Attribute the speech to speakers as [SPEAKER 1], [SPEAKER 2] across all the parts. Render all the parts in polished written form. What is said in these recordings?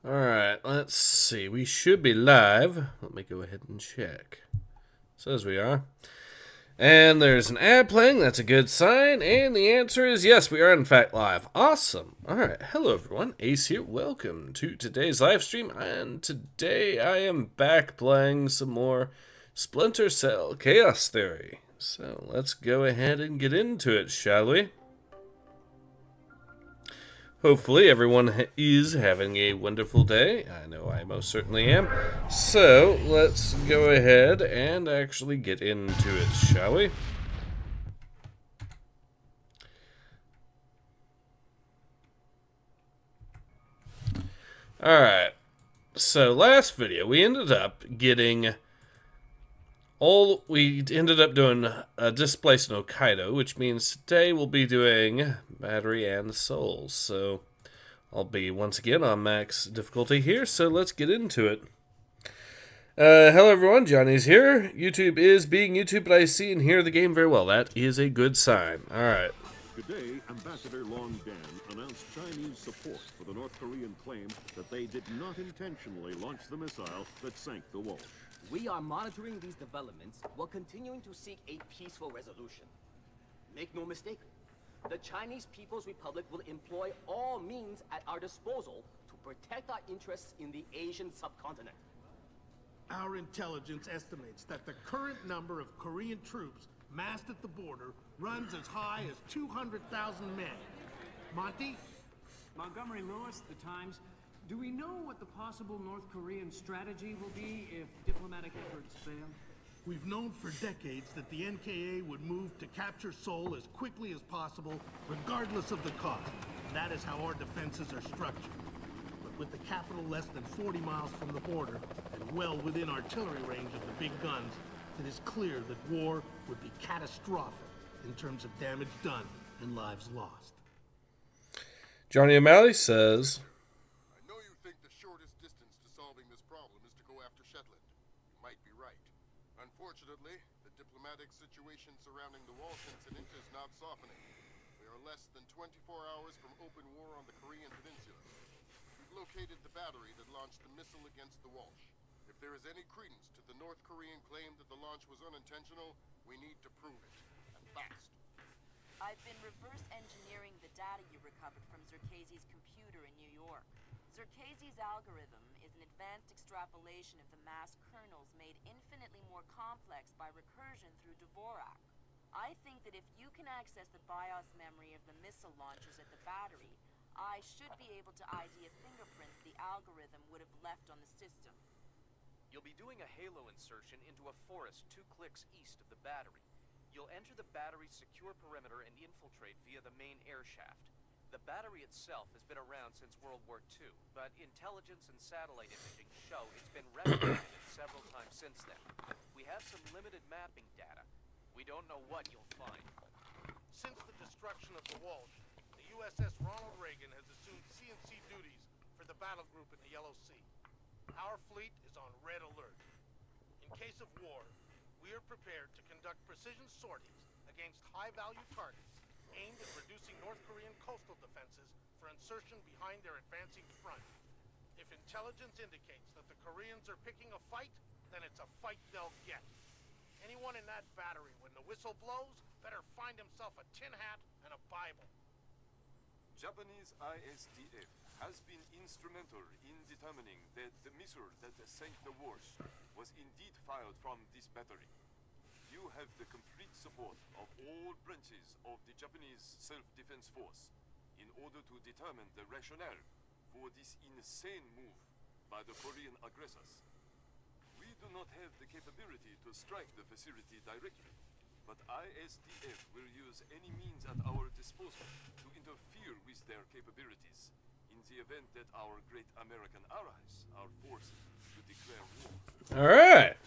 [SPEAKER 1] Alright, let's see. We should be live. Let me go ahead and check. Says we are. And there's an ad playing. That's a good sign. And the answer is yes, we are in fact live. Awesome. Alright, hello everyone. Ace here. Welcome to today's live stream. And today I am back playing some more Splinter Cell Chaos Theory. So let's go ahead and get into it, shall we? Hopefully everyone is having a wonderful day. I know I most certainly am. So, let's go ahead and actually get into it, shall we? Alright. So, last video, we ended up getting... We ended up doing Displaced no Kaido, which means today we'll be doing Battery and Souls. So I'll be once again on max difficulty here, so let's get into it. Hello everyone, Johnny's here. YouTube is being YouTube, but I see and hear the game very well. That is a good sign. Alright.
[SPEAKER 2] Today, Ambassador Long Dan announced Chinese support for the North Korean claim that they did not intentionally launch the missile that sank the Walsh.
[SPEAKER 3] We are monitoring these developments while continuing to seek a peaceful resolution. Make no mistake, the Chinese People's Republic will employ all means at our disposal to protect our interests in the Asian subcontinent.
[SPEAKER 4] Our intelligence estimates that the current number of Korean troops massed at the border runs as high as 200,000 men. Monty?
[SPEAKER 5] Montgomery Lewis, The Times. Do we know what the possible North Korean strategy will be if diplomatic efforts fail?
[SPEAKER 4] We've known for decades that the NKA would move to capture Seoul as quickly as possible, regardless of the cost. That is how our defenses are structured. But with the capital less than 40 miles from the border, and well within artillery range of the big guns, it is clear that war would be catastrophic in terms of damage done and lives lost.
[SPEAKER 1] Johnny O'Malley says...
[SPEAKER 6] Unfortunately, the diplomatic situation surrounding the Walsh incident is not softening. We are less than 24 hours from open war on the Korean peninsula. We've located the battery that launched the missile against the Walsh. If there is any credence to the North Korean claim that the launch was unintentional, we need to prove it, and fast.
[SPEAKER 7] I've been reverse engineering the data you recovered from Zerkezi's computer in New York. Zerkezi's algorithm is an advanced extrapolation of the mass kernels made infinitely more complex by recursion through Dvorak. I think that if you can access the BIOS memory of the missile launchers at the battery, I should be able to ID a fingerprint the algorithm would have left on the system.
[SPEAKER 8] You'll be doing a halo insertion into a forest 2 clicks east of the battery. You'll enter the battery's secure perimeter and infiltrate via the main air shaft. The battery itself has been around since World War II, but intelligence and satellite imaging show it's been replicated several times since then. We have some limited mapping data. We don't know what you'll find.
[SPEAKER 4] Since the destruction of the Walsh, the USS Ronald Reagan has assumed CNC duties for the battle group in the Yellow Sea. Our fleet is on red alert. In case of war, we are prepared to conduct precision sorties against high-value targets aimed at reducing North Korean coastal defenses for insertion behind their advancing front. If intelligence indicates that the Koreans are picking a fight, then it's a fight they'll get. Anyone in that battery, when the whistle blows, better find himself a tin hat and a Bible.
[SPEAKER 9] Japanese ISDF has been instrumental in determining that the missile that sank the Walsh was indeed fired from this battery. You have the complete support of all branches of the Japanese self-defense force in order to determine the rationale for this insane move by the Korean aggressors. We do not have the capability to strike the facility directly, but ISDF will use any means at our disposal to interfere with their capabilities in the event that our great American allies are forced to declare war.
[SPEAKER 1] All right.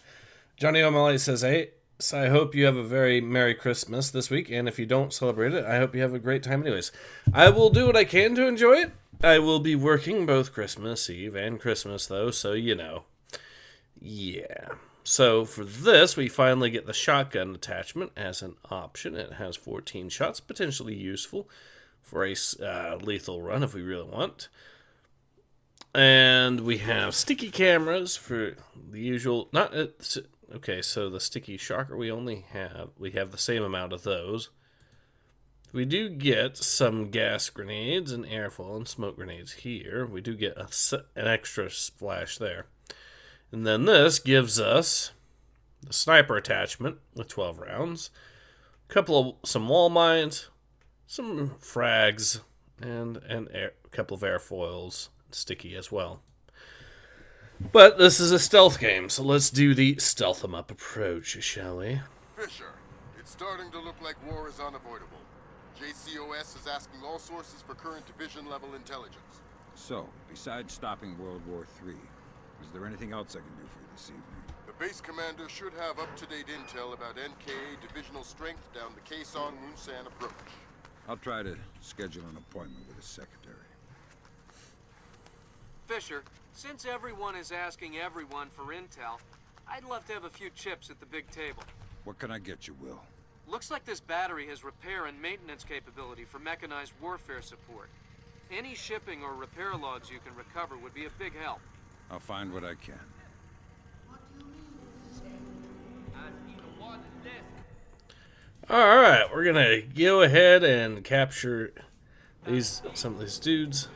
[SPEAKER 1] Johnny O'Malley says, hey, so I hope you have a very Merry Christmas this week, and if you don't celebrate it, I hope you have a great time anyways. I will do what I can to enjoy it. I will be working both Christmas Eve and Christmas, though, so you know. Yeah. So for this, we finally get the shotgun attachment as an option. It has 14 shots, potentially useful for a lethal run if we really want. And we have sticky cameras for the usual. Okay, so the sticky shocker we have the same amount of those. We do get some gas grenades and airfoil and smoke grenades here. We do get an extra splash there. And then this gives us the sniper attachment with 12 rounds, some wall mines, some frags, and a couple of airfoils, sticky as well. But this is a stealth game, so let's do the stealth 'em up approach, shall we?
[SPEAKER 6] Fisher, it's starting to look like war is unavoidable. JCOS is asking all sources for current division-level intelligence.
[SPEAKER 10] So, besides stopping World War III, is there anything else I can do for you this evening?
[SPEAKER 6] The base commander should have up-to-date intel about NKA divisional strength down the Kaesong-Munsan approach.
[SPEAKER 10] I'll try to schedule an appointment with his secretary.
[SPEAKER 11] Fisher, since everyone is asking everyone for intel, I'd love to have a few chips at the big table.
[SPEAKER 10] What can I get you, Will?
[SPEAKER 11] Looks like this battery has repair and maintenance capability for mechanized warfare support. Any shipping or repair logs you can recover would be a big help.
[SPEAKER 10] I'll find what I can.
[SPEAKER 1] Alright, we're gonna go ahead and capture some of these dudes.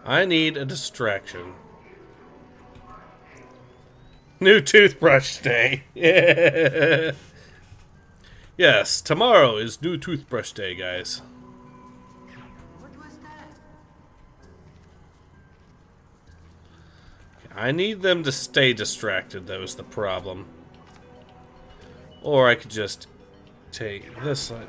[SPEAKER 1] I need a distraction. New toothbrush day. Yeah. Yes, tomorrow is new toothbrush day, guys.
[SPEAKER 3] What was that?
[SPEAKER 1] I need them to stay distracted, that was the problem. Or I could just take this side.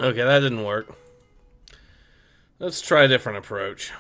[SPEAKER 1] Okay, that didn't work. Let's try a different approach.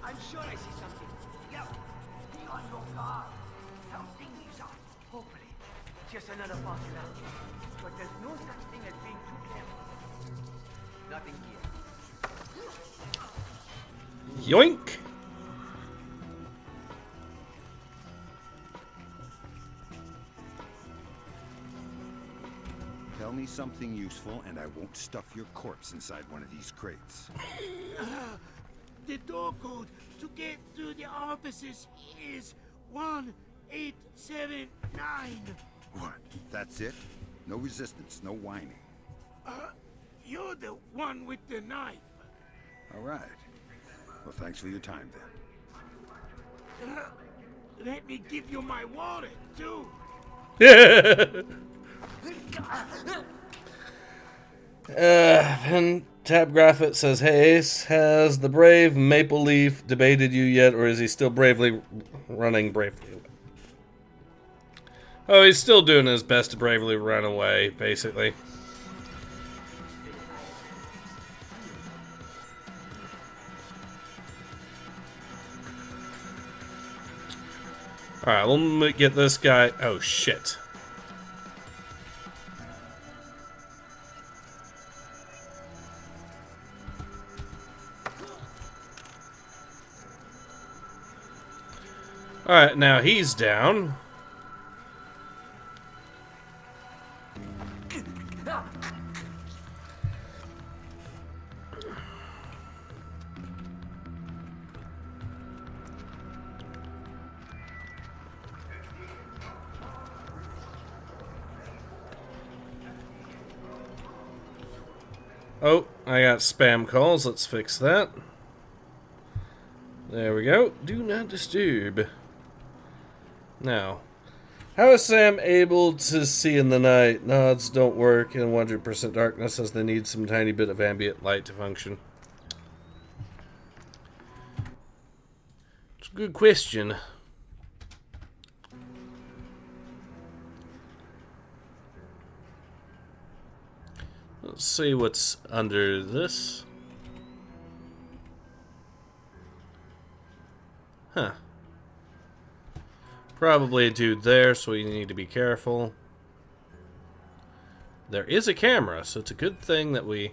[SPEAKER 12] I'm sure I see something. Yo, be on your guard. Something is up. Hopefully. Just another false alarm. But there's no such thing as being too careful. Nothing here.
[SPEAKER 1] Yoink!
[SPEAKER 10] Tell me something useful and I won't stuff your corpse inside one of these crates.
[SPEAKER 12] The door code to get through the offices is 1879.
[SPEAKER 10] What? That's it? No resistance, no whining.
[SPEAKER 12] You're the one with the knife.
[SPEAKER 10] All right. Well, thanks for your time, then.
[SPEAKER 12] Let me give you my wallet, too.
[SPEAKER 1] And Tab Graphic says, hey, has the brave Maple Leaf debated you yet, or is he still bravely running bravely away? Oh, he's still doing his best to bravely run away, basically. Alright, let me get this guy. Oh, shit. Alright, now he's down. Oh, I got spam calls. Let's fix that. There we go. Do not disturb. Now, how is Sam able to see in the night? Nods don't work in 100% darkness as they need some tiny bit of ambient light to function. It's a good question. Let's see what's under this. Huh. Probably a dude there, so we need to be careful. There is a camera, so it's a good thing that we...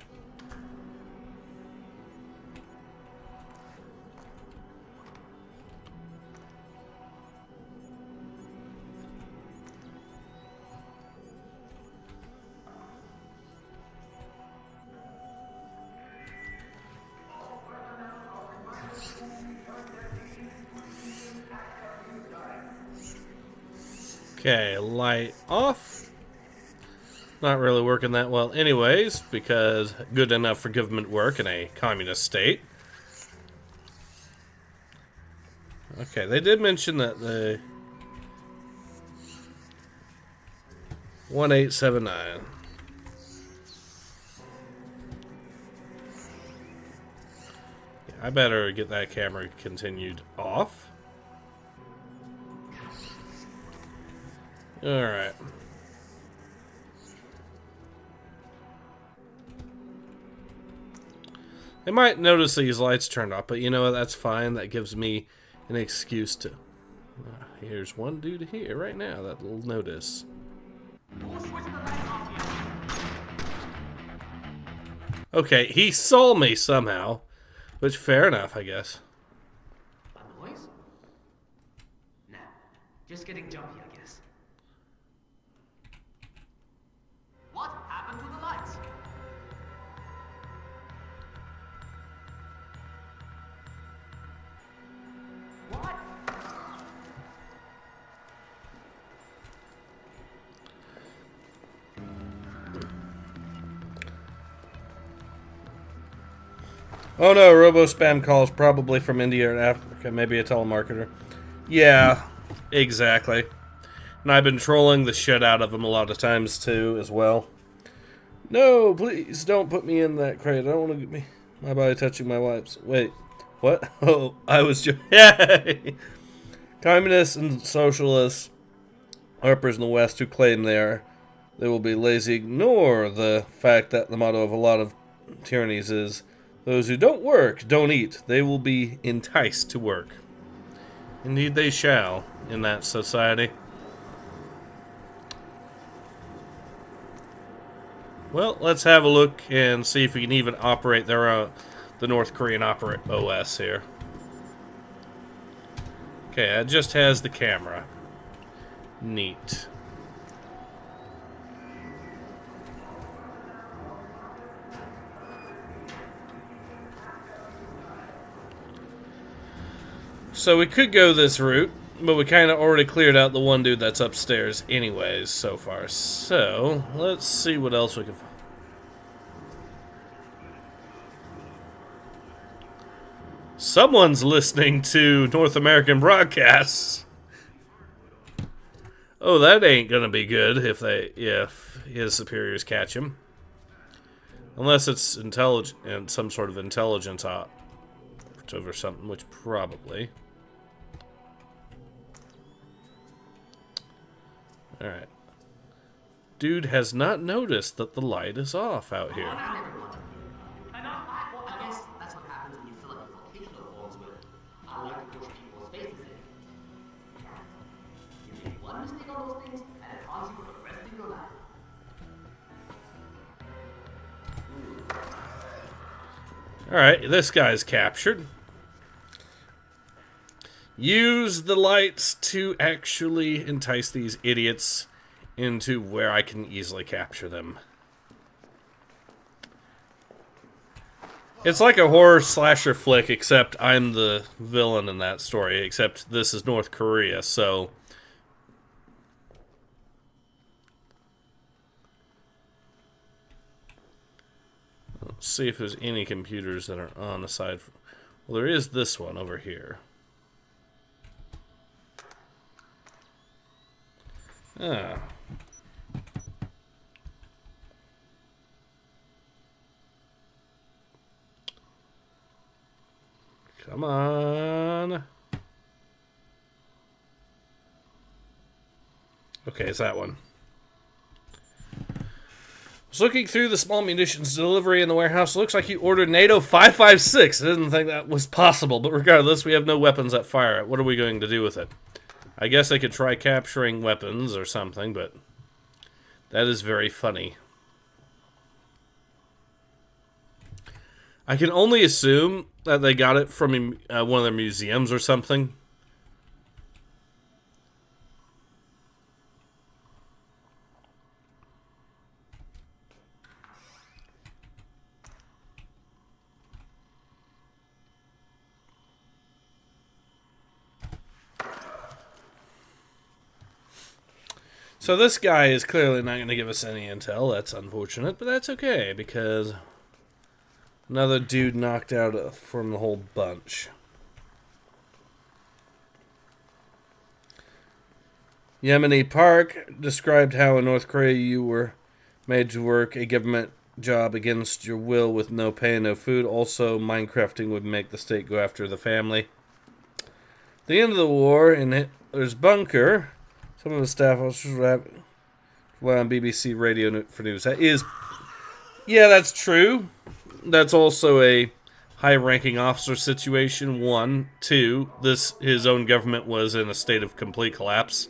[SPEAKER 1] Okay, light off. Not really working that well anyways, because good enough for government work in a communist state. Okay, they did mention that the 1879. Yeah, I better get that camera continued off. Alright. They might notice these lights turned off, but you know what? That's fine. That gives me an excuse to... here's one dude here right now that will notice. Okay, he saw me somehow. Which, fair enough, I guess.
[SPEAKER 5] A noise? Nah, just getting jumpy, I guess. What happened to the lights? What?
[SPEAKER 1] Oh no, robo-spam calls probably from India or Africa, maybe a telemarketer. Yeah, exactly. And I've been trolling the shit out of them a lot of times too, as well. No, please don't put me in that crate. I don't want to get my body touching my wife's. Wait, what? Oh, I was just... Communists and socialists, harpers in the West who claim they will be lazy, ignore the fact that the motto of a lot of tyrannies is, those who don't work, don't eat. They will be enticed to work. Indeed they shall, in that society. Well, let's have a look and see if we can even operate the North Korean OS here. Okay, it just has the camera. Neat. So we could go this route, but we kind of already cleared out the one dude that's upstairs anyways so far. So, let's see what else we can find. Someone's listening to North American broadcasts. Oh, that ain't gonna be good if his superiors catch him. Unless it's intelligent and some sort of intelligence operative or something, which probably. Alright. Dude has not noticed that the light is off out here. Alright, this guy's captured. Use the lights to actually entice these idiots into where I can easily capture them. It's like a horror slasher flick, except I'm the villain in that story, except this is North Korea, so... Let's see if there's any computers that are on aside from... Well, there is this one over here. Ah. Come on. Okay, it's that one. I was looking through the small munitions delivery in the warehouse. It looks like you ordered NATO 556. I didn't think that was possible, but regardless, we have no weapons that fire it. What are we going to do with it? I guess I could try capturing weapons or something, but that is very funny. I can only assume that they got it from one of their museums or something. So this guy is clearly not going to give us any intel. That's unfortunate, but that's okay, because another dude knocked out from the whole bunch. Yemeni Park described how in North Korea you were made to work a government job against your will with no pay and no food. Also, Minecrafting would make the state go after the family. At the end of the war, in Hitler's bunker... Some of the staff officers rely on BBC radio for news. That is... Yeah, that's true. That's also a high-ranking officer situation, 1. 2, his own government was in a state of complete collapse,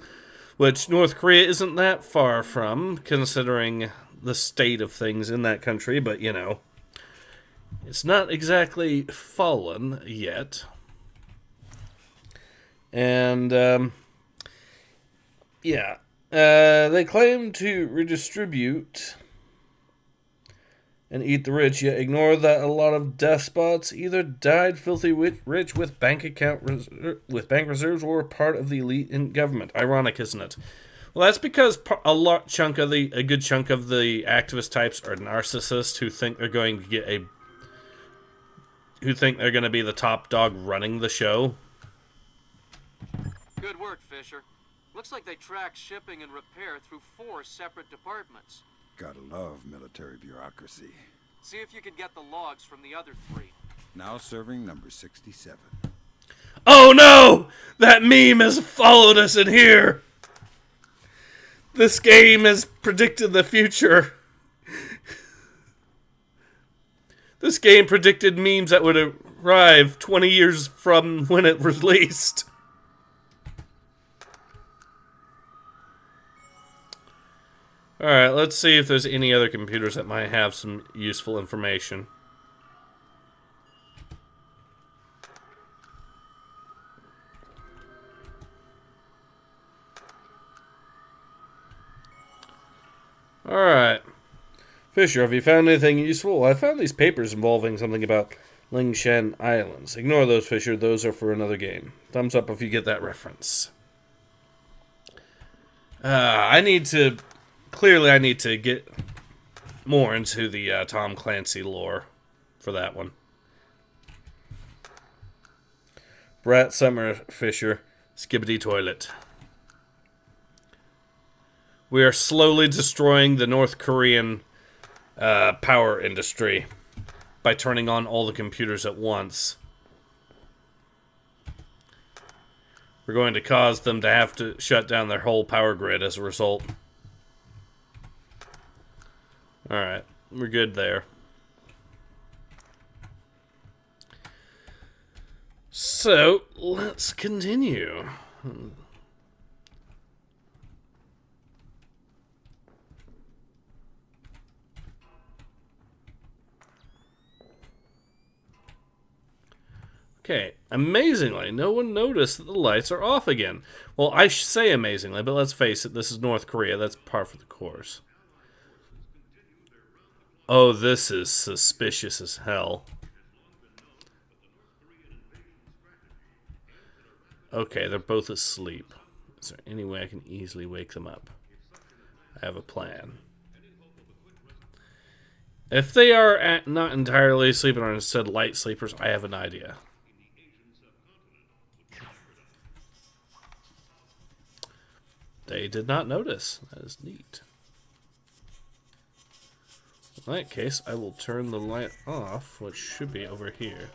[SPEAKER 1] which North Korea isn't that far from, considering the state of things in that country, but, you know, it's not exactly fallen yet. And, yeah, they claim to redistribute and eat the rich, yet ignore that a lot of despots either died filthy rich with bank reserves or part of the elite in government. Ironic, isn't it? Well, that's because a good chunk of the activist types are narcissists who think they're going to get who think they're going to be the top dog running the show.
[SPEAKER 11] Good work, Fisher. Looks like they track shipping and repair through 4 separate departments.
[SPEAKER 10] Gotta love military bureaucracy.
[SPEAKER 11] See if you can get the logs from the other 3.
[SPEAKER 10] Now serving number 67.
[SPEAKER 1] Oh no! That meme has followed us in here! This game has predicted the future. This game predicted memes that would arrive 20 years from when it released. Alright, let's see if there's any other computers that might have some useful information. Alright. Fisher, have you found anything useful? Well, I found these papers involving something about Lingshan Islands. Ignore those, Fisher. Those are for another game. Thumbs up if you get that reference. Clearly, I need to get more into the Tom Clancy lore for that one. Brat Summer Fisher, Skibbity Toilet. We are slowly destroying the North Korean power industry by turning on all the computers at once. We're going to cause them to have to shut down their whole power grid as a result. Alright, we're good there. So, let's continue. Okay, amazingly, no one noticed that the lights are off again. Well, I say amazingly, but let's face it, this is North Korea. That's par for the course. Oh, this is suspicious as hell. Okay, they're both asleep. Is there any way I can easily wake them up? I have a plan. If they are not entirely sleeping or instead light sleepers, I have an idea. They did not notice. That is neat. In that case, I will turn the light off, which should be over here.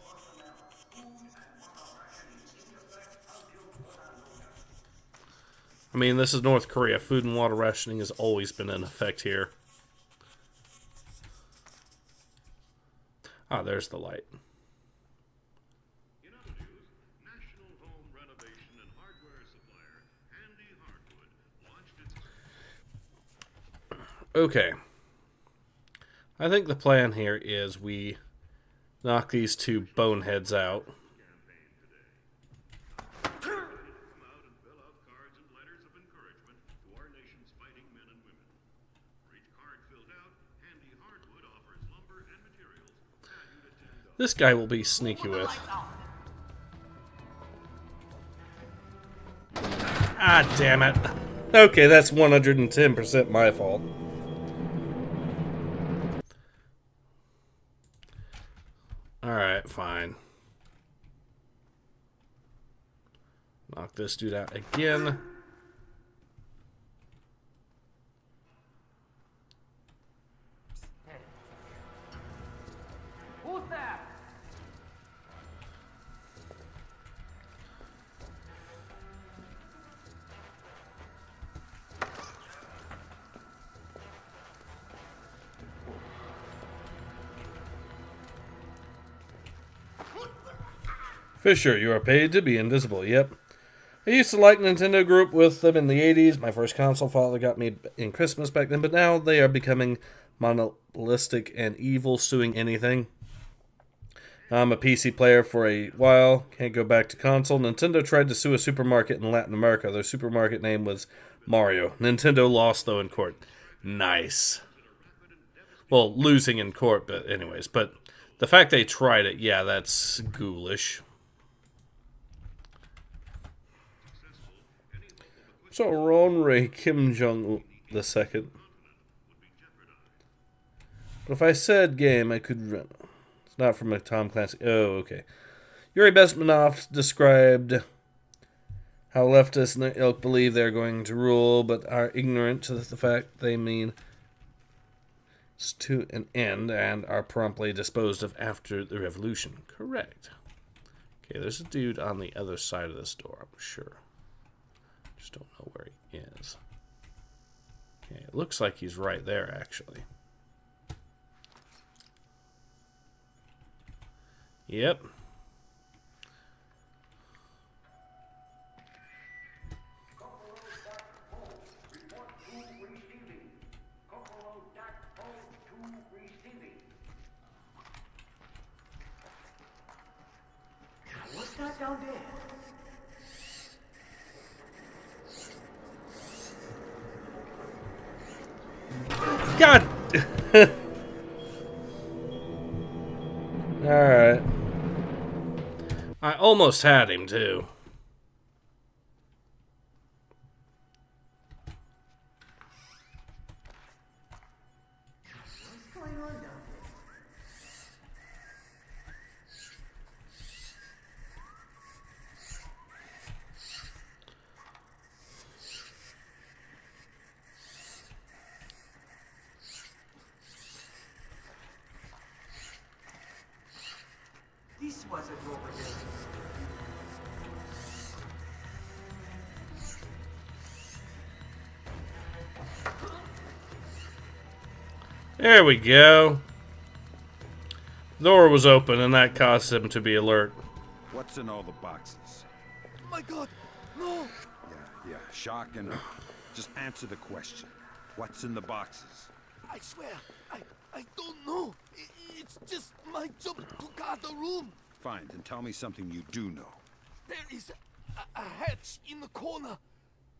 [SPEAKER 1] I mean, this is North Korea. Food and water rationing has always been in effect here. Ah, there's the light.
[SPEAKER 2] In other news, national home renovation and hardware supplier Handy Hardwood launched its...
[SPEAKER 1] Okay. I think the plan here is we knock these two boneheads out. This guy will be sneaky with. Ah, damn it. Okay, that's 110% my fault. Alright, fine. Knock this dude out again.
[SPEAKER 12] Who's there?
[SPEAKER 1] Fisher, you are paid to be invisible. Yep. I used to like Nintendo Group with them in the 80s. My first console father got me in Christmas back then, but now they are becoming monolithic and evil, suing anything. I'm a PC player for a while. Can't go back to console. Nintendo tried to sue a supermarket in Latin America. Their supermarket name was Mario. Nintendo lost, though, in court. Nice. Well, losing in court, but anyways. But the fact they tried it, yeah, that's ghoulish. So, Ronray Kim Jong the second. But if I said game, I could run. It's not from a Tom Clancy. Oh, okay. Yuri Bezmenov described how leftists and their ilk believe they're going to rule, but are ignorant to the fact they mean to an end and are promptly disposed of after the revolution. Correct. Okay, there's a dude on the other side of this door, I'm sure. Just don't know where he is. Okay, it looks like he's right there, actually. Yep.
[SPEAKER 12] What's that down there?
[SPEAKER 1] God! Alright. I almost had him, too.
[SPEAKER 12] What's going on down there? This wasn't over there.
[SPEAKER 1] There we go. The door was open and that caused him to be alert.
[SPEAKER 10] What's in all the boxes?
[SPEAKER 9] My God, no!
[SPEAKER 10] Yeah, shock and... Just answer the question. What's in the boxes?
[SPEAKER 9] I swear, I don't know. It's just my job to guard the room.
[SPEAKER 10] Fine, then tell me something you do know.
[SPEAKER 9] There is a hatch in the corner.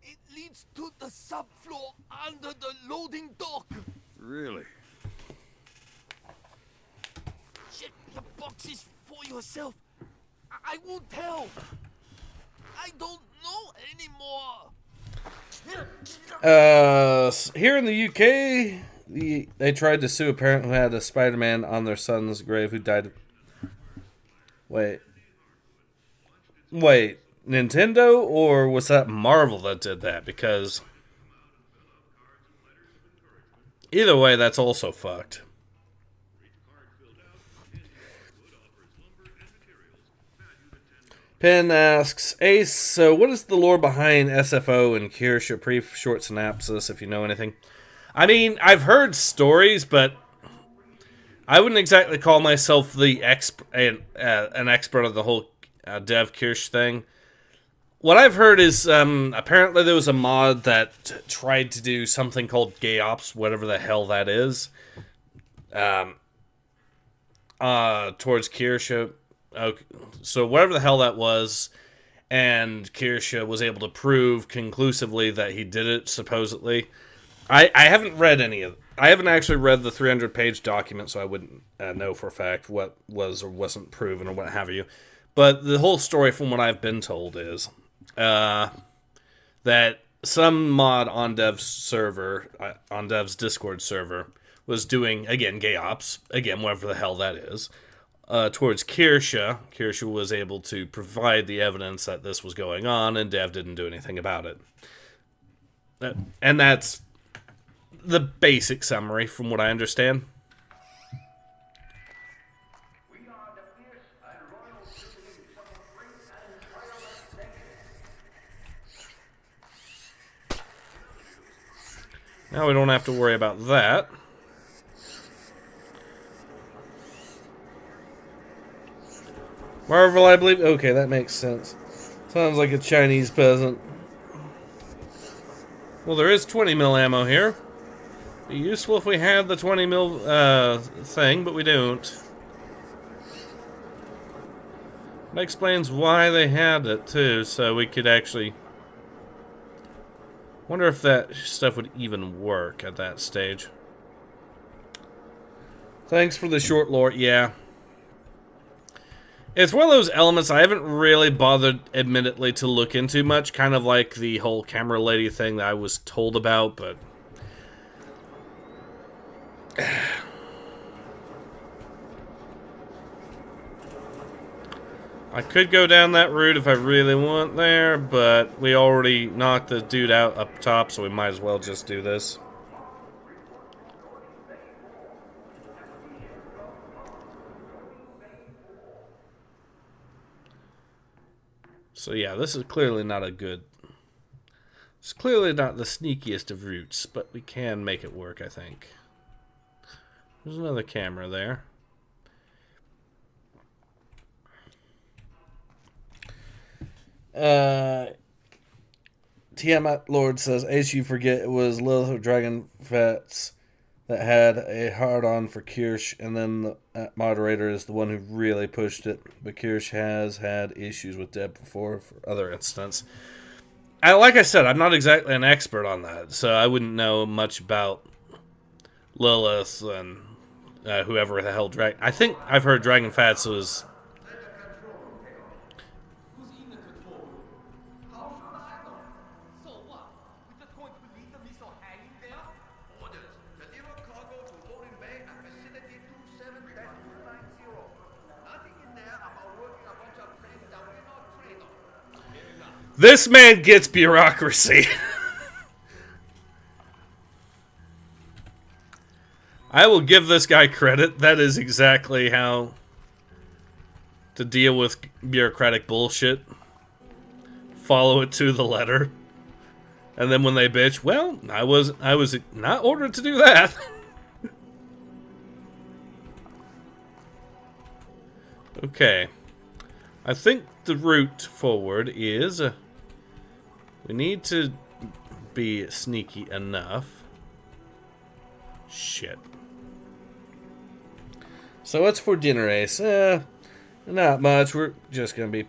[SPEAKER 9] It leads to the subfloor under the loading dock.
[SPEAKER 10] Really?
[SPEAKER 9] Check the boxes for yourself. I won't tell. I don't know anymore.
[SPEAKER 1] Here in the UK, they tried to sue a parent who had a Spider-Man on their son's grave who died. Wait, Nintendo, or was that Marvel that did that? Because either way, that's also fucked. Penn asks, Ace, so what is the lore behind SFO and Kirsch? A pretty short synopsis, if you know anything. I mean, I've heard stories, but I wouldn't exactly call myself the an expert of the whole Dev Kirsch thing. What I've heard is apparently there was a mod that tried to do something called Gay Ops, whatever the hell that is, towards Kirsch. Okay, so whatever the hell that was, and Kirsch was able to prove conclusively that he did it, supposedly. I haven't read any of it. I haven't actually read the 300-page document, so I wouldn't know for a fact what was or wasn't proven or what have you. But the whole story, from what I've been told, is that some mod on Dev's server, on Dev's Discord server, was doing, again, gay ops, again, whatever the hell that is, towards Kirsch. Kirsch was able to provide the evidence that this was going on, and Dev didn't do anything about it. And that's the basic summary, from what I understand. Now we don't have to worry about that. Marvel, I believe. Okay, that makes sense. Sounds like a Chinese peasant. Well, there is 20 mil ammo here. Be useful if we had the 20 mil thing, but we don't. That explains why they had it too, so we could actually. Wonder if that stuff would even work at that stage. Thanks for the short lore. Yeah. It's one of those elements I haven't really bothered, admittedly, to look into much. Kind of like the whole camera lady thing that I was told about, but... I could go down that route if I really want there, but we already knocked the dude out up top, so we might as well just do this. So yeah, this is clearly not a good... It's clearly not the sneakiest of routes, but we can make it work, I think. There's another camera there. Tiamat Lord says, Ace, you forget it was Lilith Dragon Fats that had a hard-on for Kirsch, and then the moderator is the one who really pushed it. But Kirsch has had issues with Deb before for other instances. Like I said, I'm not exactly an expert on that, so I wouldn't know much about Lilith and whoever the hell Dragon... I think I've heard Dragon Fats was... This man gets bureaucracy. I will give this guy credit. That is exactly how to deal with bureaucratic bullshit. Follow it to the letter. And then when they bitch, well, I was not ordered to do that. Okay. I think the route forward is... we need to be sneaky enough. Shit. So what's for dinner, Ace? Not much. We're just gonna be...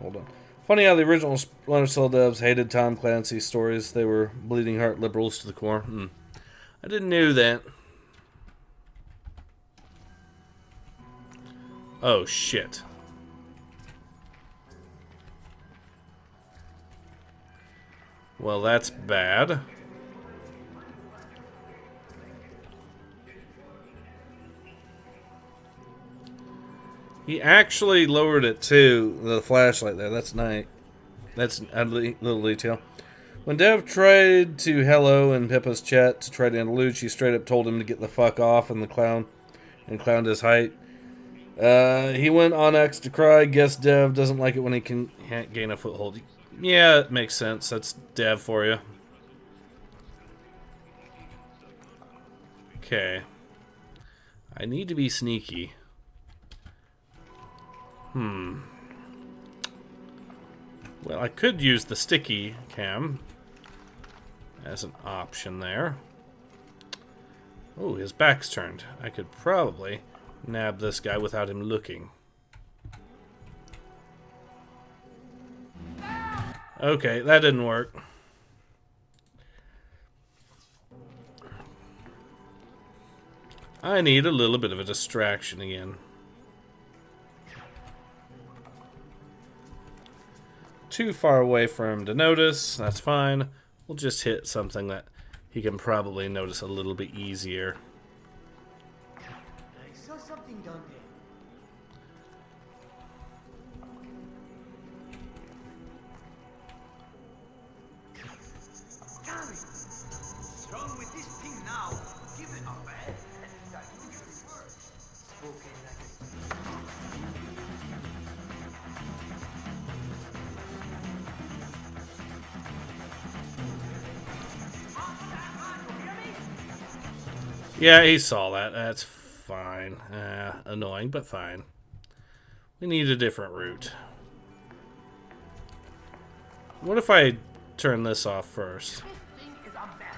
[SPEAKER 1] Hold on. Funny how the original Splinter Cell devs hated Tom Clancy's stories. They were bleeding heart liberals to the core. I didn't know that. Oh, shit. Well, that's bad. He actually lowered it to the flashlight there. That's nice. That's a little detail. When Dev tried to hello in Pippa's chat to try to interlude, she straight up told him to get the fuck off and clowned his height. He went on X to cry. Guess Dev doesn't like it when he can't gain a foothold. Yeah, it makes sense. That's Dev for you. Okay. I need to be sneaky. Well, I could use the sticky cam as an option there. Oh, his back's turned. I could probably nab this guy without him looking. Okay, that didn't work. I need a little bit of a distraction again. Too far away for him to notice. That's fine. We'll just hit something that he can probably notice a little bit easier.
[SPEAKER 12] I saw something down there. Damn it! What's wrong with this thing now? Give it up, man. That usually works. Spoken like
[SPEAKER 1] Yeah, he saw that. That's fine. Annoying, but fine. We need a different route. What if I turn this off first?
[SPEAKER 12] this thing is a mess.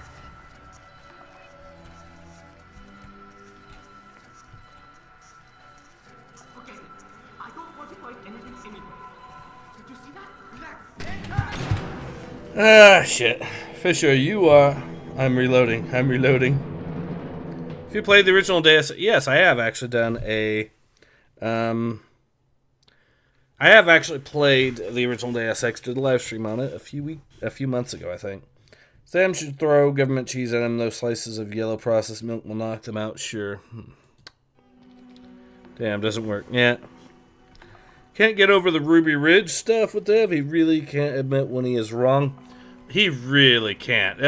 [SPEAKER 12] Okay, I don't want to fight anything anyway. Did you see that? Relax.
[SPEAKER 1] Ah, shit. Fisher, you are... I'm reloading. If you played the original Deus... Yes, I have actually done a... I have actually played the original Deus Ex, did a live stream on it a few months ago, I think. Sam should throw government cheese at him. Those slices of yellow processed milk will knock them out, sure. Damn, doesn't work. Yeah. Can't get over the Ruby Ridge stuff with Dev. He really can't admit when he is wrong. He really can't.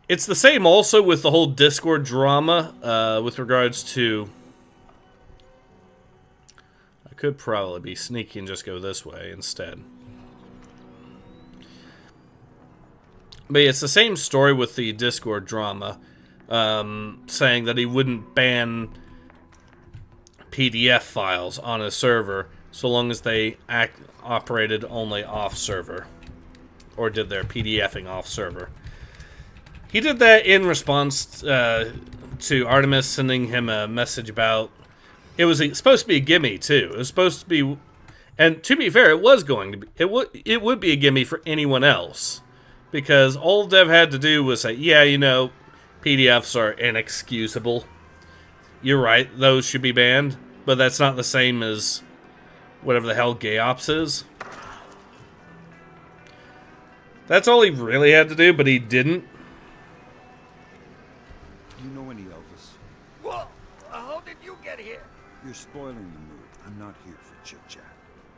[SPEAKER 1] It's the same also with the whole Discord drama with regards to... I could probably be sneaky and just go this way instead. But yeah, it's the same story with the Discord drama, saying that he wouldn't ban PDF files on a server so long as they operated only off server, or did their PDFing off server. He did that in response to Artemis sending him a message about... It was supposed to be a gimme, too. It was supposed to be... And to be fair, it was going to be... It would be a gimme for anyone else. Because all Dev had to do was say, yeah, you know, PDFs are inexcusable. You're right, those should be banned. But that's not the same as whatever the hell gay ops is. That's all he really had to do, but he didn't.
[SPEAKER 10] You know any Elvis?
[SPEAKER 12] Whoa! How did you get here?
[SPEAKER 10] You're spoiling the mood. I'm not here for chit-chat.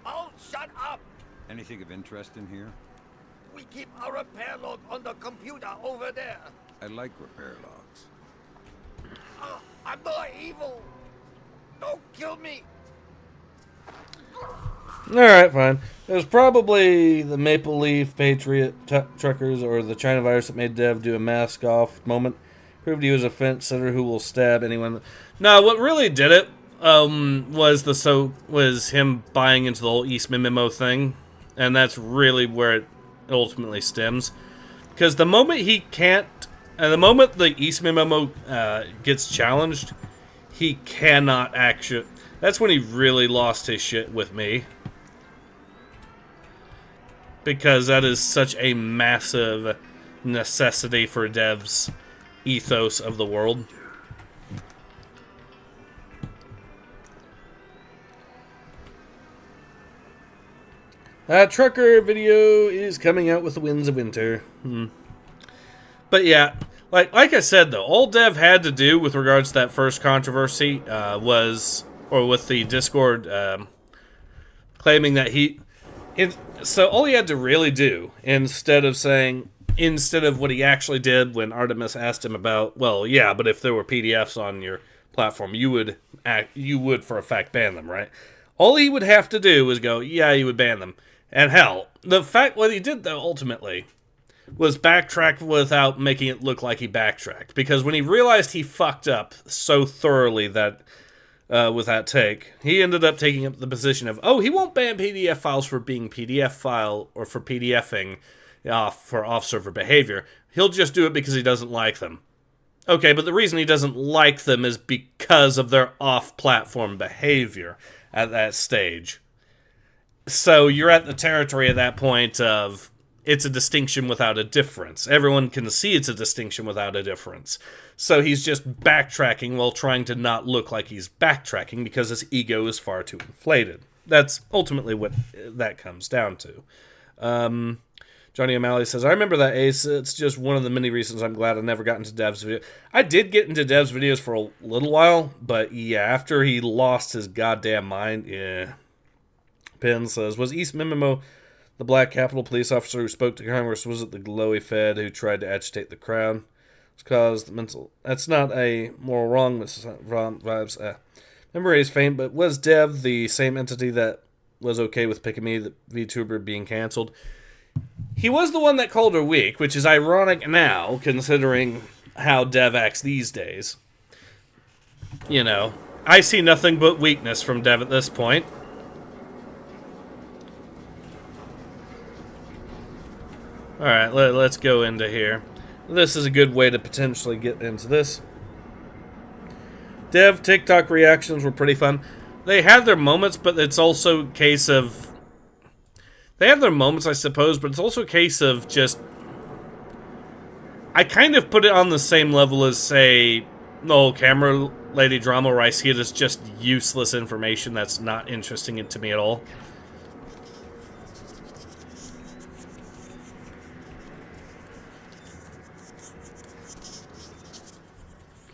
[SPEAKER 12] Oh, shut up!
[SPEAKER 10] Anything of interest in here?
[SPEAKER 12] We keep our repair log on the computer over there.
[SPEAKER 10] I like repair logs.
[SPEAKER 12] I'm not evil. Don't kill me.
[SPEAKER 1] Alright, fine. It was probably the Maple Leaf Patriot truckers or the China virus that made Dev do a mask off moment. Proved he was a fence sitter who will stab anyone. No, what really did it was him buying into the whole East Mimimo thing. And that's really where it ultimately stems. Because the moment he can't... And the moment the East Mimimo gets challenged, he cannot actually... That's when he really lost his shit with me. Because that is such a massive necessity for Dev's ethos of the world. Trucker video is coming out with the winds of winter. But yeah, Like I said, though, all Dev had to do with regards to that first controversy or with the Discord claiming that so all he had to really do, instead of what he actually did when Artemis asked him about, well, yeah, but if there were PDFs on your platform, you would for a fact ban them, right? All he would have to do was go, yeah, you would ban them. And hell, what he did, though, ultimately, was backtrack without making it look like he backtracked. Because when he realized he fucked up so thoroughly that with that take, he ended up taking up the position of, he won't ban PDF files for being PDF file or for PDFing for off-server behavior. He'll just do it because he doesn't like them. Okay, but the reason he doesn't like them is because of their off-platform behavior at that stage. So you're at the territory at that point of it's a distinction without a difference. Everyone can see it's a distinction without a difference. So he's just backtracking while trying to not look like he's backtracking because his ego is far too inflated. That's ultimately what that comes down to. Johnny O'Malley says, I remember that, Ace. It's just one of the many reasons I'm glad I never got into Dev's video. I did get into Dev's videos for a little while, but yeah, after he lost his goddamn mind, yeah. Penn says, was East Mimimo the black Capitol police officer who spoke to Congress? Was it the glowy Fed who tried to agitate the crowd? It's caused the mental... That's not a moral wrong, vibes. Memory is faint, but was Dev the same entity that was okay with picking me, the VTuber, being cancelled? He was the one that called her weak, which is ironic now, considering how Dev acts these days. You know, I see nothing but weakness from Dev at this point. Alright, let's go into here. This is a good way to potentially get into this. Dev TikTok reactions were pretty fun. They had their moments, but it's also a case of... They have their moments, I suppose, but it's also a case of just... I kind of put it on the same level as, say, the whole camera lady drama, where I see it as just useless information that's not interesting to me at all.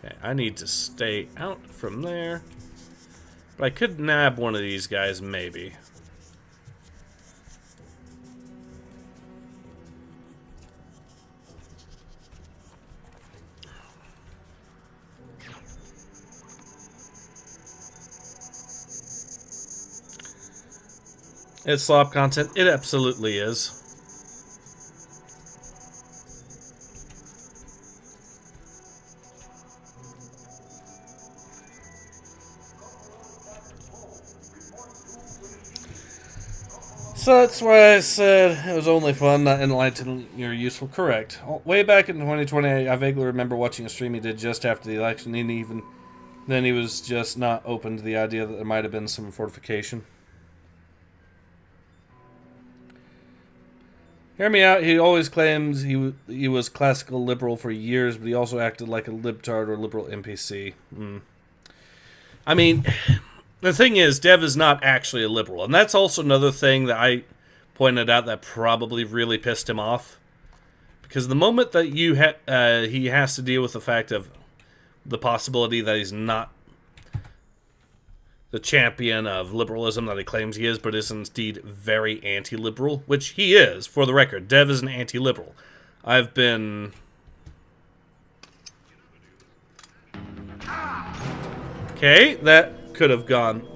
[SPEAKER 1] Okay, I need to stay out from there. But I could nab one of these guys, maybe. It's slop content. It absolutely is. So that's why I said it was only fun, not enlightening or useful. Correct. Way back in 2020, I vaguely remember watching a stream he did just after the election, and even then he was just not open to the idea that there might have been some fortification. Hear me out, he always claims he was classical liberal for years, but he also acted like a libtard or liberal NPC. I mean, the thing is, Dev is not actually a liberal, and that's also another thing that I pointed out that probably really pissed him off. Because the moment that he has to deal with the fact of the possibility that he's not the champion of liberalism that he claims he is, but is indeed very anti-liberal, which he is, for the record. Dev is an anti-liberal. I've been... Okay, that could have gone...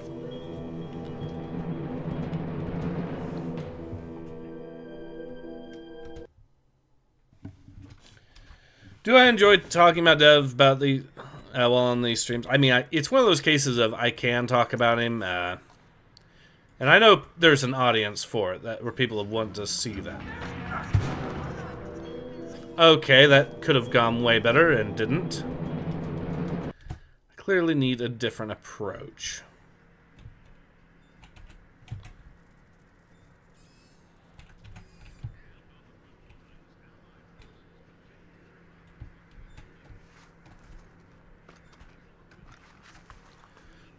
[SPEAKER 1] Do I enjoy talking about Dev about the... well, on these streams? I mean, it's one of those cases of I can talk about him, and I know there's an audience for it, where people want to see that. Okay, that could have gone way better, and didn't. I clearly need a different approach.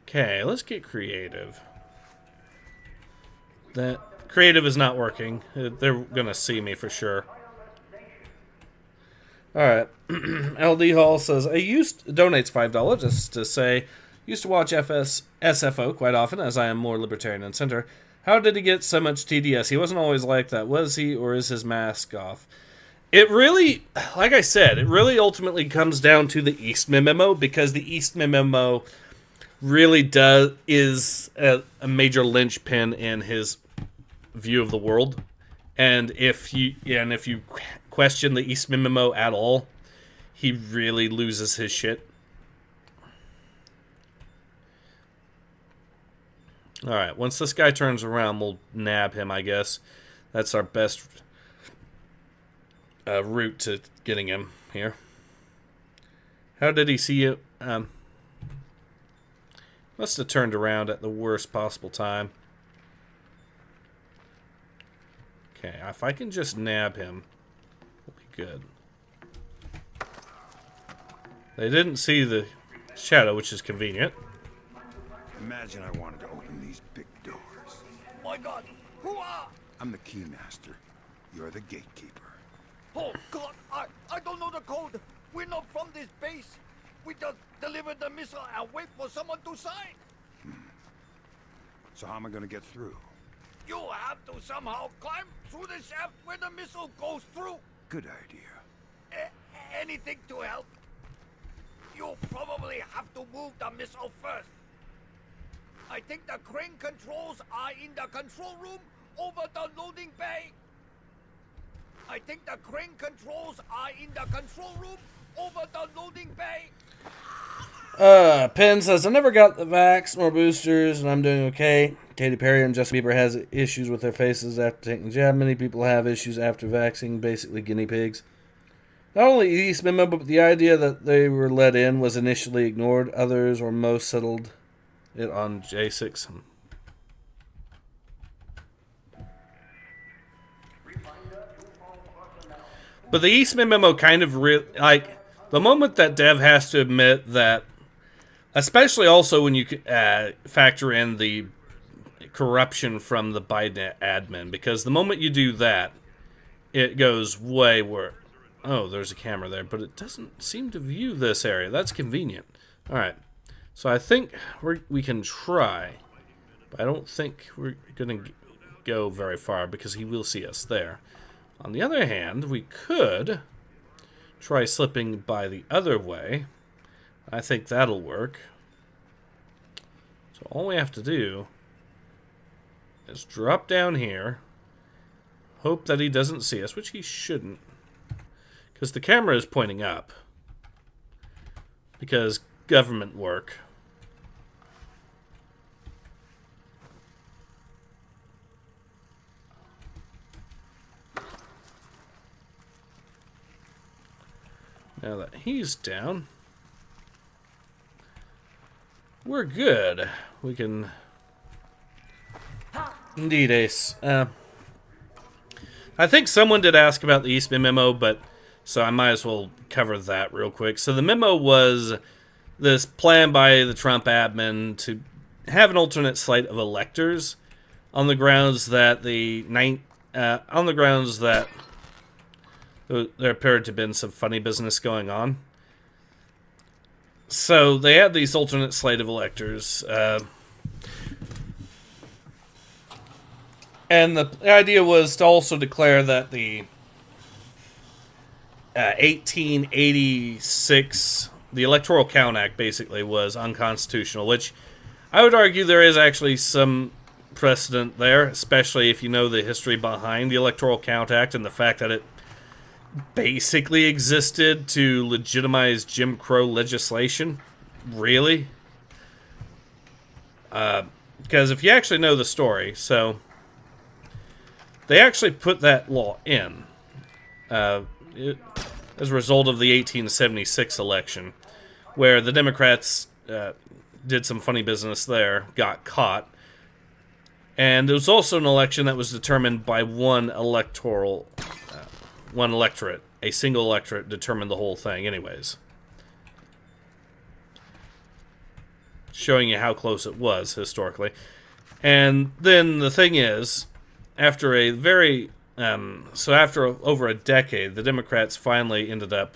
[SPEAKER 1] Okay, let's get creative. That creative is not working. They're gonna see me for sure. Alright. LD Hall says, donates $5 just to say, used to watch SFO quite often, as I am more libertarian and center. How did he get so much TDS? He wasn't always like that, was he, or is his mask off? It really, like I said, it really ultimately comes down to the Eastman memo, because the Eastman memo really is a major linchpin in his view of the world. And if you question the Eastman memo at all, he really loses his shit. Alright, once this guy turns around, we'll nab him, I guess. That's our best route to getting him here. How did he see you? Must have turned around at the worst possible time. Okay, if I can just nab him, we'll be good. They didn't see the shadow, which is convenient.
[SPEAKER 10] Imagine I wanted to open these big doors.
[SPEAKER 12] My God, who are?
[SPEAKER 10] I'm the keymaster. You're the gatekeeper.
[SPEAKER 12] Oh God, I don't know the code. We're not from this base. We just delivered the missile and wait for someone to sign.
[SPEAKER 10] So how am I gonna get through?
[SPEAKER 12] You have to somehow climb through the shaft where the missile goes through.
[SPEAKER 10] Good idea.
[SPEAKER 12] Anything to help. You probably have to move the missile first. I think the crane controls are in the control room over the loading bay. I think the crane controls are in the control room over the loading bay.
[SPEAKER 1] Penn says, I never got the vax nor boosters, and I'm doing okay. Katy Perry and Justin Bieber has issues with their faces after taking the jab. Many people have issues after vaccinating, basically guinea pigs. Not only East Memo, but the idea that they were let in was initially ignored. Others or most settled it on J6. But the Eastman memo kind of like the moment that Dev has to admit that, especially also when you factor in the corruption from the Biden admin, because the moment you do that, it goes way worse. Oh, there's a camera there, but it doesn't seem to view this area. That's convenient. All right, so I think we can try, but I don't think we're gonna go very far because he will see us there. On the other hand, we could try slipping by the other way. I think that'll work. So all we have to do is drop down here, hope that he doesn't see us, which he shouldn't, because the camera is pointing up, because government work. Now that he's down, we're good. We can... Indeed, Ace. I think someone did ask about the Eastman memo, but so I might as well cover that real quick. So the memo was this plan by the Trump admin to have an alternate slate of electors on the grounds that there appeared to have been some funny business going on. So they had these alternate slate of electors. And the idea was to also declare that the 1886, the Electoral Count Act, basically was unconstitutional, which I would argue there is actually some precedent there, especially if you know the history behind the Electoral Count Act and the fact that it basically existed to legitimize Jim Crow legislation. Really? Because if you actually know the story, so they actually put that law in as a result of the 1876 election, where the Democrats did some funny business there, got caught, and there was also an election that was determined by one electorate. A single electorate determined the whole thing anyways. Showing you how close it was historically. And then the thing is, after a very So after over a decade, the Democrats finally ended up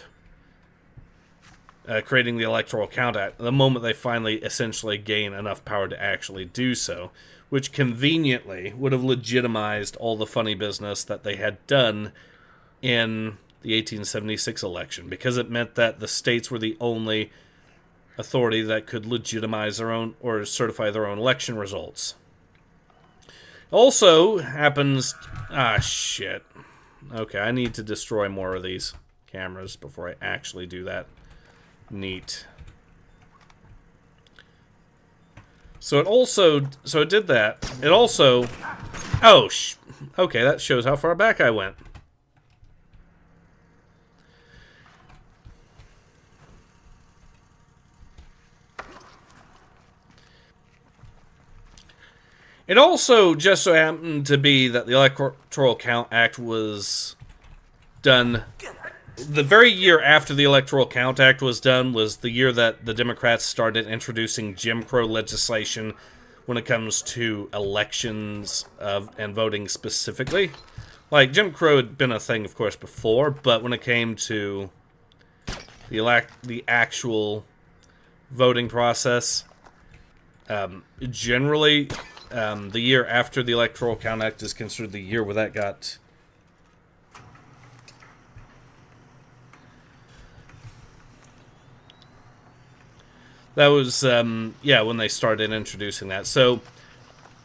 [SPEAKER 1] creating the Electoral Count Act, the moment they finally essentially gain enough power to actually do so, which conveniently would have legitimized all the funny business that they had done in the 1876 election, because it meant that the states were the only authority that could legitimize their own or certify their own election results. Also happens... Ah, shit. Okay, I need to destroy more of these cameras before I actually do that. Neat. So it also... So it did that. It also... Oh, okay, that shows how far back I went. It also just so happened to be that the Electoral Count Act was done... The very year after the Electoral Count Act was done was the year that the Democrats started introducing Jim Crow legislation when it comes to elections and voting specifically. Like, Jim Crow had been a thing, of course, before, but when it came to the actual voting process, generally... the year after the Electoral Count Act is considered the year where that got... That was, yeah, when they started introducing that. So,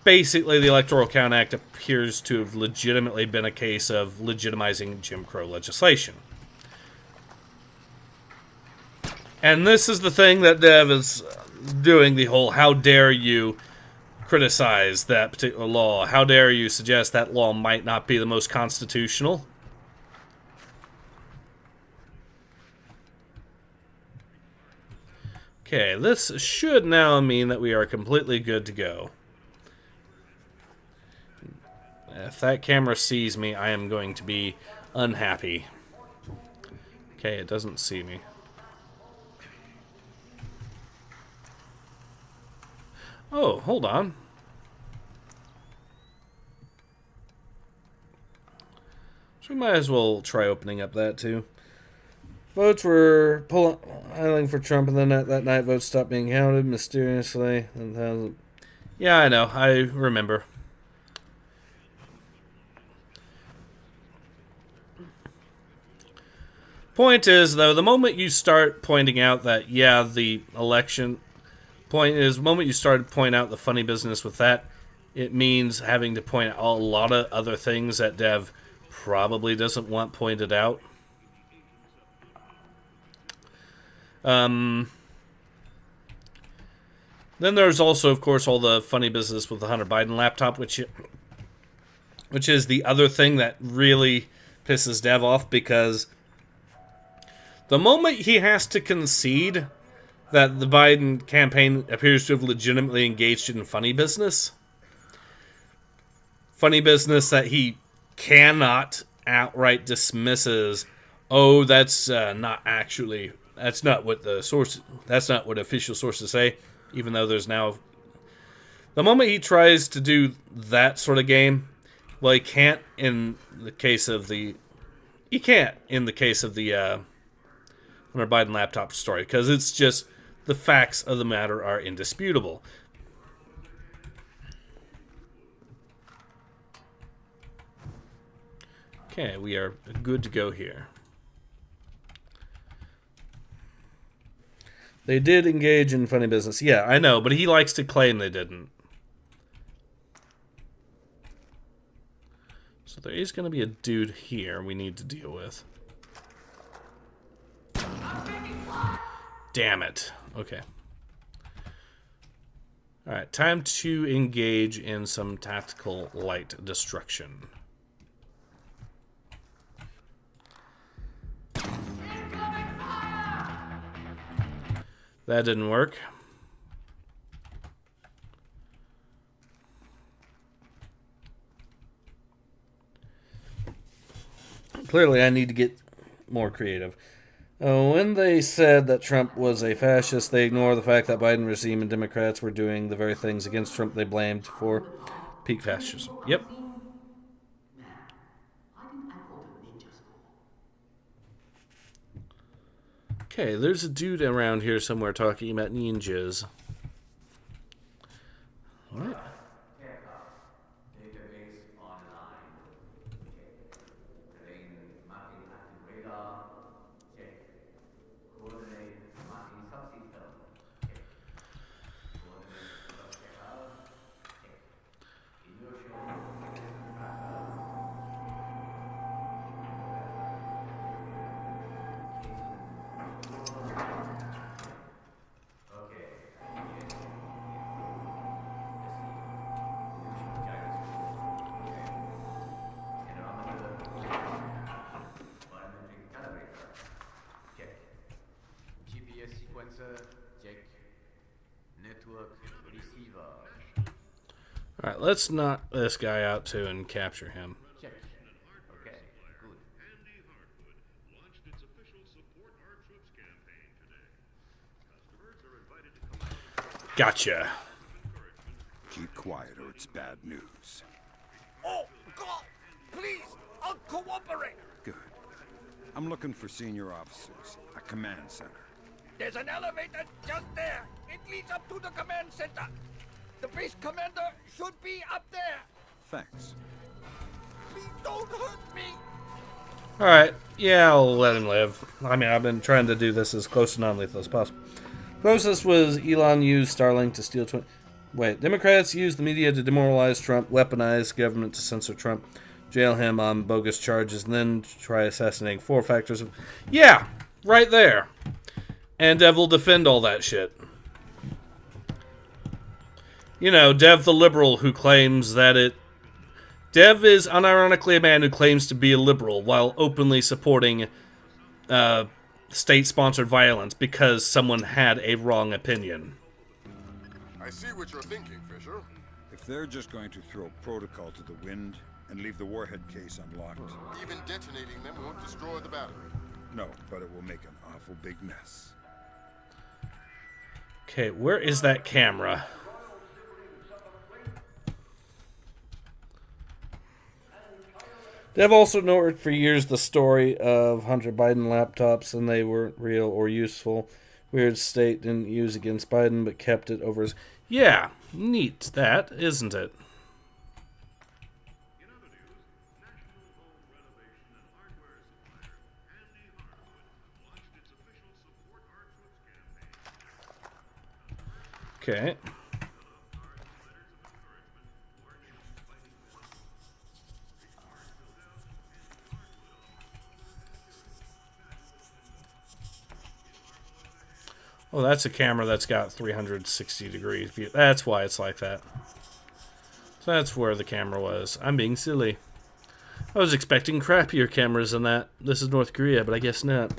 [SPEAKER 1] basically, the Electoral Count Act appears to have legitimately been a case of legitimizing Jim Crow legislation. And this is the thing that Dev is doing, the whole, how dare you criticize that particular law? How dare you suggest that law might not be the most constitutional? Okay, this should now mean that we are completely good to go. If that camera sees me, I am going to be unhappy. Okay, it doesn't see me. Oh, hold on. So we might as well try opening up that too. Votes were piling for Trump, and then that night votes stopped being counted mysteriously. Yeah, I know. I remember. Point is, though, the moment you start pointing out that, yeah, the election... Point is, the moment you start to point out the funny business with that, it means having to point out a lot of other things that Dev probably doesn't want pointed out. Then there's also, of course, all the funny business with the Hunter Biden laptop, which is the other thing that really pisses Dev off, because the moment he has to concede that the Biden campaign appears to have legitimately engaged in funny business that he cannot outright dismisses, oh, that's not actually... That's not what official sources say, even though there's now... The moment he tries to do that sort of game, well, he can't in the case of the... He can't in the case of the Hunter Biden laptop story, because it's just the facts of the matter are indisputable. Okay, we are good to go here. They did engage in funny business. Yeah, I know, but he likes to claim they didn't. So there is going to be a dude here we need to deal with. Damn it. Okay. Alright, time to engage in some tactical light destruction. That didn't work. Clearly, I need to get more creative. When they said that Trump was a fascist, they ignore the fact that Biden regime and Democrats were doing the very things against Trump they blamed for peak fascism. Yep. Okay, there's a dude around here somewhere talking about ninjas. What? Alright, let's knock this guy out too and capture him.
[SPEAKER 13] Check. Okay, good.
[SPEAKER 1] Gotcha.
[SPEAKER 10] Keep quiet or it's bad news.
[SPEAKER 12] Oh, God! Please! I'll cooperate!
[SPEAKER 10] Good. I'm looking for senior officers, a command center.
[SPEAKER 12] There's an elevator just there. It leads up to the command center. The base commander should be up there.
[SPEAKER 10] Thanks.
[SPEAKER 12] Please don't hurt me.
[SPEAKER 1] Alright, yeah, I'll let him live. I mean, I've been trying to do this as close to non-lethal as possible. Closest was Elon used Starlink to steal... Democrats used the media to demoralize Trump, weaponize government to censor Trump, jail him on bogus charges, and then try assassinating 4 factors of... Yeah, right there. And Dev will defend all that shit. You know, Dev the liberal who claims that it... Dev is unironically a man who claims to be a liberal while openly supporting state-sponsored violence because someone had a wrong opinion.
[SPEAKER 6] I see what you're thinking, Fisher.
[SPEAKER 10] If they're just going to throw protocol to the wind and leave the warhead case unlocked...
[SPEAKER 6] Even detonating them won't destroy the battery.
[SPEAKER 10] No, but it will make an awful big mess.
[SPEAKER 1] Okay, where is that camera? Dev also noted for years the story of Hunter Biden laptops, and they weren't real or useful. Weird state didn't use against Biden, but kept it over his... Yeah, neat that, isn't it? Okay. Oh, that's a camera that's got 360 degree view. That's why it's like that. So that's where the camera was. I'm being silly. I was expecting crappier cameras than that. This is North Korea, but I guess not.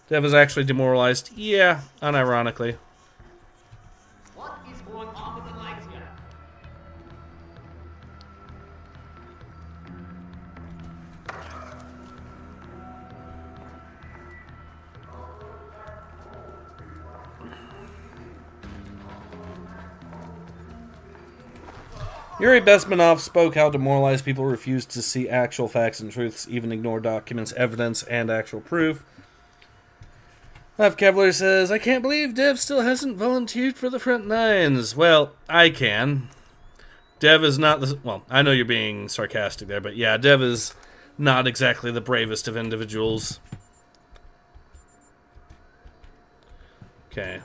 [SPEAKER 1] Dev is actually demoralized. Yeah, unironically.
[SPEAKER 5] What is going on with the lights here?
[SPEAKER 1] Yuri Bezmenov spoke how demoralized people refuse to see actual facts and truths, even ignore documents, evidence, and actual proof. Cavalier says, I can't believe Dev still hasn't volunteered for the front lines. Well, I can. Dev is not the... Well, I know you're being sarcastic there, but yeah, Dev is not exactly the bravest of individuals. Okay.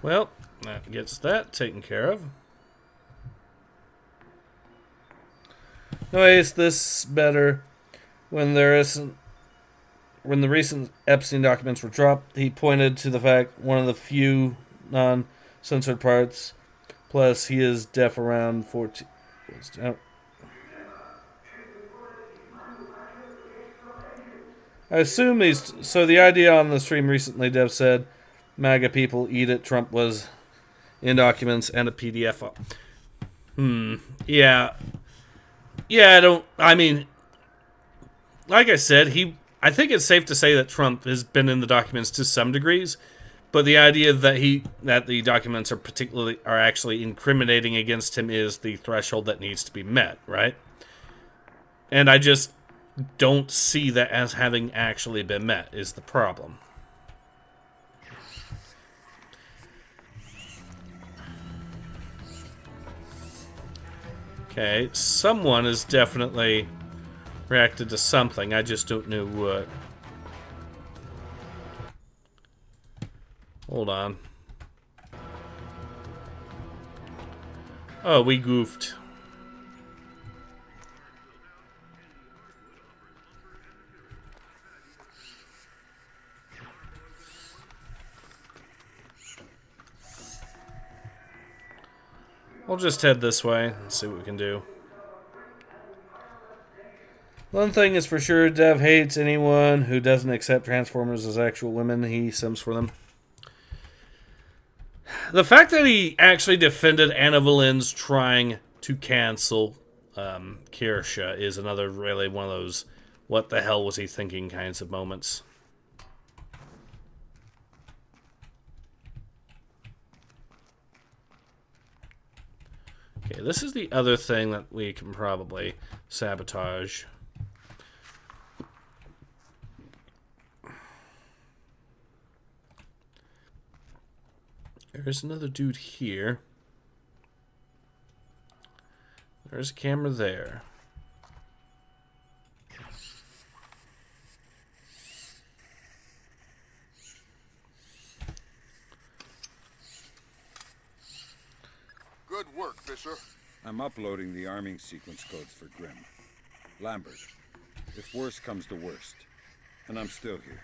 [SPEAKER 1] Well, that gets that taken care of. Anyways, this better. When the recent Epstein documents were dropped, he pointed to the fact one of the few non-censored parts. Plus, he is deaf around 14. I assume these. So the idea on the stream recently, Dev said, MAGA people eat it. Trump was in documents and a PDF. Yeah. Yeah, I mean, like I said, I think it's safe to say that Trump has been in the documents to some degrees, But the idea that the documents are actually incriminating against him is the threshold that needs to be met, right? And I just don't see that as having actually been met is the problem. Okay, someone has definitely reacted to something. I just don't know what. Hold on. Oh, we goofed. We'll just head this way and see what we can do. One thing is for sure, Dev hates anyone who doesn't accept Transformers as actual women. He sims for them. The fact that he actually defended Anna Valen's trying to cancel Krawurxus is another really one of those what the hell was he thinking kinds of moments. Okay, this is the other thing that we can probably sabotage. There's another dude here. There's a camera there.
[SPEAKER 6] Good work, Fisher.
[SPEAKER 10] I'm uploading the arming sequence codes for Grimm. Lambert, if worst comes to worst, and I'm still here.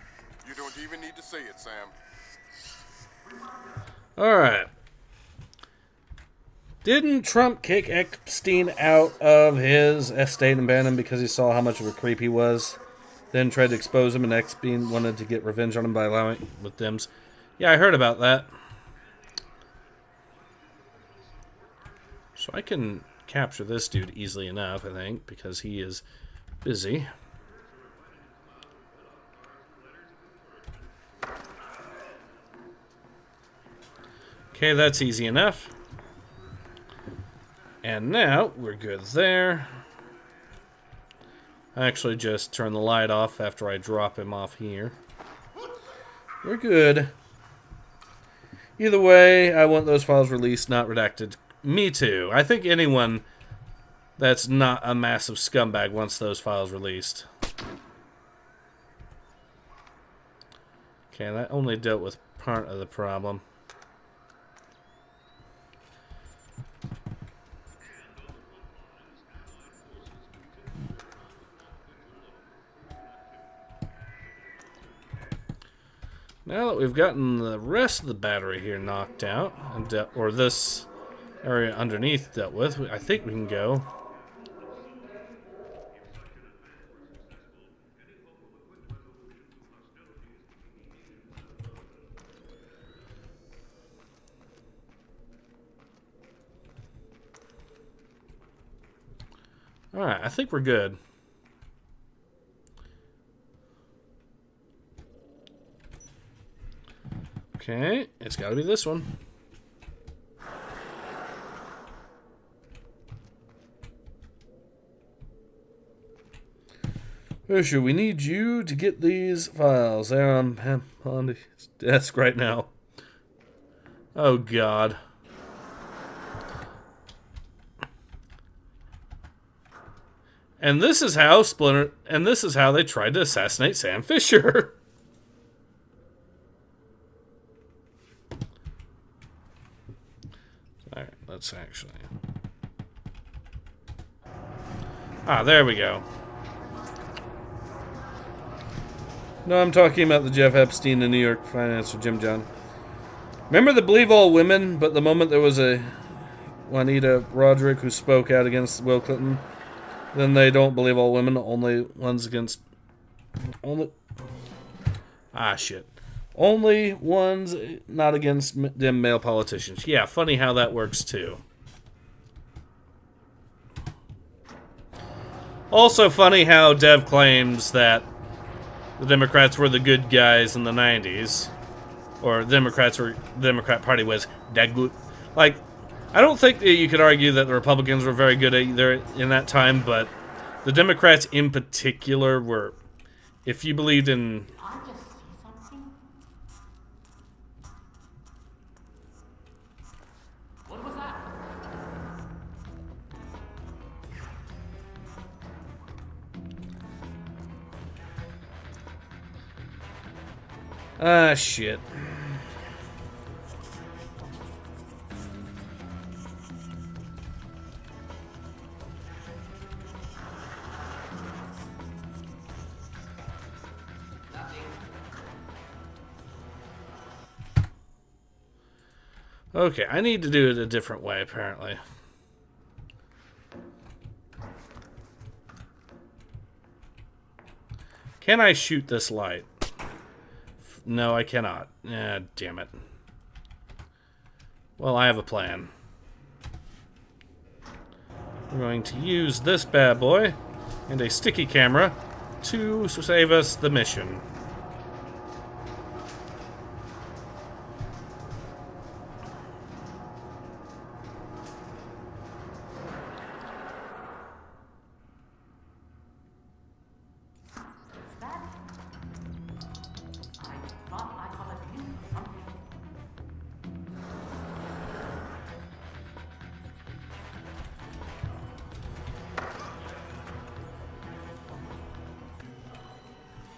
[SPEAKER 6] You don't even need to say it, Sam.
[SPEAKER 1] Alright. Didn't Trump kick Epstein out of his estate and ban him because he saw how much of a creep he was? Then tried to expose him, and Epstein wanted to get revenge on him by allowing with Dims. Yeah, I heard about that. So I can capture this dude easily enough, I think, because he is busy. Okay, that's easy enough. And now, we're good there. I actually just turn the light off after I drop him off here. We're good. Either way, I want those files released, not redacted. Me too. I think anyone that's not a massive scumbag wants those files released. Okay, that only dealt with part of the problem. Now that we've gotten the rest of the battery here knocked out, and or this area underneath dealt with, I think we can go. Alright, I think we're good. Okay, it's got to be this one. Fisher, we need you to get these files. They're on his desk right now. Oh, God. And this is how Splinter... And this is how they tried to assassinate Sam Fisher. Alright, let's actually... Ah, there we go. No, I'm talking about the Jeff Epstein and New York financer Jim John. Remember the believe all women, but the moment there was a Juanita Roderick who spoke out against Will Clinton, then they don't believe all women, only ones against... Only... Ah, shit. Only ones not against them male politicians. Yeah, funny how that works, too. Also funny how Dev claims that the Democrats were the good guys in the 90s. or the Democrat Party was that good. Like, I don't think that you could argue that the Republicans were very good either in that time, but the Democrats in particular were, if you believed in... Ah, shit. Okay, I need to do it a different way, apparently. Can I shoot this light? No, I cannot. Ah, damn it. Well, I have a plan. We're going to use this bad boy and a sticky camera to save us the mission.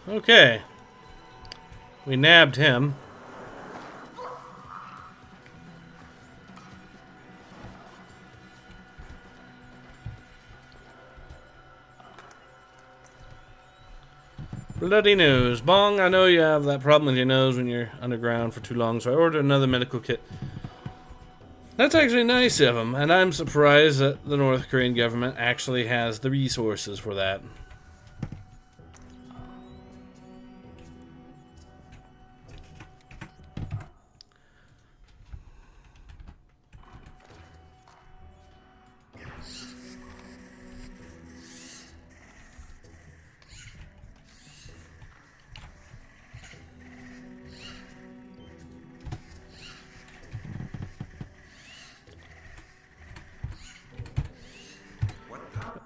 [SPEAKER 1] Okay. We nabbed him. Bloody nose. Bong, I know you have that problem with your nose when you're underground for too long, so I ordered another medical kit. That's actually nice of him, and I'm surprised that the North Korean government actually has the resources for that.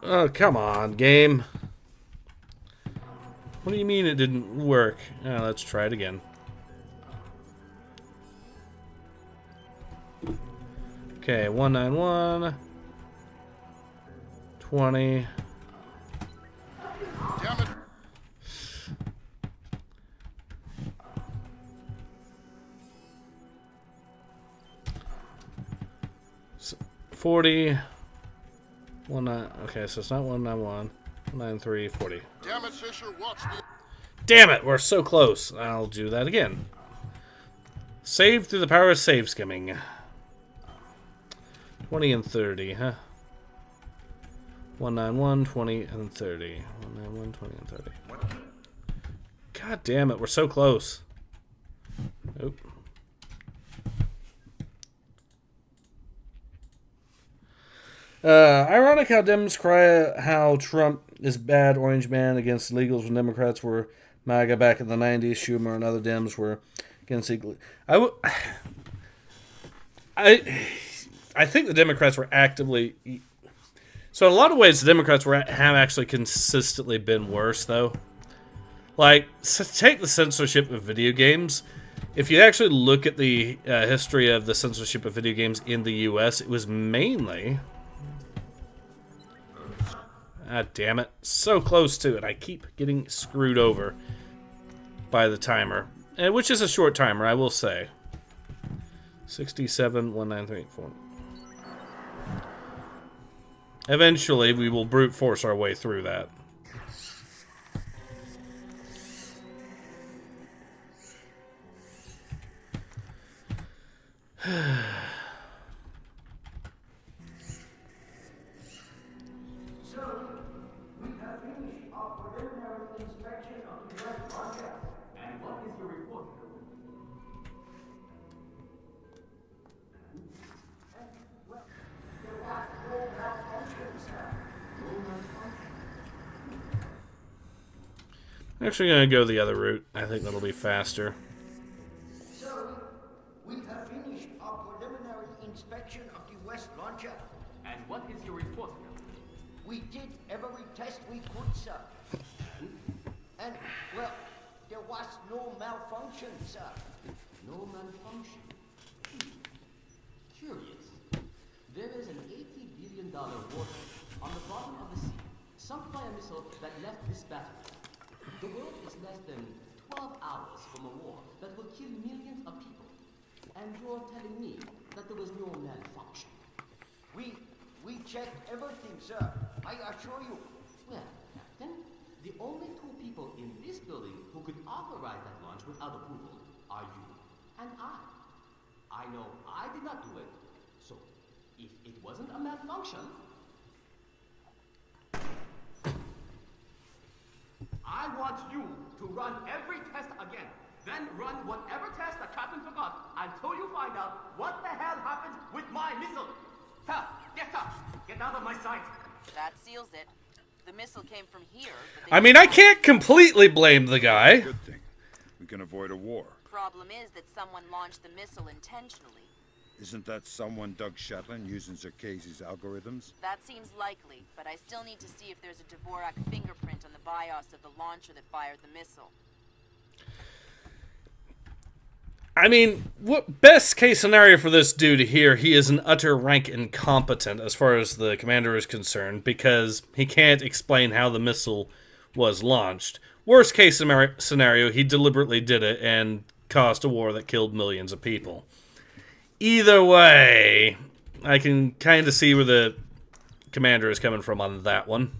[SPEAKER 1] Oh, come on, game. What do you mean it didn't work? Let's try it again. Okay, 191. 20.
[SPEAKER 6] Damn it.
[SPEAKER 1] 40. Okay, so it's not 191. 193, 40.
[SPEAKER 6] Damn it, Fisher, watch me.
[SPEAKER 1] Damn it, we're so close. I'll do that again. Save through the power of save skimming. 20 and 30, huh? 191, 20 and 30. 191, 20 and 30. God damn it, we're so close. Nope. Ironic how Dems cry how Trump is bad orange man against illegals when Democrats were MAGA back in the 90s. Schumer and other Dems were against illegals. I think the Democrats were actively... So in a lot of ways, the Democrats have actually consistently been worse, though. Like, take the censorship of video games. If you actually look at the history of the censorship of video games in the U.S., it was mainly... Ah, damn it. So close to it. I keep getting screwed over by the timer. Which is a short timer, I will say. 67, 193, 4. Eventually, we will brute force our way through that. I'm actually going to go the other route. I think that'll be faster.
[SPEAKER 12] So, inspection of the West launcher.
[SPEAKER 3] And what is your report, Captain?
[SPEAKER 12] We did every test we could, sir. And, well, there was no malfunction, sir.
[SPEAKER 3] No malfunction. Curious. There is an $80 billion warship on the bottom of the sea, sunk by a missile that left this battery. The world is less than 12 hours from a war that will kill millions of people. And you're telling me that there was no malfunction?
[SPEAKER 12] We checked everything, sir. I assure you.
[SPEAKER 3] Well, Captain, the only two people in this building who could authorize that launch without approval are you and I. I know I did not do it, so if it wasn't a malfunction, I want you to run every test again. Then run whatever test the captain forgot until you find out what the hell happened with my missile. Sir, yes sir, get out of my sight.
[SPEAKER 7] That seals it. The missile came from here. But
[SPEAKER 1] I mean, I can't completely blame the guy.
[SPEAKER 10] Good thing. We can avoid a war.
[SPEAKER 7] Problem is that someone launched the missile intentionally.
[SPEAKER 10] Isn't that someone Doug Shetland using Zerkezi's algorithms?
[SPEAKER 7] That seems likely, but I still need to see if there's a Dvorak fingerprint on the BIOS of the launcher that fired the missile.
[SPEAKER 1] I mean, what best case scenario for this dude here, he is an utter rank incompetent as far as the commander is concerned, because he can't explain how the missile was launched. Worst case scenario, he deliberately did it and caused a war that killed millions of people. Either way, I can kind of see where the commander is coming from on that one.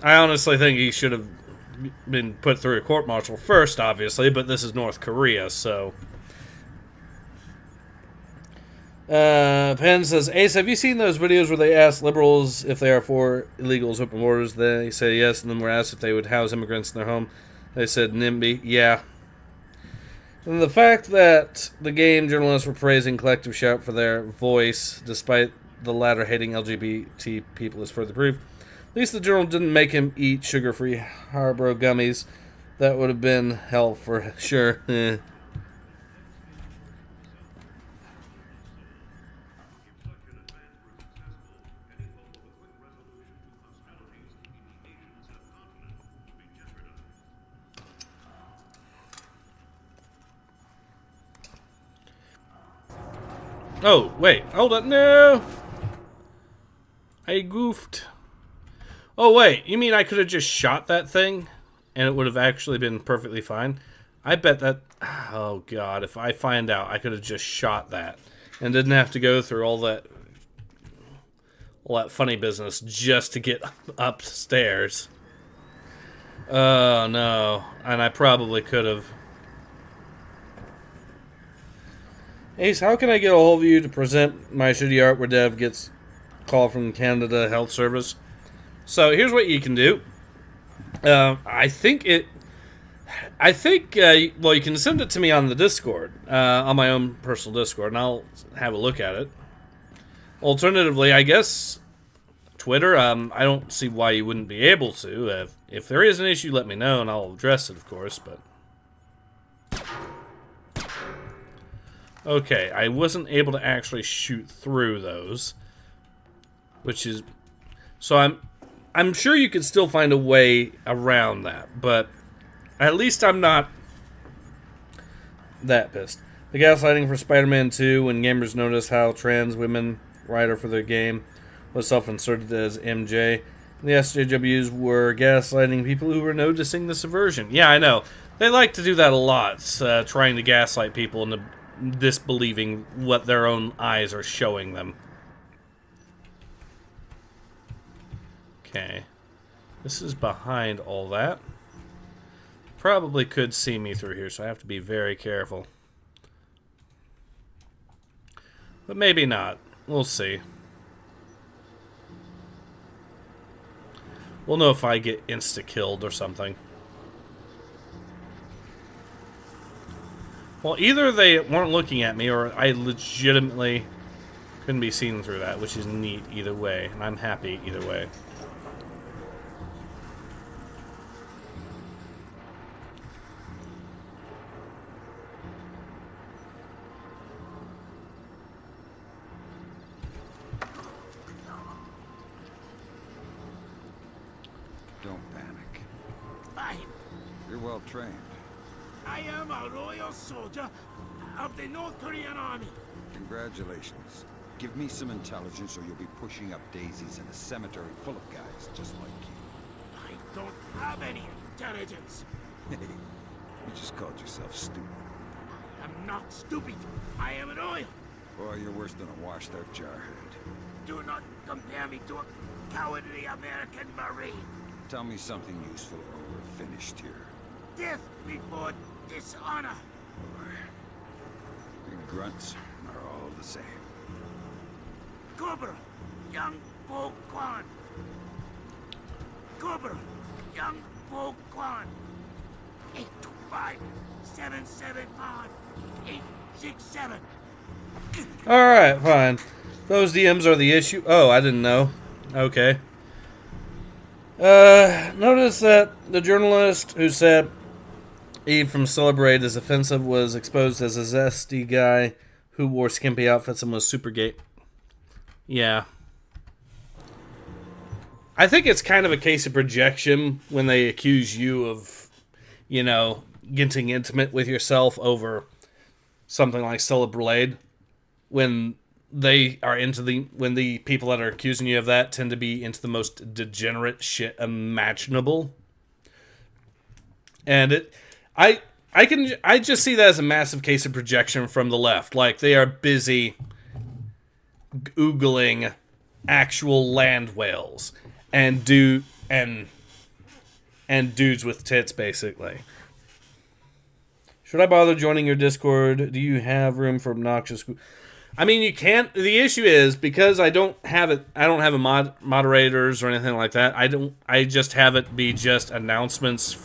[SPEAKER 1] I honestly think he should have been put through a court-martial first, obviously, but this is North Korea, so... Penn says, Ace, have you seen those videos where they ask liberals if they are for illegals open borders? They say yes, and then were asked if they would house immigrants in their home. They said NIMBY, yeah. And the fact that the game journalists were praising Collective Shout for their voice, despite the latter hating LGBT people, is further proof. At least the journal didn't make him eat sugar-free Haribo gummies. That would have been hell for sure. Oh, wait, hold on, no! I goofed. Oh, wait, you mean I could have just shot that thing, and it would have actually been perfectly fine? I bet that... Oh, God, if I find out, I could have just shot that, and didn't have to go through all that funny business just to get upstairs. Oh, no, and I probably could have... Ace, how can I get a hold of you to present my shitty art where Dev gets call from Canada Health Service? So here's what you can do. Well, you can send it to me on the Discord, on my own personal Discord, and I'll have a look at it. Alternatively, I guess Twitter. I don't see why you wouldn't be able to. If there is an issue, let me know, and I'll address it, of course. But okay, I wasn't able to actually shoot through those, which is... So I'm sure you could still find a way around that, but at least I'm not that pissed. The gaslighting for Spider-Man 2, when gamers noticed how trans women writer for their game was self-inserted as MJ. The SJWs were gaslighting people who were noticing the subversion. Yeah, I know. They like to do that a lot, trying to gaslight people into disbelieving what their own eyes are showing them. Okay. This is behind all that. Probably could see me through here, so I have to be very careful. But maybe not. We'll see. We'll know if I get insta-killed or something. Well, either they weren't looking at me, or I legitimately Couldn't be seen through that, which is neat either way, and I'm happy either way.
[SPEAKER 10] Don't panic.
[SPEAKER 12] I
[SPEAKER 10] You're well trained.
[SPEAKER 12] am a loyal soldier of the North Korean army.
[SPEAKER 10] Congratulations. Give me some intelligence or you'll be pushing up daisies in a cemetery full of guys just like you.
[SPEAKER 12] I don't have any intelligence.
[SPEAKER 10] Hey, you just called yourself stupid.
[SPEAKER 12] I'm not stupid. I am loyal.
[SPEAKER 10] Boy, you're worse than a washed-out jarhead.
[SPEAKER 12] Do not compare me to a cowardly American Marine.
[SPEAKER 10] Tell me something useful or we're finished here.
[SPEAKER 12] Death before dishonor.
[SPEAKER 10] You grunts are all the same.
[SPEAKER 12] Corporal, Young Po Kwan. Corporal, Young Po Kwan. 825-775-867.
[SPEAKER 1] Alright, fine. Those DMs are the issue. Oh, I didn't know. Okay. Notice that the journalist who said Eve from Celebrate is offensive was exposed as a zesty guy who wore skimpy outfits and was super gay. Yeah. I think it's kind of a case of projection when they accuse you of, you know, getting intimate with yourself over something like Celebrate. When they are when the people that are accusing you of that tend to be into the most degenerate shit imaginable. And I just see that as a massive case of projection from the left. Like, they are busy Googling actual land whales and dudes with tits, basically. Should I bother joining your Discord? Do you have room for obnoxious? I mean, you can't. The issue is because I don't have it. I don't have moderators or anything like that. I just have it be just announcements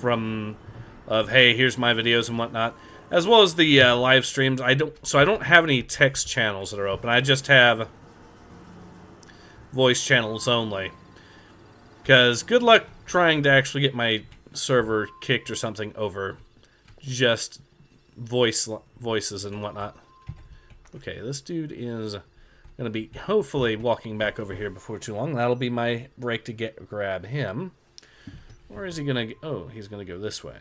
[SPEAKER 1] of hey, here's my videos and whatnot, as well as the live streams. I don't have any text channels that are open. I just have voice channels only. Because good luck trying to actually get my server kicked or something over just voices and whatnot. Okay, this dude is going to be hopefully walking back over here before too long. That'll be my break to grab him. Or is he going to... Oh, he's going to go this way.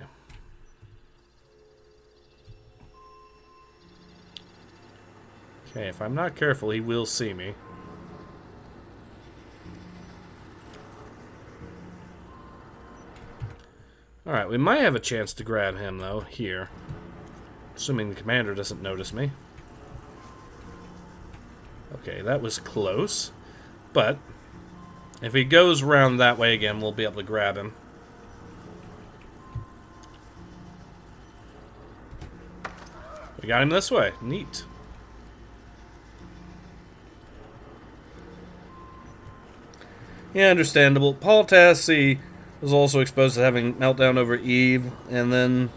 [SPEAKER 1] Okay, if I'm not careful, he will see me. Alright, we might have a chance to grab him, though, here. Assuming the commander doesn't notice me. Okay, that was close. But if he goes around that way again, we'll be able to grab him. We got him this way. Neat. Yeah, understandable. Paul Tassi was also exposed to having meltdown over Eve, and then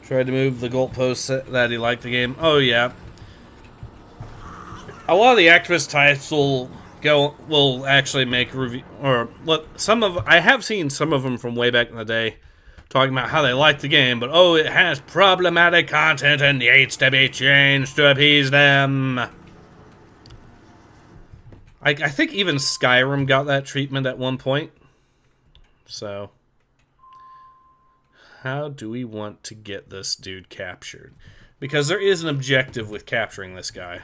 [SPEAKER 1] tried to move the goalposts that he liked the game. Oh yeah. A lot of the activist types will actually make review, or look, I have seen some of them from way back in the day talking about how they like the game, but oh, it has problematic content and needs to be changed to appease them. I think even Skyrim got that treatment at one point. So, how do we want to get this dude captured? Because there is an objective with capturing this guy.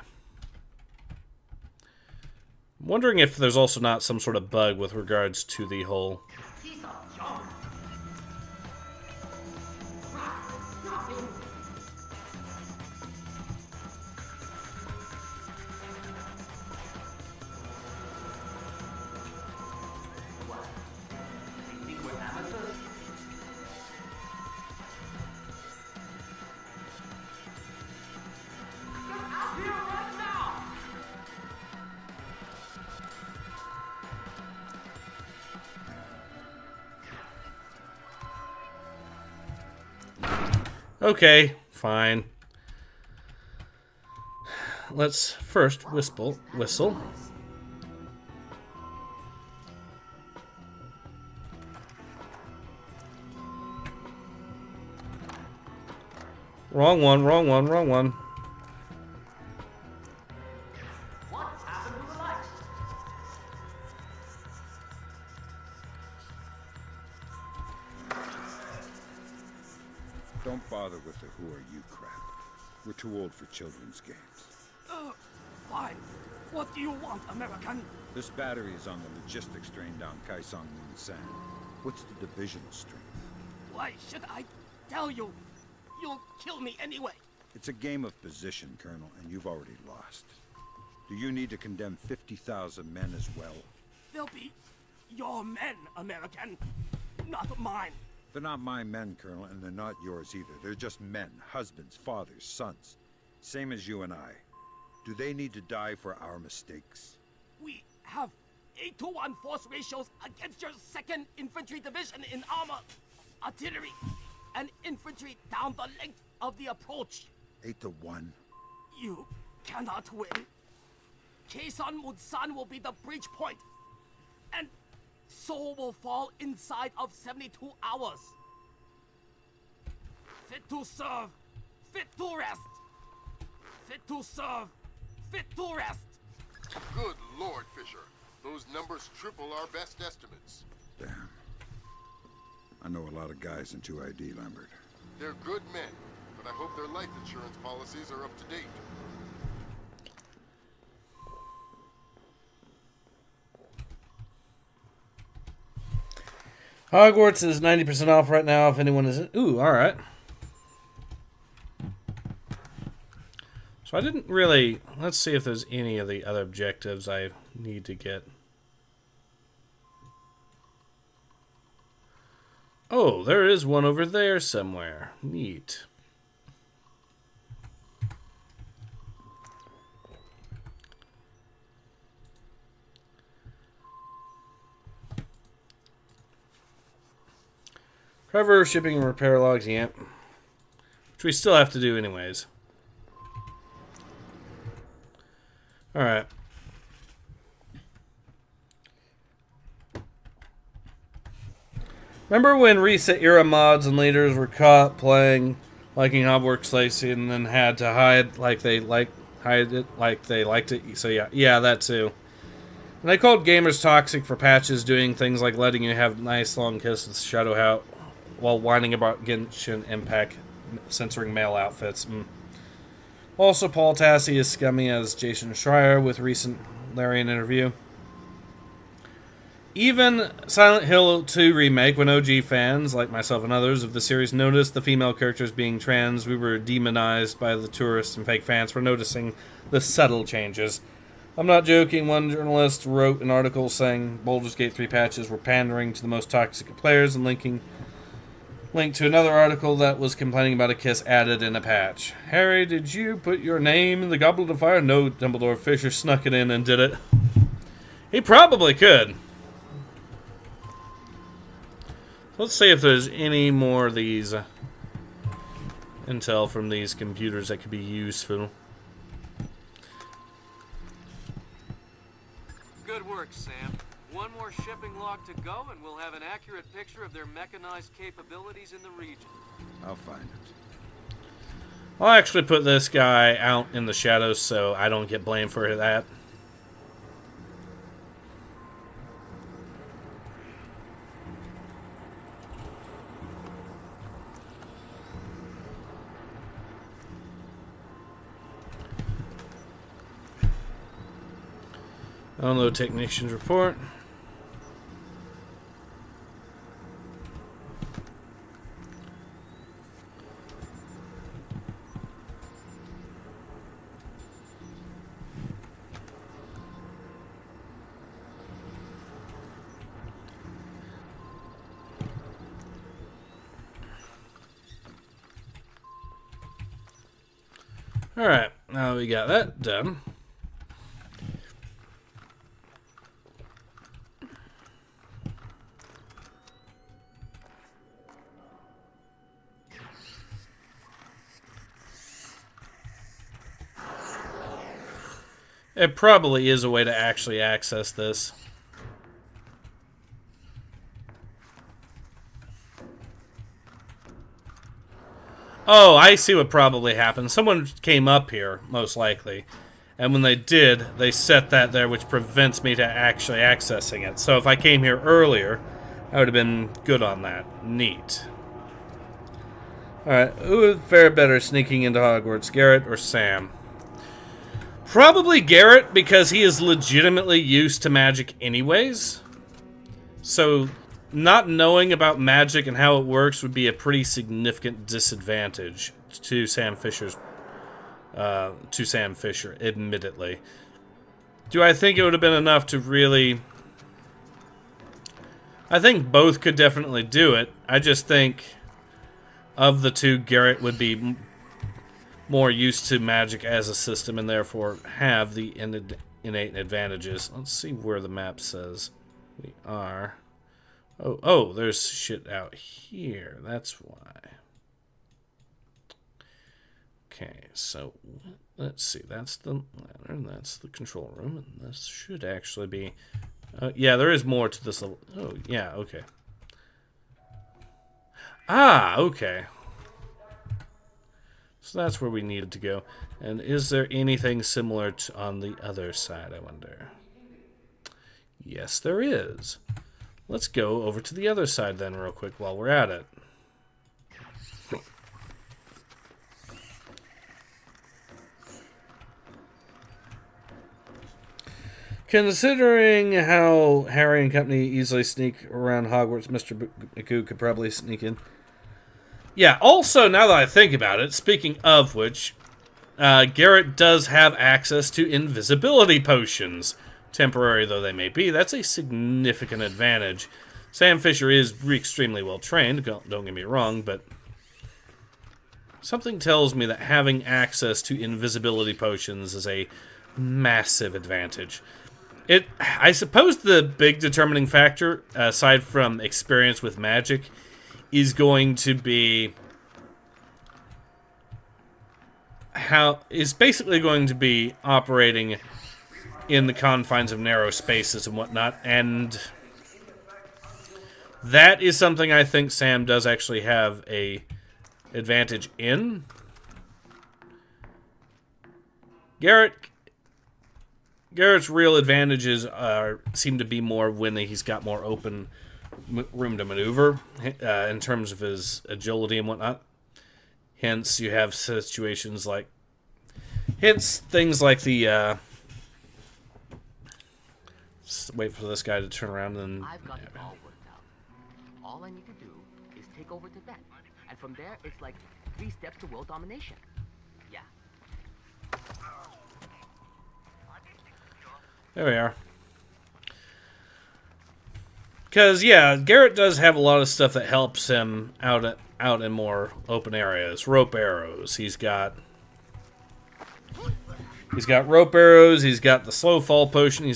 [SPEAKER 1] I'm wondering if there's also not some sort of bug with regards to the whole... Okay, fine. let's first whistle. Wrong one.
[SPEAKER 12] What's happened to the lights?
[SPEAKER 10] Don't bother with the who are you crap. We're too old for children's games.
[SPEAKER 12] Fine. What do you want, American?
[SPEAKER 10] This battery is on the logistics train down Kaisang Moon Sand. What's the divisional strength?
[SPEAKER 12] Why should I tell you? You'll kill me anyway.
[SPEAKER 10] It's a game of position, Colonel, and you've already lost. Do you need to condemn 50,000 men as well?
[SPEAKER 12] They'll be your men, American, not mine.
[SPEAKER 10] They're not my men, Colonel, and they're not yours either. They're just men, husbands, fathers, sons. Same as you and I. Do they need to die for our mistakes?
[SPEAKER 12] We have 8-to-1 force ratios against your 2nd Infantry Division in armor, artillery, and infantry down the length of the approach.
[SPEAKER 10] 8-to-1?
[SPEAKER 12] You cannot win. Kaesong Munsan will be the breach point, and Seoul will fall inside of 72 hours. Fit to serve, fit to rest. Fit to serve, fit to rest.
[SPEAKER 6] Good Lord, Fisher. Those numbers triple our best estimates.
[SPEAKER 10] Damn. I know a lot of guys in 2ID, Lambert.
[SPEAKER 6] They're good men, but I hope their life insurance policies are up to date.
[SPEAKER 1] Hogwarts is 90% off right now if anyone is... Ooh, alright. So I didn't really... Let's see if there's any of the other objectives I need to get. Oh, there is one over there somewhere. Neat. Cover shipping and repair logs, yep. Which we still have to do anyways. Alright. Remember when Reset Era mods and leaders were caught playing liking Hogwarts Legacy and then had to hide it like they liked it? So yeah, that too. And they called gamers toxic for patches doing things like letting you have nice long kisses with Shadowryuu while whining about Genshin Impact censoring male outfits. Also, Paul Tassi is scummy as Jason Schreier with recent Larian interview. Even Silent Hill 2 Remake, when OG fans, like myself and others of the series, noticed the female characters being trans, we were demonized by the tourists and fake fans for noticing the subtle changes. I'm not joking, one journalist wrote an article saying Baldur's Gate 3 patches were pandering to the most toxic of players and linked to another article that was complaining about a kiss added in a patch. Harry, did you put your name in the Goblet of Fire? No, Dumbledore. Fisher snuck it in and did it. He probably could. Let's see if there's any more of these intel from these computers that could be useful.
[SPEAKER 11] Good work, Sam. One more shipping log to go, and we'll have an accurate picture of their mechanized capabilities in the region.
[SPEAKER 10] I'll find it.
[SPEAKER 1] I'll actually put this guy out in the shadows so I don't get blamed for that. Download technician's report. Alright, now we got that done. it probably is a way to actually access this. Oh, I see what probably happened. Someone came up here, most likely. And when they did, they set that there, which prevents me to actually accessing it. So if I came here earlier, I would have been good on that. Neat. Alright, who would fare better sneaking into Hogwarts, Garrett or Sam? Probably Garrett, because he is legitimately used to magic anyways. So, not knowing about magic and how it works would be a pretty significant disadvantage to Sam Fisher, admittedly. Do I think it would have been enough to really... I think both could definitely do it. I just think of the two, Garrett would be more used to magic as a system and therefore have the innate advantages. Let's see where the map says we are. Oh, there's shit out here. That's why. Okay, so let's see. That's the ladder, that's the control room, and this should actually be... yeah, there is more to this level. Oh, yeah, okay. Ah, okay. So that's where we needed to go. And is there anything similar on the other side, I wonder? Yes, there is. Let's go over to the other side then real quick while we're at it. Considering how Harry and company easily sneak around Hogwarts, Mr. Magoo could probably sneak in. Yeah, also, now that I think about it, speaking of which, Garrett does have access to invisibility potions. Temporary though they may be, that's a significant advantage. Sam Fisher is extremely well trained, don't get me wrong, but something tells me that having access to invisibility potions is a massive advantage. I suppose the big determining factor, aside from experience with magic, is going to be basically going to be operating in the confines of narrow spaces and whatnot, and that is something I think Sam does actually have a advantage in. Garrett's real advantages seem to be more when he's got more open room to maneuver in terms of his agility and whatnot. Hence, you have situations like... things like the... Just wait for this guy to turn around and...
[SPEAKER 14] I've got it all worked out. All I need to do is take over Tibet. And from there, it's like 3 steps to world domination. Yeah.
[SPEAKER 1] There we are. Because, yeah, Garrett does have a lot of stuff that helps him out in more open areas. Rope arrows. He's got rope arrows. He's got the slow fall potion.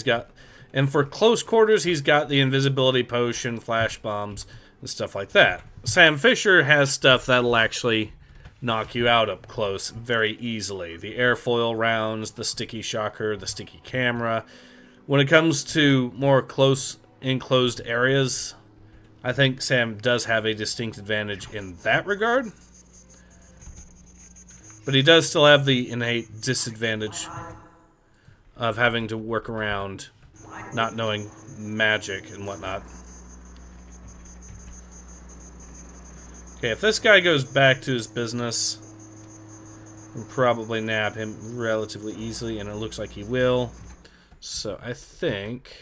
[SPEAKER 1] And for close quarters, he's got the invisibility potion, flash bombs, and stuff like that. Sam Fisher has stuff that'll actually knock you out up close very easily. The airfoil rounds, the sticky shocker, the sticky camera. When it comes to more close enclosed areas, I think Sam does have a distinct advantage in that regard. But he does still have the innate disadvantage of having to work around not knowing magic and whatnot. Okay, if this guy goes back to his business, we'll probably nab him relatively easily, and it looks like he will. So I think...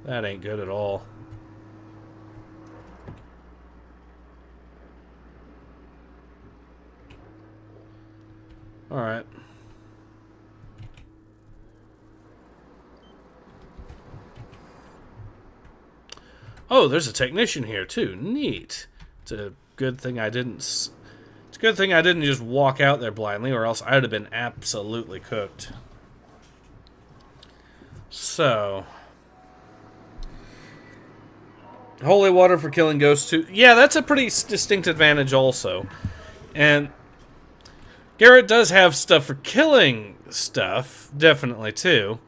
[SPEAKER 1] that ain't good at all. Alright. Oh, there's a technician here too. Neat. It's a good thing I didn't just walk out there blindly, or else I would have been absolutely cooked. So, holy water for killing ghosts too. Yeah, that's a pretty distinct advantage also. And Garrett does have stuff for killing stuff, definitely, too.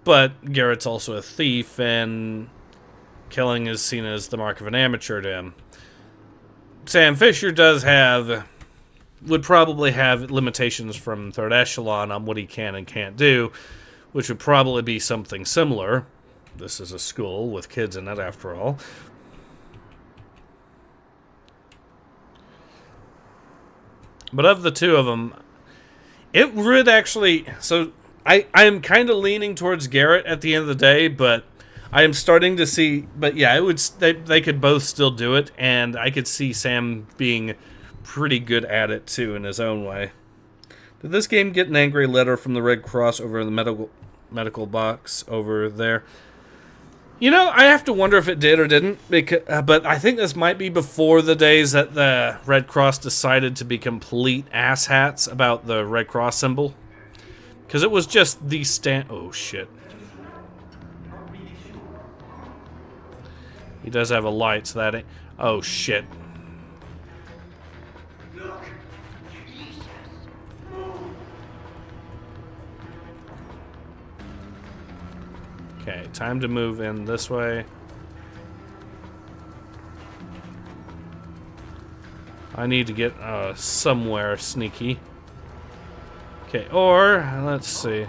[SPEAKER 1] But Garrett's also a thief, and killing is seen as the mark of an amateur to him. Sam Fisher would probably have limitations from Third Echelon on what he can and can't do, which would probably be something similar. This is a school with kids in it, after all. But of the two of them, it would actually... So, I am kind of leaning towards Garrett at the end of the day, but I am starting to see... But yeah, they could both still do it, and I could see Sam being pretty good at it, too, in his own way. Did this game get an angry letter from the Red Cross over in the medical box over there? You know, I have to wonder if it did or didn't, but I think this might be before the days that the Red Cross decided to be complete asshats about the Red Cross symbol. Because it was just the oh, shit. He does have a light, so that ain't... Oh, shit. Okay, time to move in this way. I need to get somewhere sneaky. Okay, or let's see.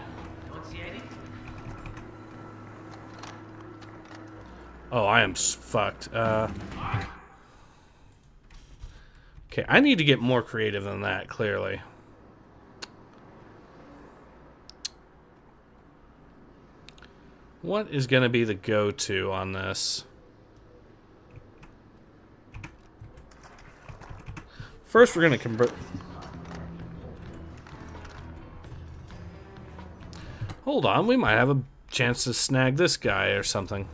[SPEAKER 1] Oh, I am fucked. Okay, I need to get more creative than that, clearly. What is going to be the go-to on this? First, we're going to convert... Hold on, we might have a chance to snag this guy or something.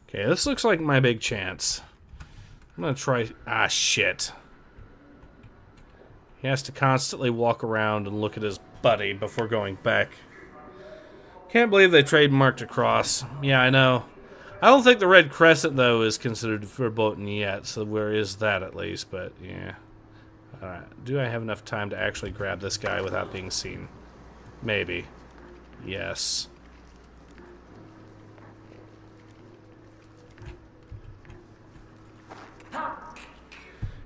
[SPEAKER 1] Okay, this looks like my big chance. I'm gonna try... Ah, shit. He has to constantly walk around and look at his buddy before going back. Can't believe they trademarked a cross. Yeah, I know. I don't think the Red Crescent, though, is considered verboten yet, so where is that at least, but yeah. Alright, do I have enough time to actually grab this guy without being seen? Maybe. Yes.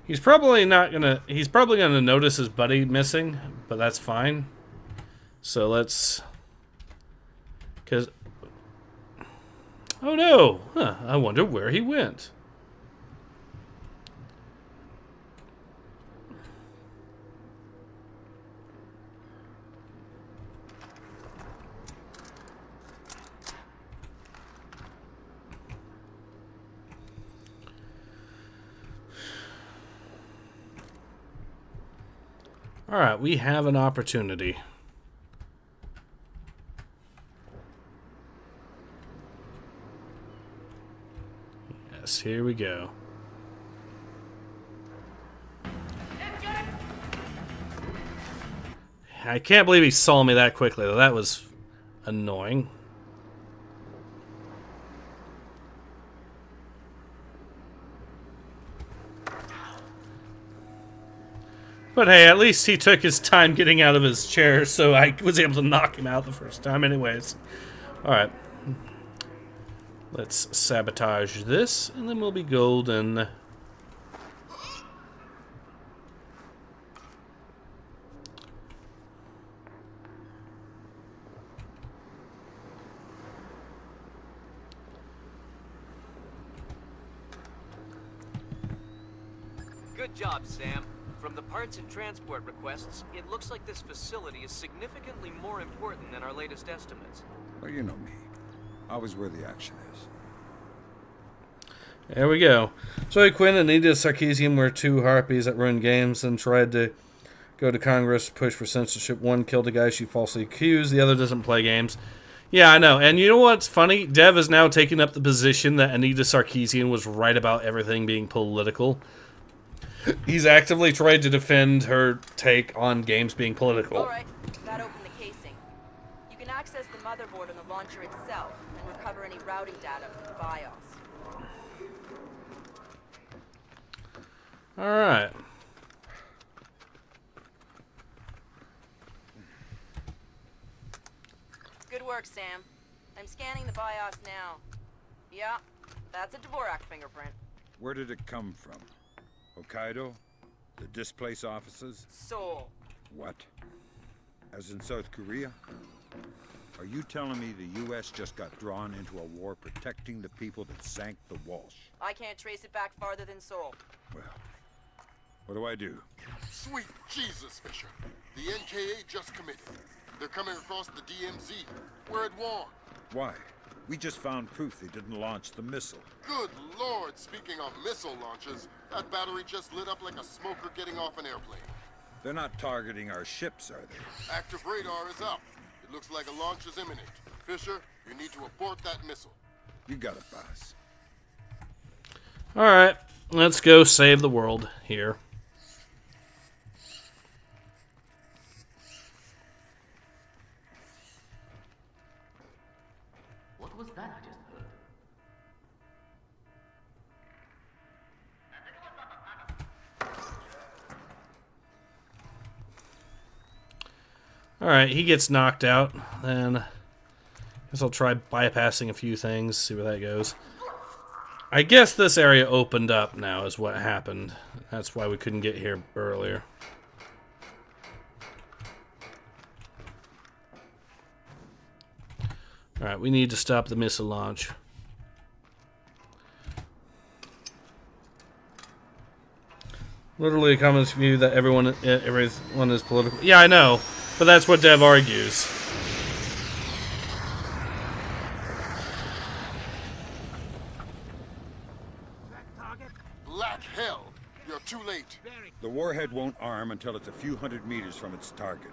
[SPEAKER 1] He's probably gonna notice his buddy missing, but that's fine. So let's... Cause... Oh no! Huh, I wonder where he went. Alright, we have an opportunity. Yes, here we go. I can't believe he saw me that quickly, though. That was annoying. But hey, at least he took his time getting out of his chair, so I was able to knock him out the first time anyways. Alright. Let's sabotage this, and then we'll be golden.
[SPEAKER 8] Good job, Sam. From the parts and transport requests, it looks like this facility is significantly more important than our latest estimates.
[SPEAKER 10] Well, you know me. Always where the action is.
[SPEAKER 1] There we go. Zoe Quinn and Anita Sarkeesian were two harpies that ruined games and tried to go to Congress, push for censorship. One killed a guy she falsely accused. The other doesn't play games. Yeah, I know. And you know what's funny? Dev is now taking up the position that Anita Sarkeesian was right about everything being political. He's actively trying to defend her take on games being political.
[SPEAKER 7] Alright, that opened the casing. You can access the motherboard on the launcher itself and recover any routing data from the BIOS.
[SPEAKER 1] Alright.
[SPEAKER 7] Good work, Sam. I'm scanning the BIOS now. Yeah, that's a Dvorak fingerprint.
[SPEAKER 10] Where did it come from? Hokkaido? The displaced officers?
[SPEAKER 7] Seoul.
[SPEAKER 10] What? As in South Korea? Are you telling me the U.S. just got drawn into a war protecting the people that sank the Walsh?
[SPEAKER 7] I can't trace it back farther than Seoul.
[SPEAKER 10] Well, what do I do?
[SPEAKER 6] Sweet Jesus, Fisher. The NKA just committed. They're coming across the DMZ. We're at war.
[SPEAKER 10] Why? We just found proof they didn't launch the missile.
[SPEAKER 6] Good Lord, speaking of missile launches, that battery just lit up like a smoker getting off an airplane.
[SPEAKER 10] They're not targeting our ships, are they?
[SPEAKER 6] Active radar is up. It looks like a launch is imminent. Fisher, you need to abort that missile.
[SPEAKER 10] You got it, boss.
[SPEAKER 1] Alright, let's go save the world here.
[SPEAKER 14] What was that I just heard?
[SPEAKER 1] Alright, he gets knocked out. Then I guess I'll try bypassing a few things, see where that goes. I guess this area opened up now is what happened. That's why we couldn't get here earlier. Alright, we need to stop the missile launch. Literally a common view that everyone is political. Yeah, I know, but that's what Dev argues.
[SPEAKER 6] Black hell! You're too late.
[SPEAKER 10] The warhead won't arm until it's a few hundred meters from its target.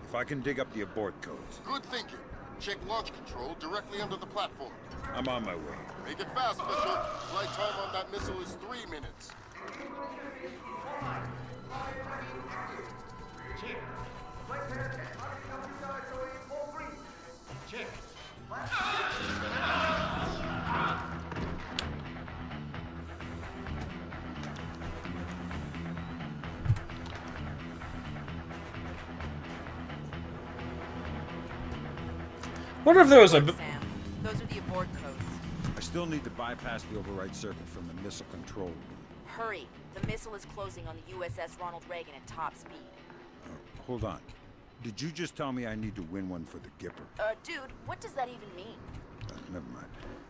[SPEAKER 10] If I can dig up the abort codes.
[SPEAKER 6] Good thinking. Check launch control directly under the platform.
[SPEAKER 10] I'm on my way.
[SPEAKER 6] Make it fast, Fisher. Flight time on that missile is 3 minutes.
[SPEAKER 1] Wonder if there was a...
[SPEAKER 7] Sam, those are the abort codes.
[SPEAKER 10] I still need to bypass the override circuit from the missile control room.
[SPEAKER 7] Hurry. The missile is closing on the USS Ronald Reagan at top speed.
[SPEAKER 10] Hold on. Did you just tell me I need to win one for the Gipper?
[SPEAKER 7] Dude, what does that even mean?
[SPEAKER 10] Never mind.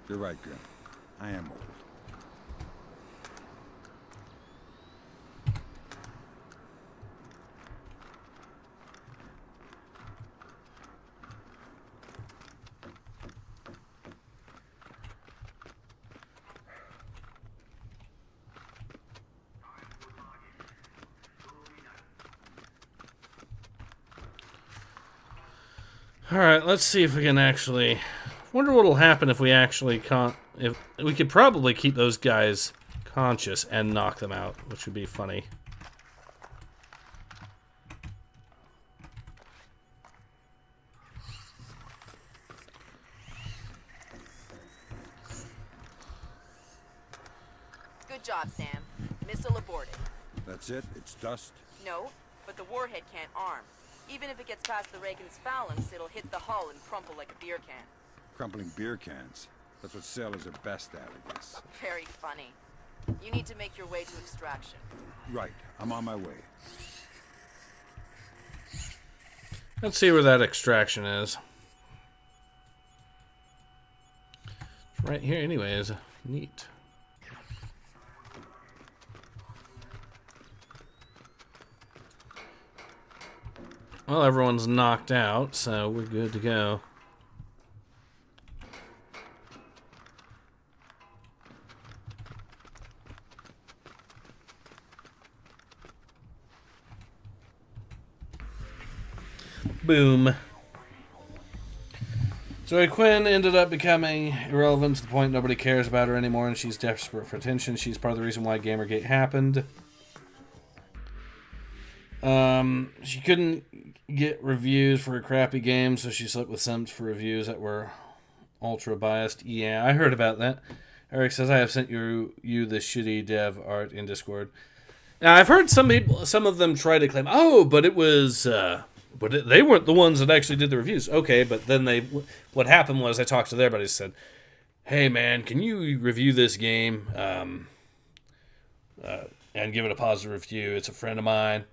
[SPEAKER 10] You're right, Grim. I am old.
[SPEAKER 1] Alright, let's see if we can actually... Wonder what'll happen if we actually if we could probably keep those guys conscious and knock them out, which would be funny.
[SPEAKER 7] Good job, Sam. Missile aborted.
[SPEAKER 10] That's it? It's dust?
[SPEAKER 7] No, but the warhead can't arm. Even if it gets past the Reagan's phalanx, it'll hit the hull and crumple like a beer can.
[SPEAKER 10] Crumpling beer cans. That's what sailors are best at, I guess.
[SPEAKER 7] Very funny. You need to make your way to extraction.
[SPEAKER 10] Right. I'm on my way.
[SPEAKER 1] Let's see where that extraction is. It's right here anyways. Neat. Well, everyone's knocked out, so we're good to go. Boom. Zoe Quinn ended up becoming irrelevant to the point nobody cares about her anymore, and she's desperate for attention. She's part of the reason why Gamergate happened. She couldn't get reviews for a crappy game, so she slept with simps for reviews that were ultra biased. Yeah, I heard about that. Eric says, I have sent you the shitty dev art in Discord. Now, I've heard some of them try to claim, but it was, they weren't the ones that actually did the reviews. Okay, but then what happened was I talked to their buddies and said, hey man, can you review this game, and give it a positive review? It's a friend of mine.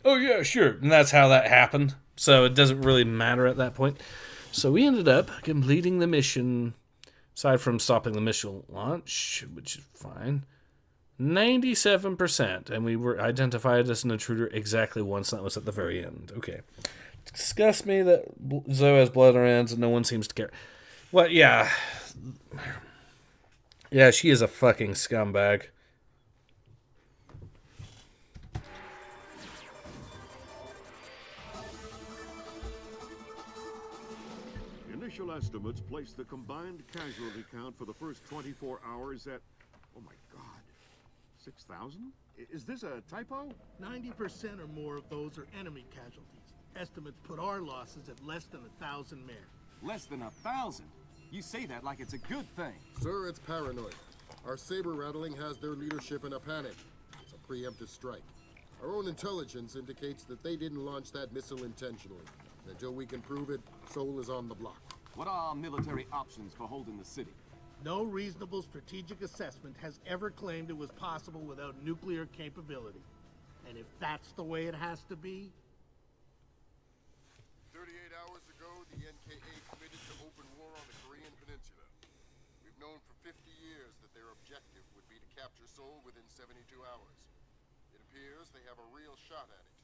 [SPEAKER 1] Oh yeah, sure. And that's how that happened. So it doesn't really matter at that point. So we ended up completing the mission, aside from stopping the missile launch, which is fine, 97%. And we were identified as an intruder exactly once, and that was at the very end. Okay. It disgusts me that Zoe has blood on her hands and no one seems to care. Well, yeah. Yeah, she is a fucking scumbag.
[SPEAKER 2] Initial estimates place the combined casualty count for the first 24 hours at, oh my god, 6,000? Is this a typo?
[SPEAKER 15] 90% or more of those are enemy casualties. Estimates put our losses at less than 1,000 men.
[SPEAKER 16] Less than 1,000? You say that like it's a good thing.
[SPEAKER 6] Sir, it's paranoid. Our saber rattling has their leadership in a panic. It's a preemptive strike. Our own intelligence indicates that they didn't launch that missile intentionally. Until we can prove it, Seoul is on the block.
[SPEAKER 16] What are our military options for holding the city?
[SPEAKER 15] No reasonable strategic assessment has ever claimed it was possible without nuclear capability. And if that's the way it has to be...
[SPEAKER 6] 38 hours ago, the NKA committed to open war on the Korean Peninsula. We've known for 50 years that their objective would be to capture Seoul within 72 hours. It appears they have a real shot at it.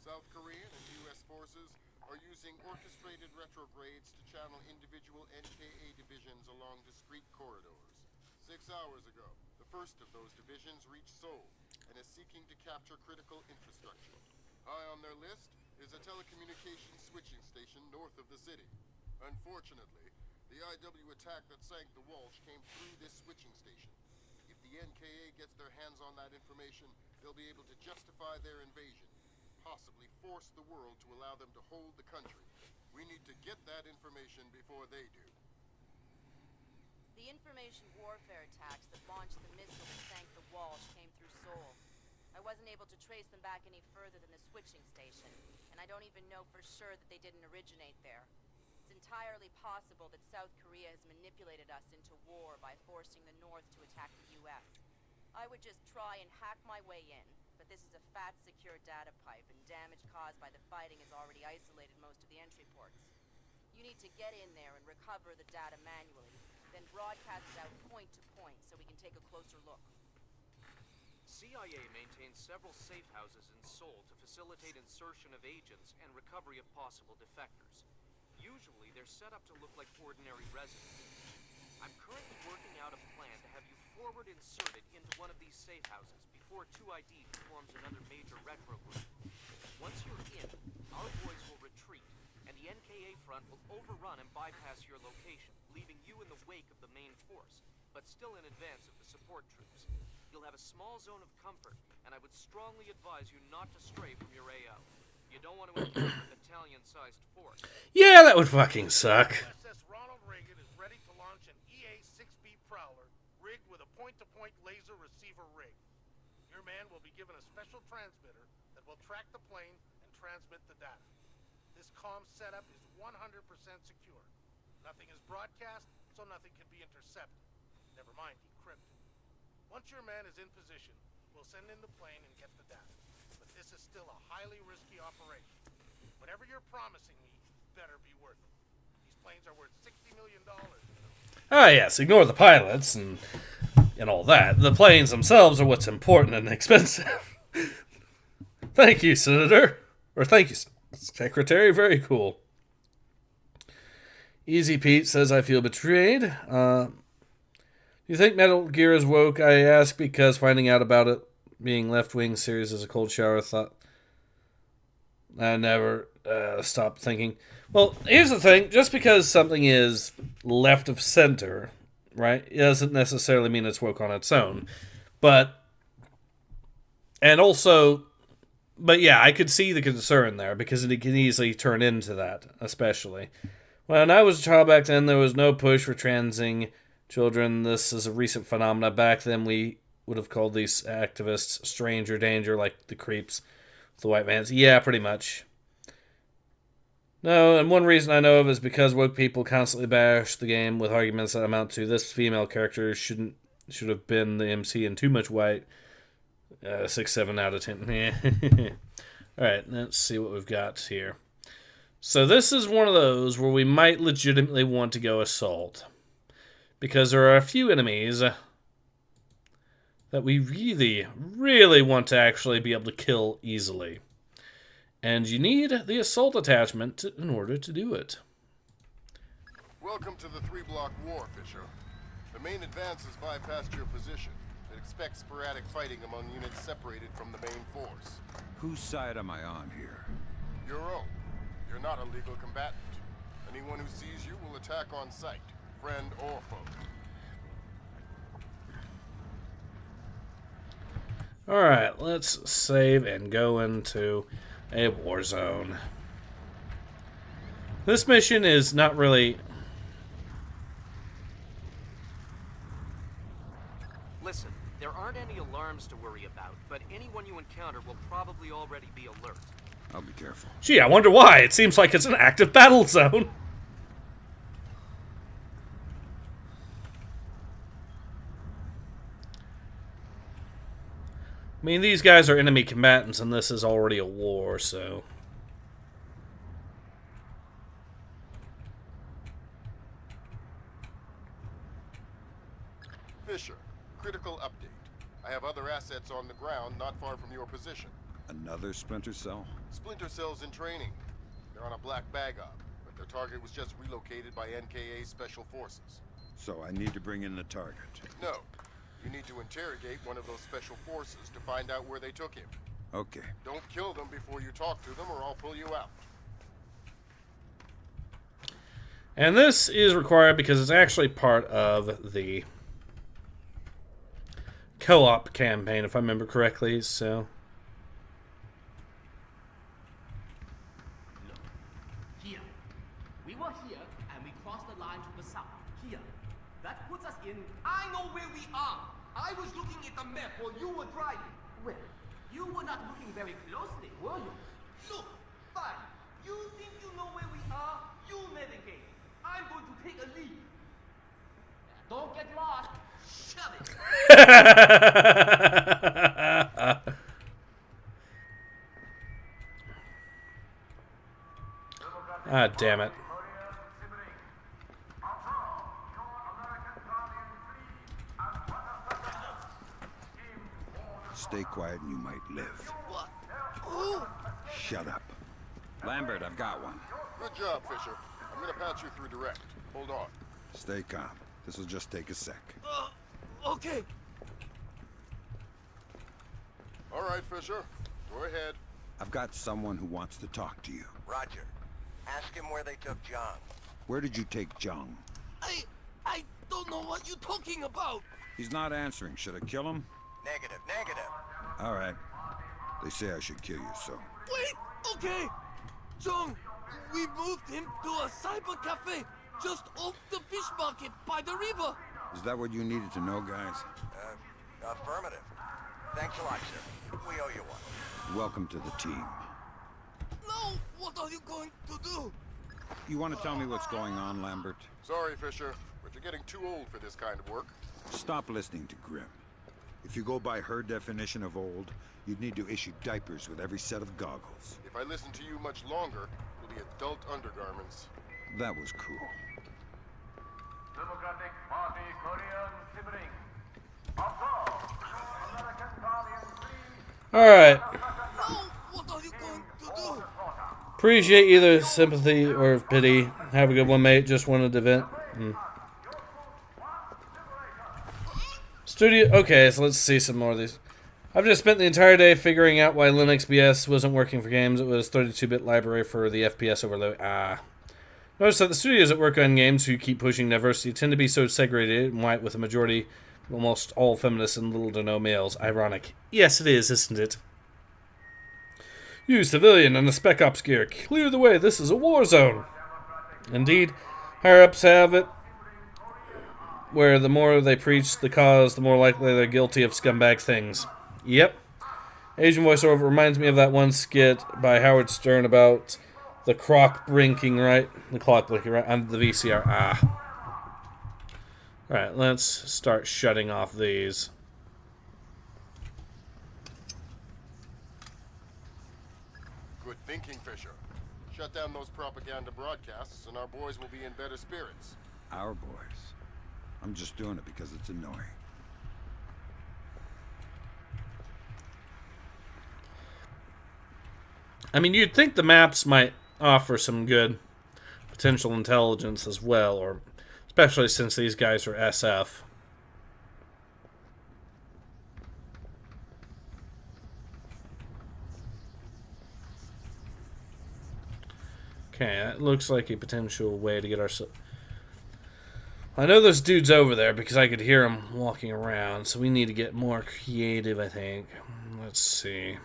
[SPEAKER 6] South Korean and U.S. forces are using orchestrated retrogrades to channel individual NKA divisions along discrete corridors. 6 hours ago, the first of those divisions reached Seoul and is seeking to capture critical infrastructure. High on their list is a telecommunications switching station north of the city. Unfortunately, the IW attack that sank the Walsh came through this switching station. If the NKA gets their hands on that information, they'll be able to justify their invasion, possibly force the world to allow them to hold the country. We need to get that information before they do.
[SPEAKER 7] The information warfare attacks that launched the missile that sank the Walsh came through Seoul. I wasn't able to trace them back any further than the switching station, and I don't even know for sure that they didn't originate there. It's entirely possible that South Korea has manipulated us into war by forcing the North to attack the U.S. I would just try and hack my way in, but this is a fat secure data pipe, and damage caused by the fighting has already isolated most of the entry ports. You need to get in there and recover the data manually, then broadcast it out point to point so we can take a closer look.
[SPEAKER 8] CIA maintains several safe houses in Seoul to facilitate insertion of agents and recovery of possible defectors. Usually, they're set up to look like ordinary residents. I'm currently working out a plan to have you forward inserted into one of these safe houses before 2ID forms another major retro group. Once you're in, our boys will retreat, and the NKA front will overrun and bypass your location, leaving you in the wake of the main force, but still in advance of the support troops. You'll have a small zone of comfort, and I would strongly advise you not to stray from your AO. You don't want to encounter a battalion-sized force.
[SPEAKER 1] Yeah, that would fucking suck.
[SPEAKER 4] USS Ronald Reagan is ready to launch an EA-6B Prowler rigged with a point-to-point laser receiver rig. Your man will be given a special transmitter that will track the plane and transmit the data. This comm setup is 100% secure. Nothing is broadcast, so nothing can be intercepted. Never mind decrypted. Once your man is in position, we'll send in the plane and get the data. But this is still a highly risky operation. Whatever you're promising me better be worth it. These planes are worth $60 million.
[SPEAKER 1] Ah, yes, ignore the pilots and all that. The planes themselves are what's important and expensive. Thank you, Senator. Or thank you, Secretary. Very cool. Easy Pete says, I feel betrayed. You think Metal Gear is woke? I ask because finding out about it being left-wing series is a cold shower thought. I never stopped thinking. Well, here's the thing. Just because something is left of center, right, it doesn't necessarily mean it's woke on its own. But, and also, But yeah, I could see the concern there, because it can easily turn into that, especially. When I was a child back then, there was no push for transing children. This is a recent phenomena. Back then, we would have called these activists strange or danger, like the creeps with the white vans. Yeah, pretty much. No, and one reason I know of is because woke people constantly bash the game with arguments that amount to this female character should have been the MC and too much white. 6, 7 out of 10. Alright, let's see what we've got here. So this is one of those where we might legitimately want to go assault. Because there are a few enemies that we really, really want to actually be able to kill easily. And you need the assault attachment in order to do it.
[SPEAKER 6] Welcome to the 3-block war, Fisher. The main advance has bypassed your position. It expects sporadic fighting among units separated from the main force.
[SPEAKER 10] Whose side am I on here?
[SPEAKER 6] Your own. You're not a legal combatant. Anyone who sees you will attack on sight, friend or foe.
[SPEAKER 1] Alright, let's save and go into a war zone. This mission is not really...
[SPEAKER 11] Listen, there aren't any alarms to worry about, but anyone you encounter will probably already be alert.
[SPEAKER 10] I'll be careful.
[SPEAKER 1] Gee, I wonder why. It seems like it's an active battle zone. I mean, these guys are enemy combatants, and this is already a war, so...
[SPEAKER 6] Fisher, critical update. I have other assets on the ground not far from your position.
[SPEAKER 10] Another Splinter cell?
[SPEAKER 6] Splinter cells in training. They're on a black bag op, but their target was just relocated by NKA Special Forces.
[SPEAKER 10] So I need to bring in the target?
[SPEAKER 6] No. You need to interrogate one of those special forces to find out where they took him.
[SPEAKER 10] Okay.
[SPEAKER 6] Don't kill them before you talk to them or I'll pull you out.
[SPEAKER 1] And this is required because it's actually part of the co-op campaign, if I remember correctly, so...
[SPEAKER 14] Look, here. We were here, and we crossed the line to the south. Here. That puts us in...
[SPEAKER 12] I know where we are. I was looking at the map while you were driving.
[SPEAKER 14] Well, you were not looking very closely, were you?
[SPEAKER 12] Look, fine. You think you know where we are? You medicate. I'm going to take a lead.
[SPEAKER 14] Don't get lost.
[SPEAKER 12] Shut it.
[SPEAKER 1] Ah, damn it.
[SPEAKER 10] Stay quiet and you might live.
[SPEAKER 12] What? Who?
[SPEAKER 10] Shut up. Lambert, I've got one.
[SPEAKER 6] Good job, Fisher. I'm gonna patch you through direct. Hold on.
[SPEAKER 10] Stay calm. This will just take a sec.
[SPEAKER 12] Okay.
[SPEAKER 6] All right, Fisher. Go ahead.
[SPEAKER 10] I've got someone who wants to talk to you.
[SPEAKER 17] Roger. Ask him where they took John.
[SPEAKER 10] Where did you take Jung?
[SPEAKER 12] I don't know what you're talking about.
[SPEAKER 10] He's not answering. Should I kill him?
[SPEAKER 17] Negative, negative.
[SPEAKER 10] All right. They say I should kill you, so...
[SPEAKER 12] Wait, okay. John, we moved him to a cyber cafe just off the fish market by the river.
[SPEAKER 10] Is that what you needed to know, guys?
[SPEAKER 17] Affirmative. Thanks a lot, sir. We owe you one.
[SPEAKER 10] Welcome to the team.
[SPEAKER 12] Now, what are you going to do?
[SPEAKER 10] You want to tell me what's going on, Lambert?
[SPEAKER 6] Sorry, Fisher, but you're getting too old for this kind of work.
[SPEAKER 10] Stop listening to Grim. If you go by her definition of old, you'd need to issue diapers with every set of goggles.
[SPEAKER 6] If I listen to you much longer, it'll be adult undergarments.
[SPEAKER 10] That was cruel.
[SPEAKER 18] Democratic Party Korean sibling. Also, American Guardian 3.
[SPEAKER 1] Alright.
[SPEAKER 12] Now, what are you going to do?
[SPEAKER 1] Appreciate either sympathy or pity. Have a good one, mate. Just wanted to vent. Studio. Okay, so let's see some more of these. I've just spent the entire day figuring out why Linux BS wasn't working for games. It was 32-bit library for the FPS overload. Notice that the studios that work on games who keep pushing diversity tend to be so segregated and white, with a majority almost all feminists and little to no males. Ironic. Yes, it is, isn't it? Use civilian and the spec ops gear. Clear the way. This is a war zone. Indeed, higher ups have it where the more they preach the cause, the more likely they're guilty of scumbag things. Yep. Asian voiceover reminds me of that one skit by Howard Stern about the clock blinking, right? The clock blinking, right? On the VCR. Ah. Alright, let's start shutting off these.
[SPEAKER 6] Good thinking, Fisher. Shut down those propaganda broadcasts and our boys will be in better spirits.
[SPEAKER 10] Our boys. I'm just doing it because it's annoying.
[SPEAKER 1] I mean, you'd think the maps might offer some good potential intelligence as well, or especially since these guys are SF. Okay, that looks like a potential way to get ourselves... I know there's dudes over there because I could hear them walking around, so we need to get more creative, I think. Let's see.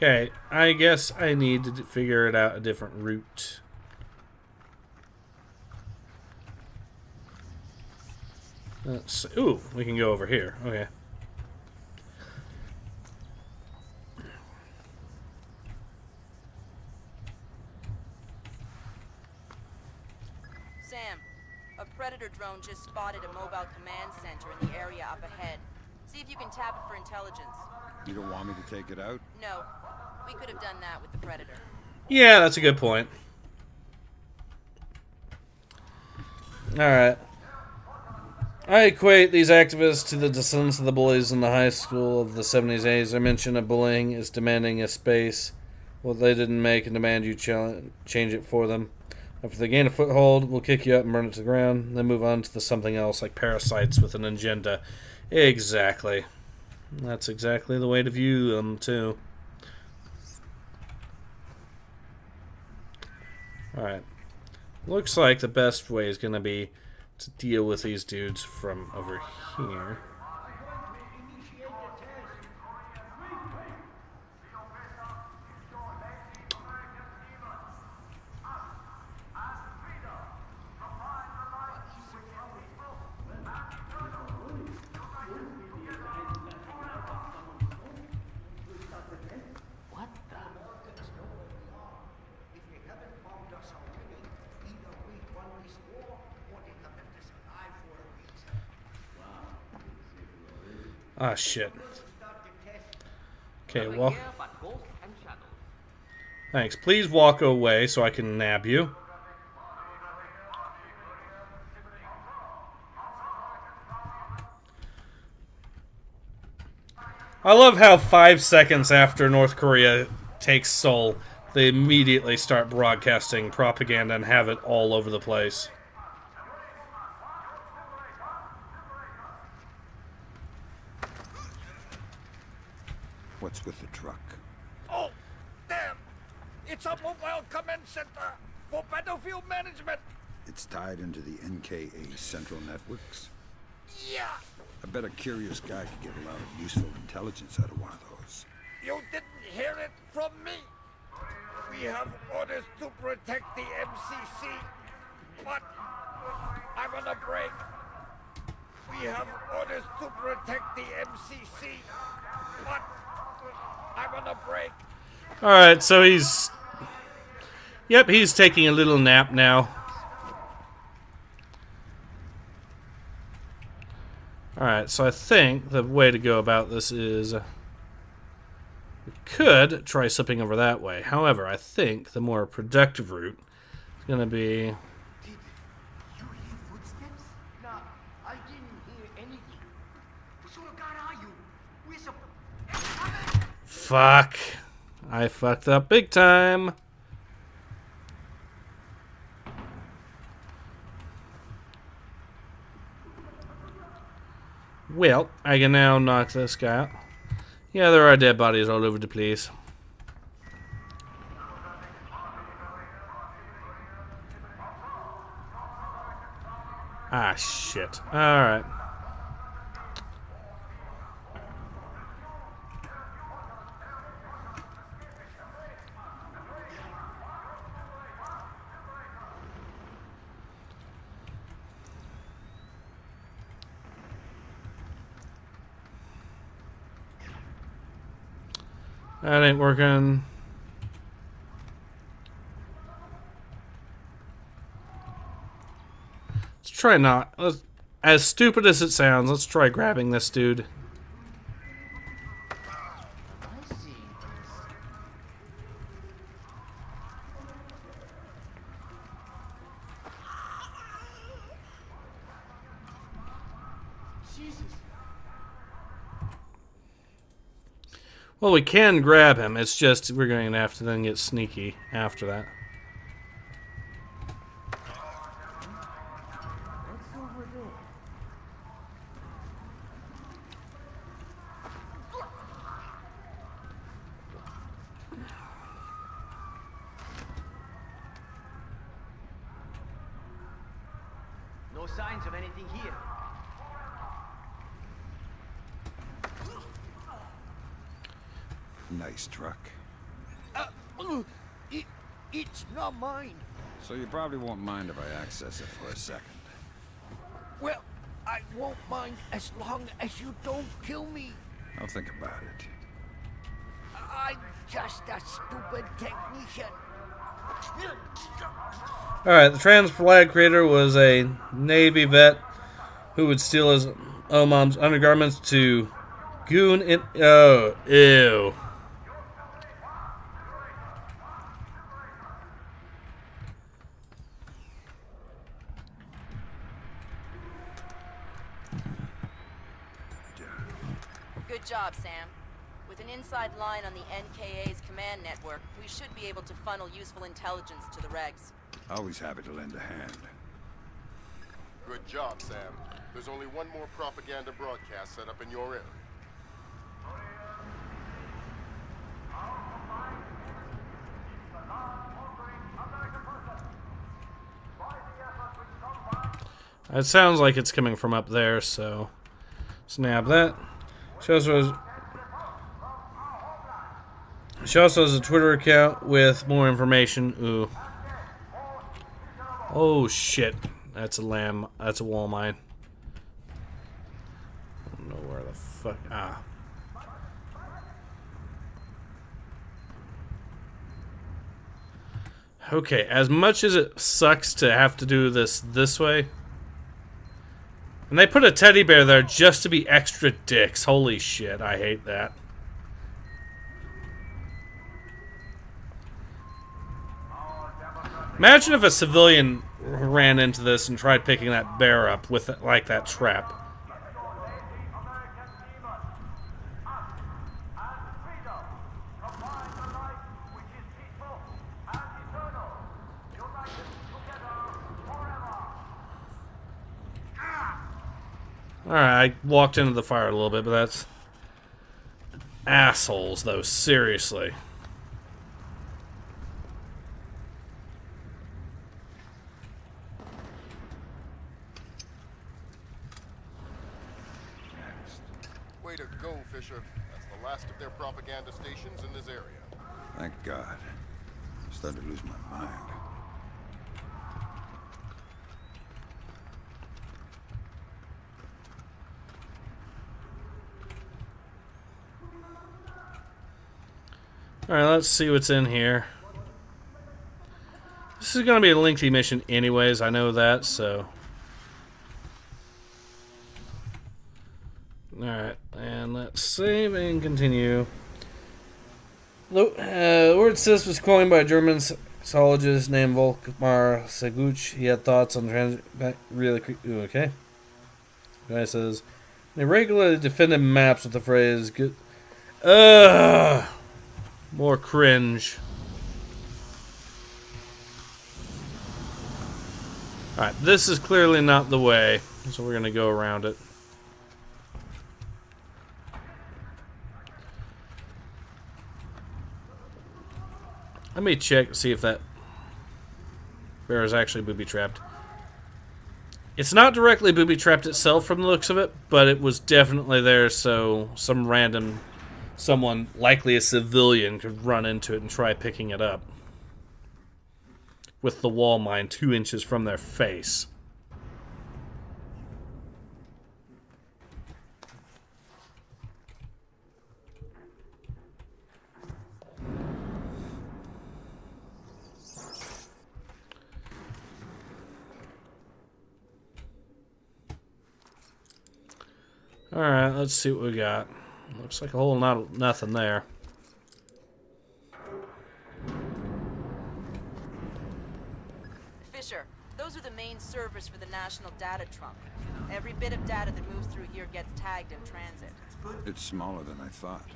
[SPEAKER 1] Okay, I guess I need to figure it out a different route. Let's see. Ooh, we can go over here. Okay.
[SPEAKER 7] Sam, a Predator drone just spotted a mobile command center in the area up ahead. See if you can tap it for intelligence.
[SPEAKER 10] You don't want me to take it out?
[SPEAKER 7] No. We could have done that with the Predator.
[SPEAKER 1] Yeah, that's a good point. Alright. I equate these activists to the descendants of the bullies in the high school of the 70s, 80s. Their mention of bullying is demanding a space what they didn't make and demand you change it for them. After they gain a foothold, we'll kick you up and burn it to the ground, then move on to the something else, like parasites with an agenda. Exactly. That's exactly the way to view them, too. Alright. Looks like the best way is going to be to deal with these dudes from over here. Ah, shit. Okay, walk. Thanks. Please walk away so I can nab you. I love how 5 seconds after North Korea takes Seoul, they immediately start broadcasting propaganda and have it all over the place.
[SPEAKER 10] What's with the truck?
[SPEAKER 12] Oh, damn! It's a mobile command center for battlefield management.
[SPEAKER 10] It's tied into the NKA central networks?
[SPEAKER 12] Yeah!
[SPEAKER 10] I bet a curious guy could get a lot of useful intelligence out of one of those.
[SPEAKER 12] You didn't hear it from me. We have orders to protect the MCC, but I'm on a break. We have orders to protect the MCC, but I'm on a break.
[SPEAKER 1] Alright, so he's... Yep, he's taking a little nap now. Alright, so I think the way to go about this is... we could try slipping over that way. However, I think the more productive route is going to be...
[SPEAKER 12] You hear footsteps? No, I didn't hear anything. What sort of guy are you? We're
[SPEAKER 1] Fuck. I fucked up big time. Well, I can now knock this guy out. Yeah, there are dead bodies all over the place. Ah, shit. Alright. That ain't working. Let's try not. As stupid as it sounds, let's try grabbing this dude. Well, we can grab him. It's just we're going to have to then get sneaky after that.
[SPEAKER 12] No signs of anything here.
[SPEAKER 10] Nice truck.
[SPEAKER 12] It's not mine.
[SPEAKER 10] So you probably won't mind if I access it for a second.
[SPEAKER 12] Well, I won't mind as long as you don't kill me.
[SPEAKER 10] I'll think about it.
[SPEAKER 12] I'm just a stupid technician.
[SPEAKER 1] Alright, the trans flag creator was a Navy vet who would steal his mom's undergarments to goon in. Oh, ew.
[SPEAKER 7] Good job, Sam. With an inside line on the NKA's command network, we should be able to funnel useful intelligence to the regs.
[SPEAKER 10] Always happy to lend a hand.
[SPEAKER 6] Good job, Sam. There's only one more propaganda broadcast set up in your area.
[SPEAKER 1] It sounds like it's coming from up there, so snap that. She also has a Twitter account with more information. Ooh. Oh shit. That's a lamb. That's a wall mine. I don't know where the fuck. Ah. Okay, as much as it sucks to have to do this way. And they put a teddy bear there just to be extra dicks. Holy shit, I hate that. Imagine if a civilian ran into this and tried picking that bear up with like that trap. Alright, I walked into the fire a little bit, but that's assholes, though, seriously.
[SPEAKER 6] Way to go, Fisher. That's the last of their propaganda stations in this area.
[SPEAKER 10] Thank God. I'm starting to lose my mind.
[SPEAKER 1] Alright, let's see what's in here. This is going to be a lengthy mission anyways, I know that, so... Alright, and let's save and continue. The word "cis" was coined by a German sexologist named Volkmar Seguch. He had thoughts on okay. The guy says, they regularly defended maps with the phrase, good... More cringe. Alright, this is clearly not the way, so we're going to go around it. Let me check, see if that bear is actually booby-trapped. It's not directly booby-trapped itself from the looks of it, but it was definitely there, so some random, someone, likely a civilian, could run into it and try picking it up. With the wall mine 2 inches from their face. Alright, let's see what we got. Looks like a whole lot, nothing there.
[SPEAKER 7] Fisher, those are the main servers for the National Data Trunk. Every bit of data that moves through here gets tagged in transit.
[SPEAKER 10] It's smaller than I thought.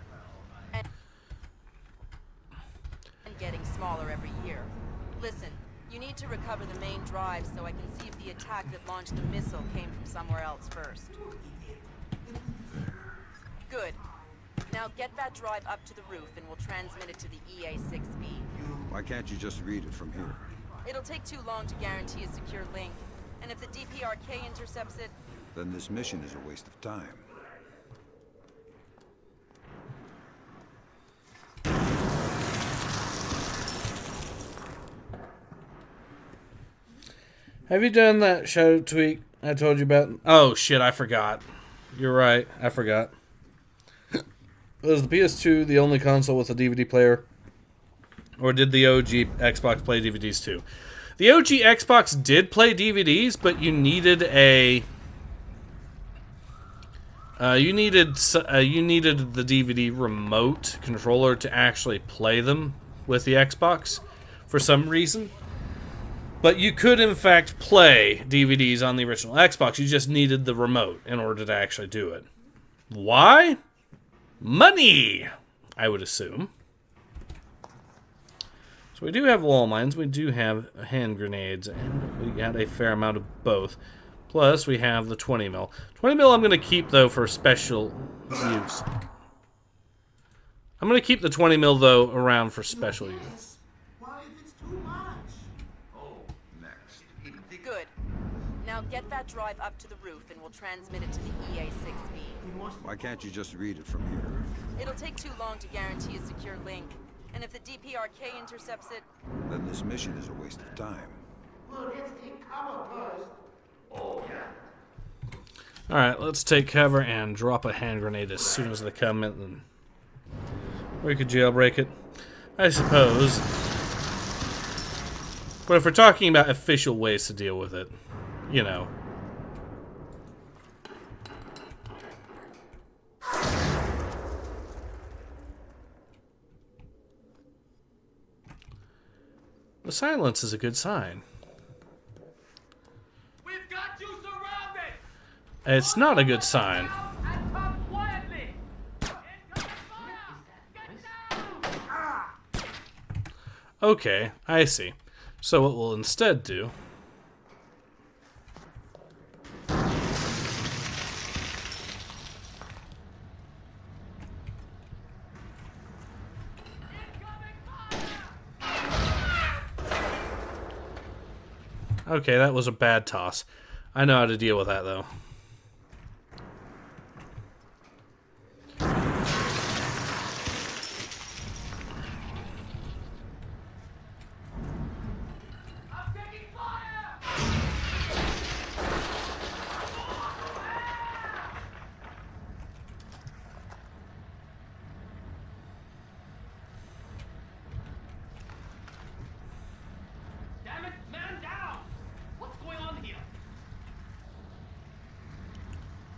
[SPEAKER 7] And getting smaller every year. Listen, you need to recover the main drive so I can see if the attack that launched the missile came from somewhere else first. Good. Now get that drive up to the roof and we'll transmit it to the EA6B.
[SPEAKER 10] Why can't you just read it from here?
[SPEAKER 7] It'll take too long to guarantee a secure link. And if the DPRK intercepts it...
[SPEAKER 10] Then this mission is a waste of time.
[SPEAKER 1] Have you done that shadow tweak I told you about? Oh shit, I forgot. You're right, I forgot. Was the PS2 the only console with a DVD player? Or did the OG Xbox play DVDs too? The OG Xbox did play DVDs, but you needed a... you needed the DVD remote controller to actually play them with the Xbox for some reason. But you could, in fact, play DVDs on the original Xbox. You just needed the remote in order to actually do it. Why? Money, I would assume. So we do have wall mines. We do have hand grenades. And we got a fair amount of both. Plus, we have the 20 mil. 20 mil I'm going to keep, though, for special use. I'm going to keep the 20 mil, though, around for special use.
[SPEAKER 7] Good. Now get that drive up to the roof and we'll transmit it to the EA6B.
[SPEAKER 10] Why can't you just read it from here?
[SPEAKER 7] It'll take too long to guarantee a secure link. And if the DPRK intercepts it...
[SPEAKER 10] Then this mission is a waste of time.
[SPEAKER 1] Alright, let's take cover and drop a hand grenade as soon as they come in. And we could jailbreak it, I suppose. But if we're talking about official ways to deal with it, you know. The silence is a good sign.
[SPEAKER 12] We've got you surrounded.
[SPEAKER 1] It's not a good sign.
[SPEAKER 12] And come quietly.
[SPEAKER 1] Okay, I see. So what we'll instead do... Okay, that was a bad toss. I know how to deal with that, though.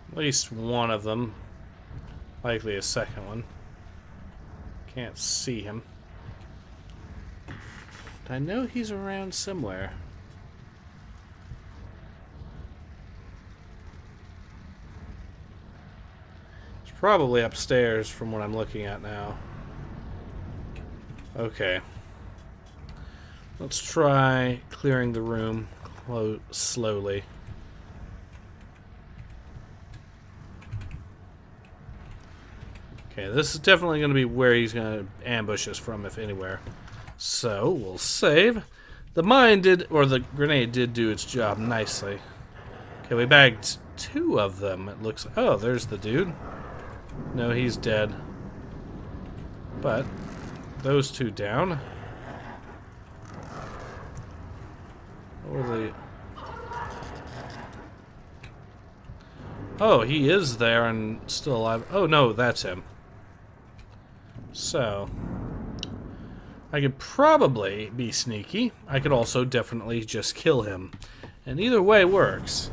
[SPEAKER 1] At least one of them. Likely a second one. Can't see him. But I know he's around somewhere. He's probably upstairs from what I'm looking at now. Okay. Let's try clearing the room slowly. Okay, this is definitely going to be where he's going to ambush us from, if anywhere. So, we'll save. The mine did, or the grenade did do its job nicely. Okay, we bagged 2 of them, it looks. Oh, there's the dude. No, he's dead. But, those 2 down. What were they? Oh, he is there and still alive. Oh, no, that's him. So, I could probably be sneaky. I could also definitely just kill him. And either way works.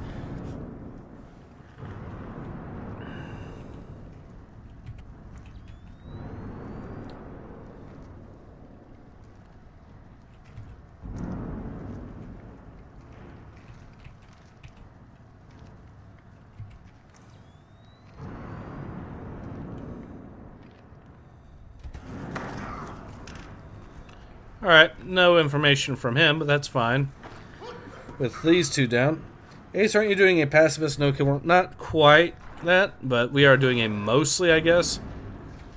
[SPEAKER 1] Alright, no information from him, but that's fine. With these 2 down. Ace, aren't you doing a pacifist no-kill? Not quite that, but we are doing a mostly, I guess.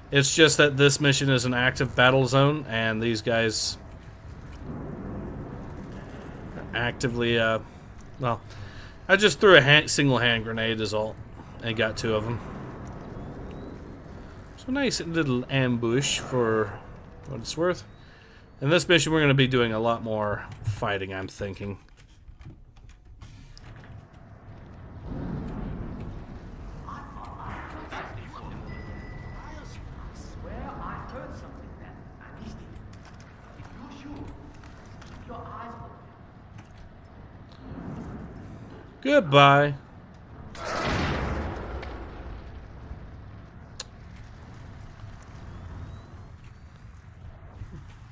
[SPEAKER 1] It's just that this mission is an active battle zone, and these guys actively, well, I just threw a single hand grenade is all, and got 2 of them. So nice little ambush for what it's worth. In this mission, we're going to be doing a lot more fighting, I'm thinking. Goodbye.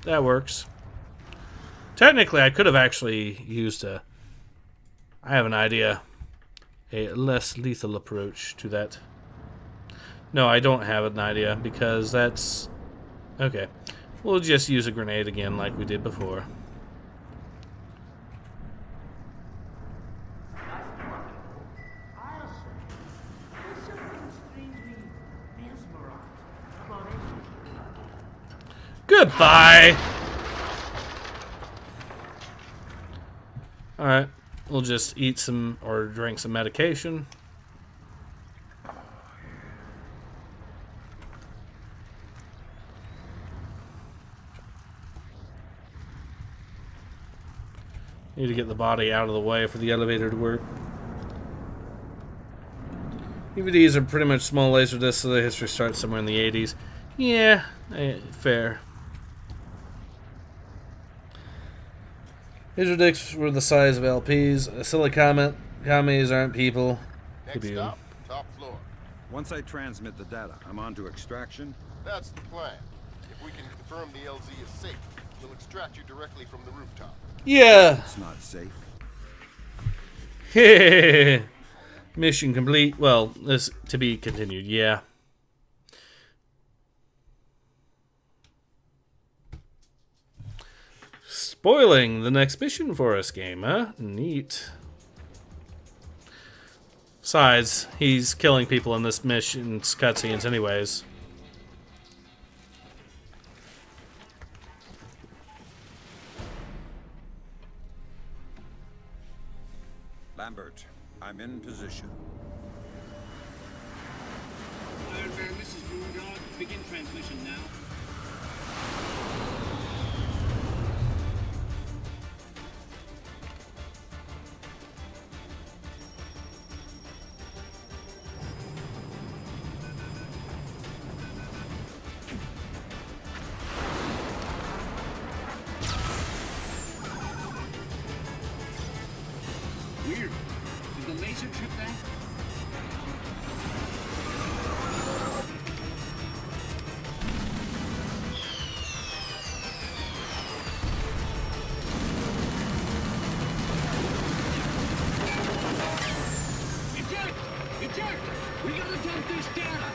[SPEAKER 1] That works. Technically, I could have actually used a... I have an idea. A less lethal approach to that. No, I don't have an idea, because that's... Okay. We'll just use a grenade again like we did before. Goodbye! Alright, we'll just eat some or drink some medication. Need to get the body out of the way for the elevator to work. DVDs are pretty much small laser discs, so the history starts somewhere in the 80s. Yeah, fair. Laser discs were the size of LPs. A silly comment. Commies aren't people.
[SPEAKER 6] Next stop, top floor.
[SPEAKER 10] Once I transmit the data, I'm on to extraction?
[SPEAKER 6] That's the plan. If we can confirm the LZ is safe, we'll extract you directly from the rooftop.
[SPEAKER 1] Yeah.
[SPEAKER 10] It's not safe.
[SPEAKER 1] Mission complete. Well, this to be continued. Yeah. Spoiling the next mission for us game, huh? Neat. Besides, he's killing people in this mission's cutscenes anyways.
[SPEAKER 10] Lambert, I'm in position.
[SPEAKER 5] This is Moondog. Begin transmission now. Weird. Did the laser trip that? Eject! Eject! We gotta dump this data!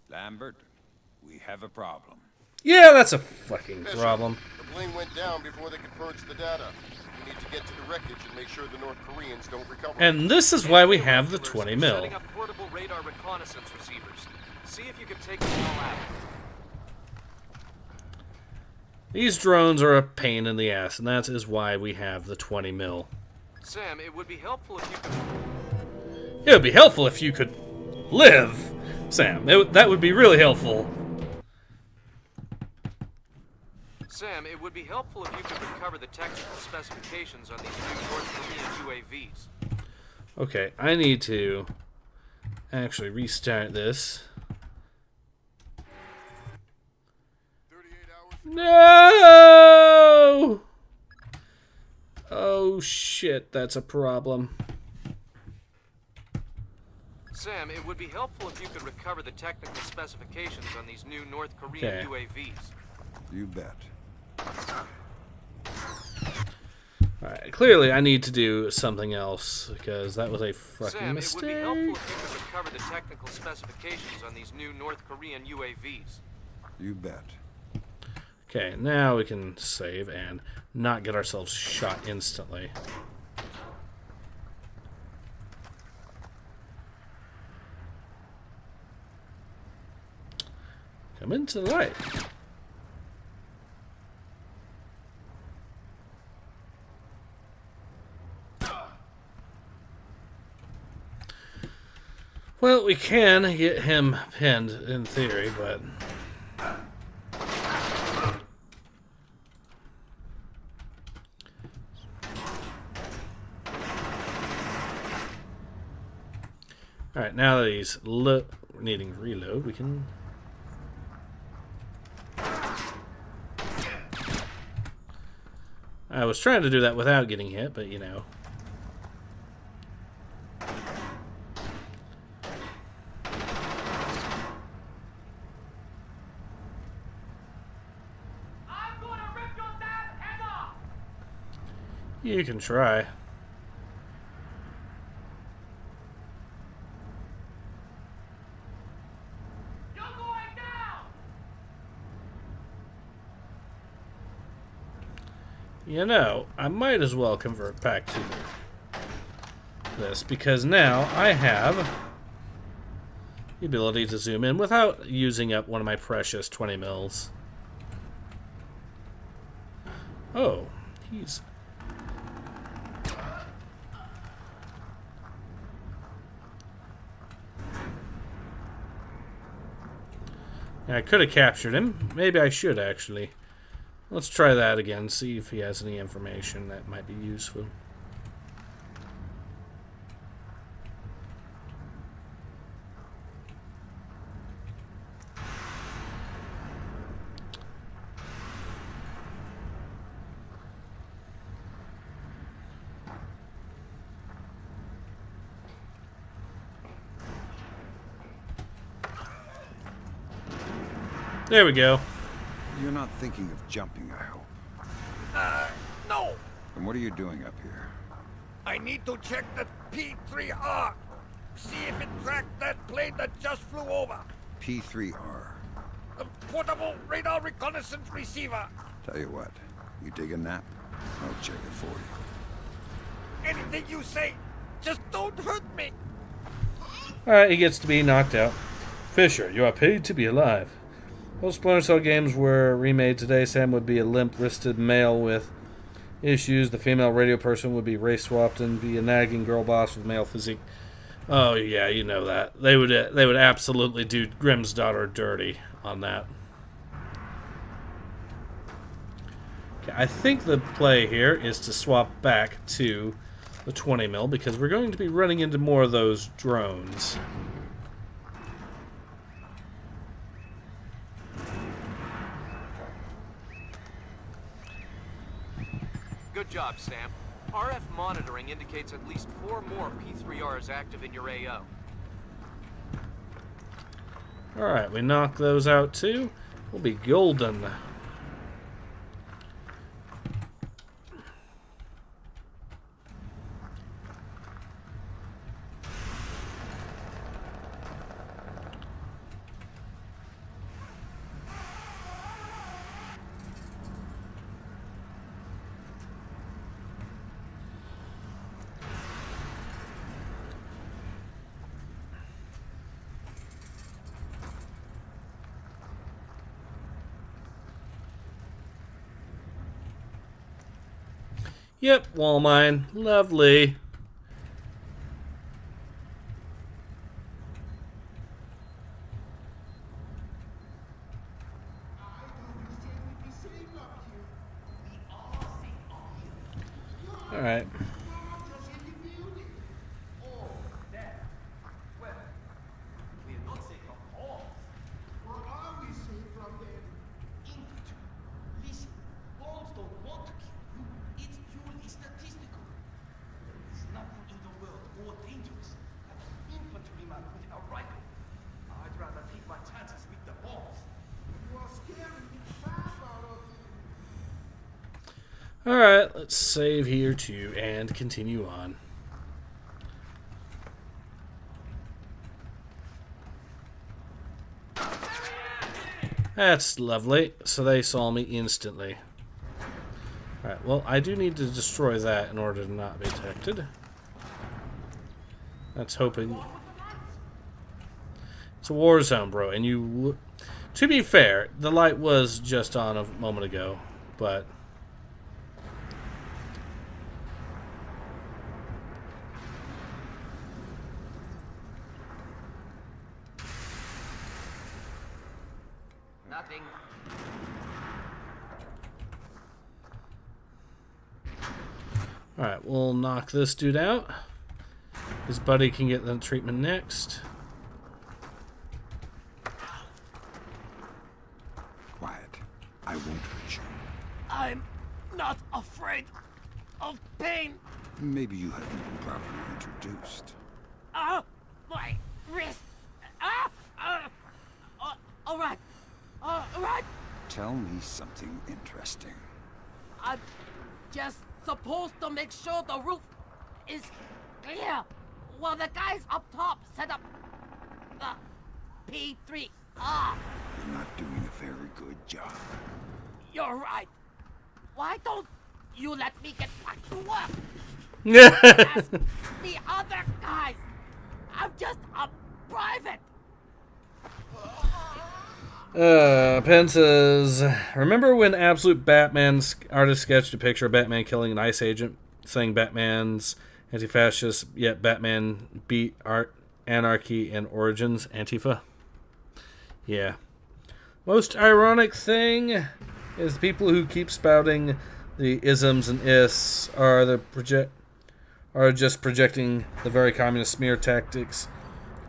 [SPEAKER 10] Lambert, we have a problem.
[SPEAKER 1] Yeah, that's a fucking problem.
[SPEAKER 6] The plane went down before they could purge the data. We need to get to the wreckage and make sure the North Koreans don't recover.
[SPEAKER 1] And this is why we have the 20 mil.
[SPEAKER 11] Setting up portable radar reconnaissance receivers. See if you can take them all out.
[SPEAKER 1] These drones are a pain in the ass, and that is why we have the 20 mil.
[SPEAKER 11] Sam, it would be helpful if you could...
[SPEAKER 1] It would be helpful if you could live, Sam. That would be really helpful.
[SPEAKER 11] Sam, it would be helpful if you could recover the technical specifications on these new North Korean UAVs.
[SPEAKER 1] Okay, I need to actually restart this. No! Oh shit, that's a problem.
[SPEAKER 11] Sam, it would be helpful if you could recover the technical specifications on these new North Korean UAVs.
[SPEAKER 10] You bet.
[SPEAKER 1] Alright, clearly I need to do something else, because that was a fucking mistake.
[SPEAKER 11] Sam, it would be helpful if you could recover the technical specifications on these new North Korean UAVs.
[SPEAKER 10] You bet.
[SPEAKER 1] Okay, now we can save and not get ourselves shot instantly. Come into the light. Well, we can get him pinned in theory, but... Alright, now that he's needing reload, we can... I was trying to do that without getting hit, but you know... You can try.
[SPEAKER 12] You're going down!
[SPEAKER 1] You know, I might as well convert back to this, because now I have the ability to zoom in without using up one of my precious 20 mils. Oh, he's... I could have captured him. Maybe I should, actually. Let's try that again, see if he has any information that might be useful. There we go.
[SPEAKER 10] You're not thinking of jumping, I hope.
[SPEAKER 12] No.
[SPEAKER 10] And what are you doing up here?
[SPEAKER 12] I need to check the P3R. See if it tracked that plane that just flew over.
[SPEAKER 10] P3R.
[SPEAKER 12] A portable radar reconnaissance receiver.
[SPEAKER 10] Tell you what, you take a nap, I'll check it for you.
[SPEAKER 12] Anything you say, just don't hurt me.
[SPEAKER 1] Alright, he gets to be knocked out. Fisher, you are paid to be alive. Most Splinter Cell games were remade today. Sam would be a limp-wristed male with issues. The female radio person would be race-swapped and be a nagging girl boss with male physique. Oh yeah, you know that. They would absolutely do Grimm's daughter dirty on that. Okay, I think the play here is to swap back to the 20 mil because we're going to be running into more of those drones.
[SPEAKER 11] Good job, Sam. RF monitoring indicates at least 4 more P3Rs active in your AO.
[SPEAKER 1] Alright, we knock those out too. We'll be golden. Yep, wall mine. Lovely. Alright. Alright, let's save here too and continue on. That's lovely. So they saw me instantly. Alright, well, I do need to destroy that in order to not be detected. That's hoping. It's a war zone, bro, and you... To be fair, the light was just on a moment ago, but...
[SPEAKER 14] Nothing.
[SPEAKER 1] Alright, we'll knock this dude out. His buddy can get the treatment next.
[SPEAKER 10] Quiet. I won't hurt you.
[SPEAKER 12] I'm not afraid of pain.
[SPEAKER 10] Maybe you haven't been properly introduced.
[SPEAKER 12] My wrist. All right. All right.
[SPEAKER 10] Tell me something interesting.
[SPEAKER 12] I'm just supposed to make sure the roof is clear while the guys up top set up the P3R.
[SPEAKER 10] You're not doing a very good job.
[SPEAKER 12] You're right. Why don't you let me get back to work? Ask the other guys. I'm just a private.
[SPEAKER 1] Penn says, remember when Absolute Batman's artist sketched a picture of Batman killing an ICE agent, saying Batman's anti-fascist, yet Batman beat art, anarchy, and origins, Antifa? Yeah. Most ironic thing is the people who keep spouting the isms and ists are just projecting the very communist smear tactics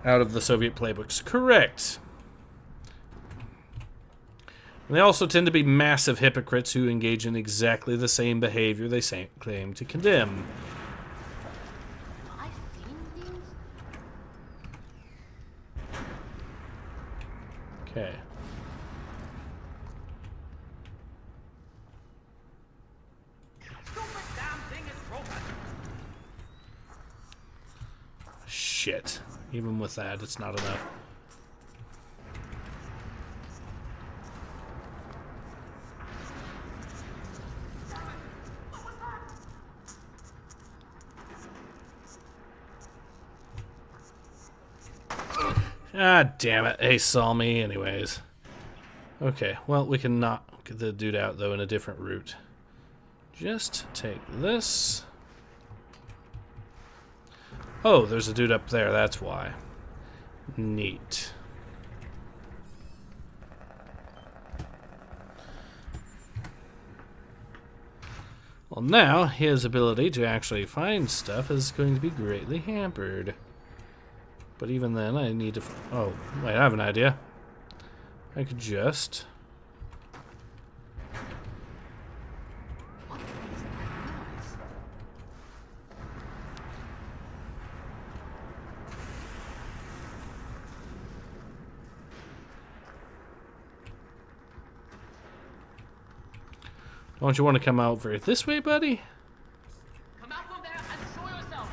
[SPEAKER 1] out of the Soviet playbooks. Correct. And they also tend to be massive hypocrites who engage in exactly the same behavior they claim to condemn. Okay. Shit. Even with that, it's not enough. Ah, damn it. They saw me anyways. Okay, well, we can knock the dude out, though, in a different route. Just take this. Oh, there's a dude up there, that's why. Neat. Well, now, his ability to actually find stuff is going to be greatly hampered. But even then, I need to... Oh, wait, I have an idea. I could just... Don't you want to come over this way, buddy?
[SPEAKER 12] Come out from there and show yourself.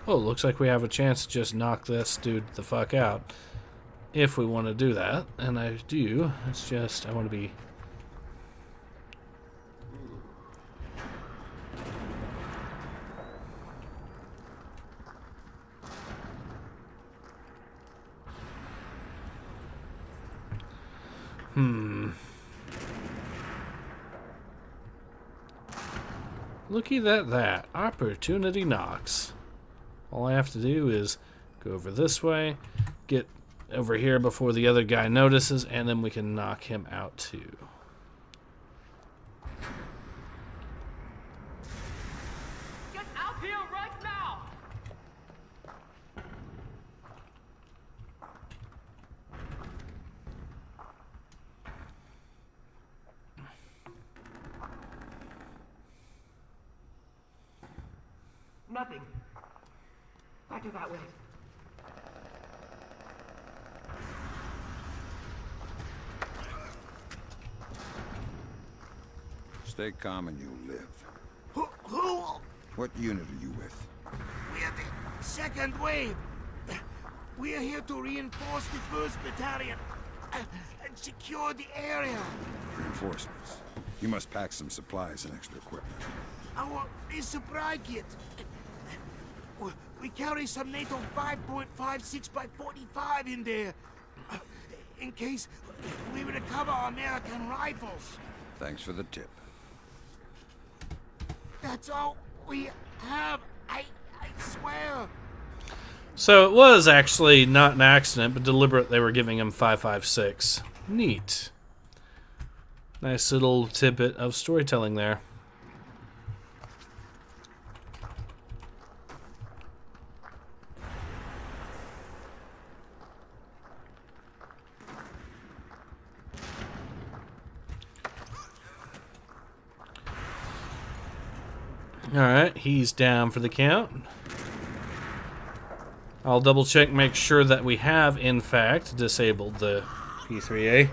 [SPEAKER 1] Oh, looks like we have a chance to just knock this dude the fuck out. If we want to do that. And I do. It's just, I want to be... Looky at that. Opportunity knocks. All I have to do is go over this way, get over here before the other guy notices, and then we can knock him out too.
[SPEAKER 5] Get out here right now!
[SPEAKER 12] Nothing. Back to that way.
[SPEAKER 10] Stay calm and you'll live.
[SPEAKER 12] Who?
[SPEAKER 10] What unit are you with?
[SPEAKER 12] We're the second wave. We're here to reinforce the 1st Battalion and secure the area.
[SPEAKER 10] Reinforcements. You must pack some supplies and extra equipment.
[SPEAKER 12] Our supply kit. We carry some NATO 5.56 by 45 in there. In case we recover American rifles.
[SPEAKER 10] Thanks for the tip.
[SPEAKER 12] That's all we have. I swear.
[SPEAKER 1] So it was actually not an accident, but deliberate. They were giving him 5.56. Neat. Nice little tidbit of storytelling there. Alright, he's down for the count. I'll double check, make sure that we have, in fact, disabled the P3A.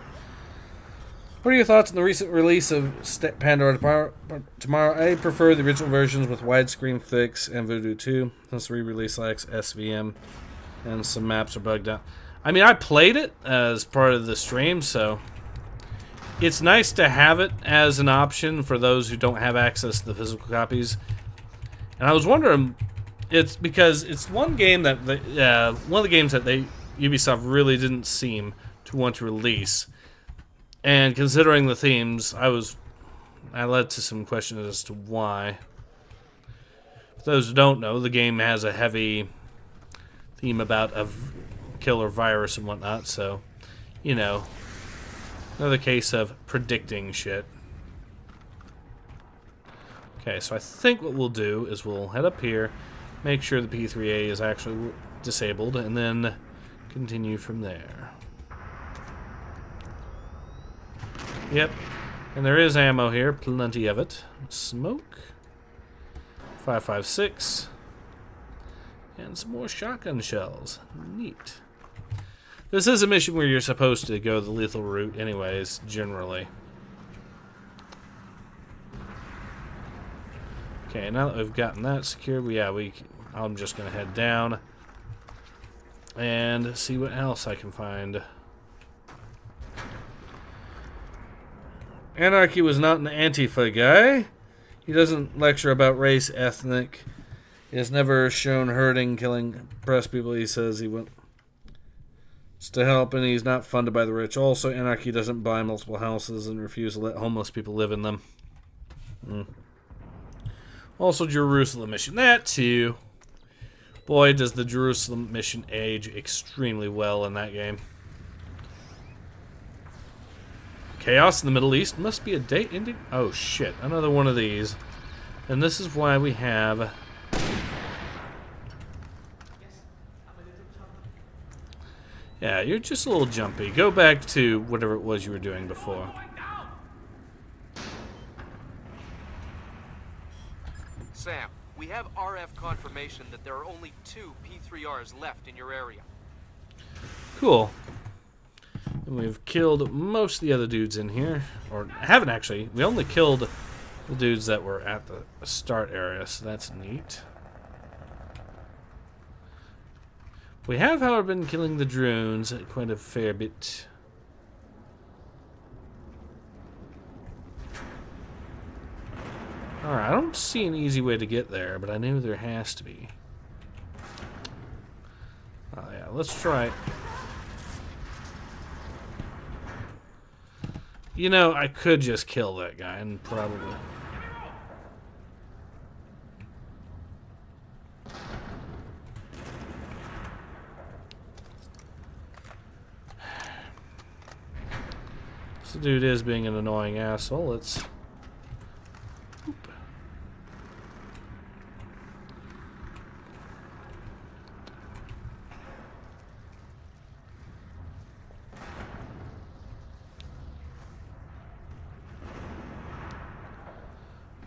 [SPEAKER 1] What are your thoughts on the recent release of Pandora tomorrow? I prefer the original versions with widescreen fix and Voodoo 2. This re-release lacks SVM and some maps are bugged out. I mean, I played it as part of the stream, so it's nice to have it as an option for those who don't have access to the physical copies. And I was wondering, it's because it's one game that one of the games that Ubisoft really didn't seem to want to release. And considering the themes, I led to some questions as to why. For those who don't know, the game has a heavy theme about a killer virus and whatnot, so, you know, another case of predicting shit. Okay, so I think what we'll do is we'll head up here, make sure the P3A is actually disabled, and then continue from there. Yep, and there is ammo here, plenty of it. Smoke, 5.56, and some more shotgun shells. Neat. This is a mission where you're supposed to go the lethal route anyways, generally. Okay, now that we've gotten that secured, I'm just going to head down and see what else I can find. Anarchy was not an Antifa guy. He doesn't lecture about race, ethnic. He has never shown hurting, killing oppressed people. He says he wants to help, and he's not funded by the rich. Also, Anarchy doesn't buy multiple houses and refuse to let homeless people live in them. Also, Jerusalem mission. That too. Boy, does the Jerusalem mission age extremely well in that game. Chaos in the Middle East must be a date ending. Oh shit, another one of these. And this is why we have... Yeah, you're just a little jumpy. Go back to whatever it was you were doing before.
[SPEAKER 11] Sam, we have RF confirmation that there are only 2 P3Rs left in your area.
[SPEAKER 1] Cool. And we've killed most of the other dudes in here. Or, haven't actually. We only killed the dudes that were at the start area, so that's neat. We have, however, been killing the drones quite a fair bit. Alright, I don't see an easy way to get there, but I knew there has to be. Oh yeah, let's try it. You know, I could just kill that guy and probably... This dude is being an annoying asshole. Let's... Oop.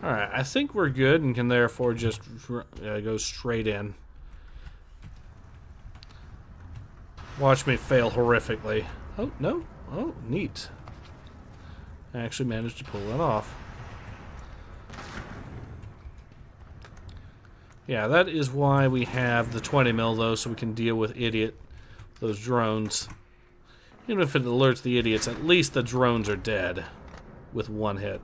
[SPEAKER 1] Alright, I think we're good and can therefore just go straight in. Watch me fail horrifically. Oh, no. Oh, neat. I actually managed to pull that off. Yeah, that is why we have the 20 mil though, so we can deal with those drones. Even if it alerts the idiots, at least the drones are dead with one hit.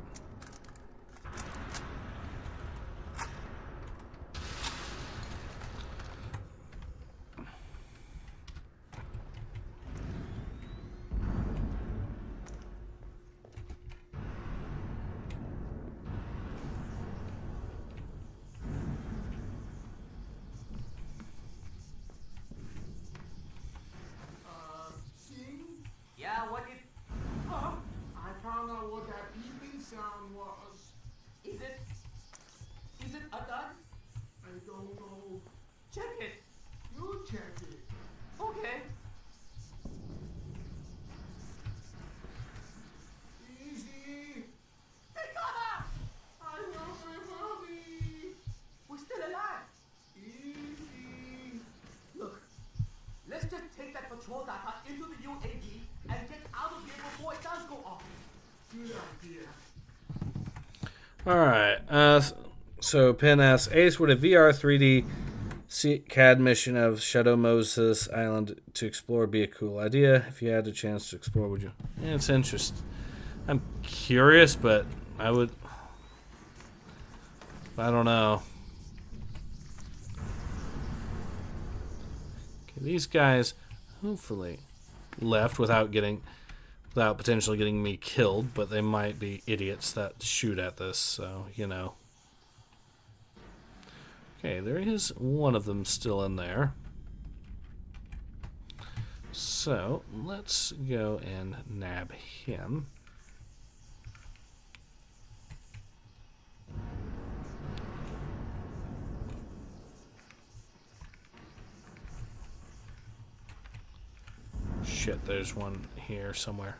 [SPEAKER 3] Patrol data into the UAV and get out of here before it does go off. Good idea.
[SPEAKER 1] Alright, so Penn asks, Ace, would a VR 3D CAD mission of Shadow Moses Island to explore be a cool idea? If you had a chance to explore, would you? Yeah, it's interesting. I'm curious, but I don't know. Okay, these guys hopefully left without potentially getting me killed, but they might be idiots that shoot at this, so you know. Okay, there is one of them still in there. So let's go and nab him. Shit, there's one here somewhere.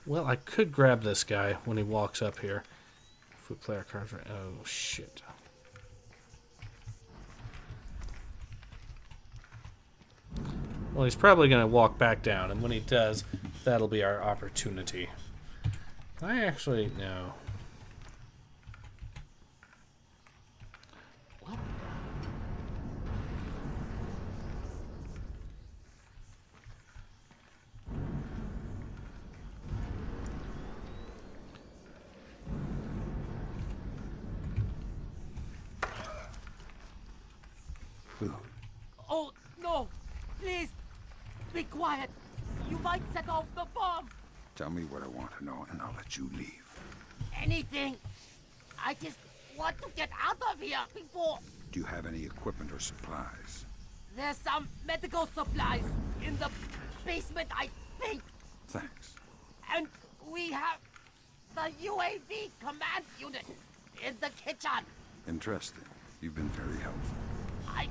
[SPEAKER 1] Well, I could grab this guy when he walks up here. If we play our cards right. Oh, shit. Well, he's probably going to walk back down, and when he does, that'll be our opportunity. I actually... no.
[SPEAKER 3] Oh, no! Please! Be quiet! You might set off the bomb!
[SPEAKER 10] Tell me what I want to know, and I'll let you leave.
[SPEAKER 3] Anything! I just want to get out of here before...
[SPEAKER 10] Do you have any equipment or supplies?
[SPEAKER 3] There's some medical supplies in the basement, I think.
[SPEAKER 10] Thanks.
[SPEAKER 3] And we have the UAV command unit in the kitchen.
[SPEAKER 10] Interesting. You've been very helpful.
[SPEAKER 3] I'm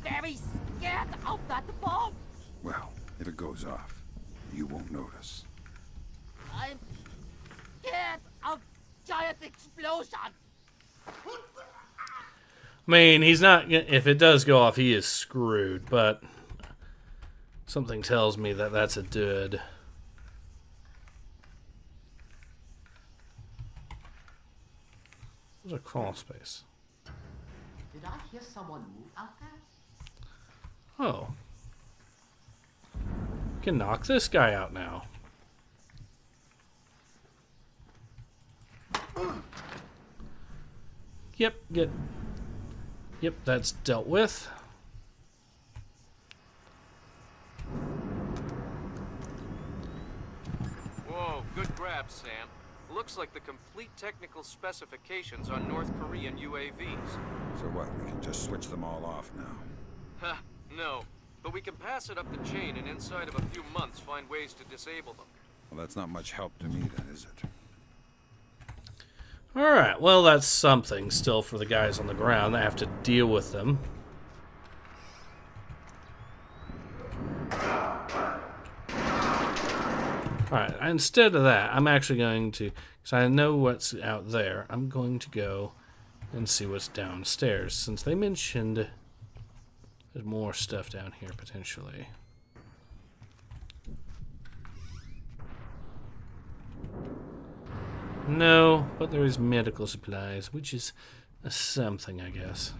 [SPEAKER 3] very scared of that bomb.
[SPEAKER 10] Well, if it goes off, you won't notice.
[SPEAKER 3] I'm scared of giant explosions.
[SPEAKER 1] I mean, he's not... if it does go off, he is screwed, but... something tells me that that's a dud. There's a crawl space.
[SPEAKER 14] Did I hear someone move out there?
[SPEAKER 1] Oh. We can knock this guy out now. Yep, Yep, that's dealt with.
[SPEAKER 11] crap, Sam. Looks like the complete technical specifications on North Korean UAVs.
[SPEAKER 10] So what, we can just switch them all off now?
[SPEAKER 11] Ha, no. But we can pass it up the chain and inside of a few months find ways to disable them.
[SPEAKER 10] Well, that's not much help to me then, is it?
[SPEAKER 1] Alright, well that's something still for the guys on the ground. They have to deal with them. Alright, instead of that, I'm actually going to, because I know what's out there, I'm going to go and see what's downstairs, since they mentioned there's more stuff down here, potentially. No, but there is medical supplies, which is something, I guess.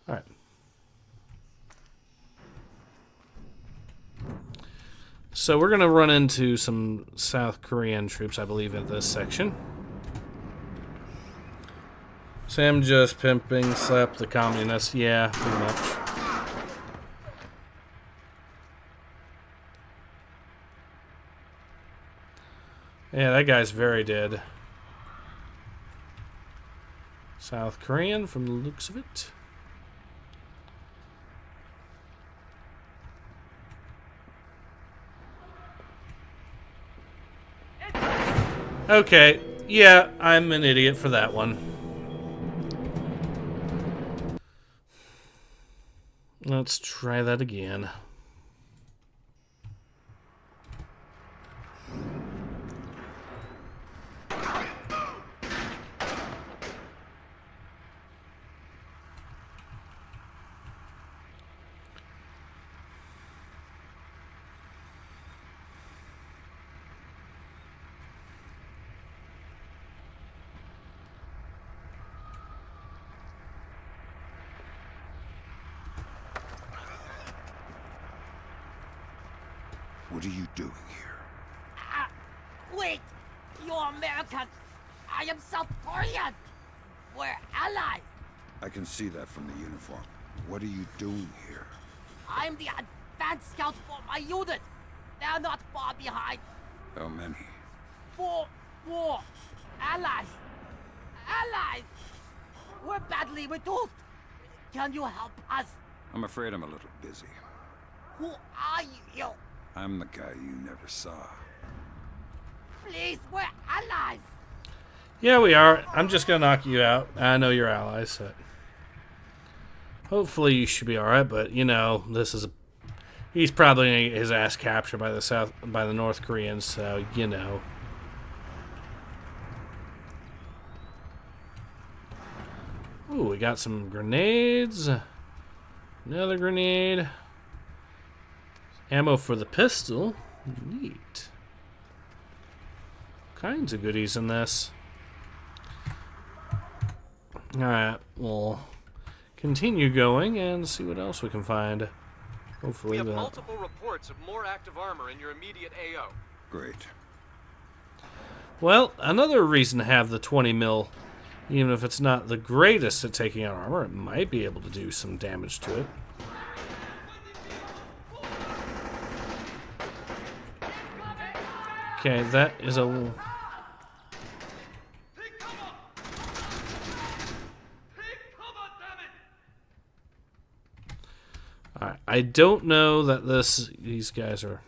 [SPEAKER 1] Alright. So we're going to run into some South Korean troops, I believe, in this section. Sam just pimping, slap the communists. Yeah, pretty much. Yeah, that guy's very dead. South Korean, from the looks of it. Okay, yeah, I'm an idiot for that one. Let's try that again.
[SPEAKER 10] What are you doing here?
[SPEAKER 19] Wait! You're American! I am South Korean! We're allies!
[SPEAKER 10] I can see that from the uniform. What are you doing here?
[SPEAKER 19] I'm the advanced scout for my unit! They're not far behind!
[SPEAKER 10] How many?
[SPEAKER 19] 4 more! Allies! Allies! We're badly reduced! Can you help us?
[SPEAKER 10] I'm afraid I'm a little busy.
[SPEAKER 19] Who are you?
[SPEAKER 10] I'm the guy you never saw.
[SPEAKER 19] Please, we're allies!
[SPEAKER 1] Yeah, we are. I'm just gonna knock you out. I know you're allies, so hopefully you should be alright, but you know, this is he's probably gonna get his ass captured by the North Koreans, so you know. Ooh, we got some grenades. Another grenade. Ammo for the pistol. Neat. Kinds of goodies in this. Alright, we'll continue going and see what else we can find. Hopefully
[SPEAKER 11] we have multiple reports of more active armor in your immediate AO.
[SPEAKER 10] Great.
[SPEAKER 1] Well, another reason to have the 20 mil, even if it's not the greatest at taking out armor, it might be able to do some damage to it. Okay, that is a... Alright, I don't know that these guys are...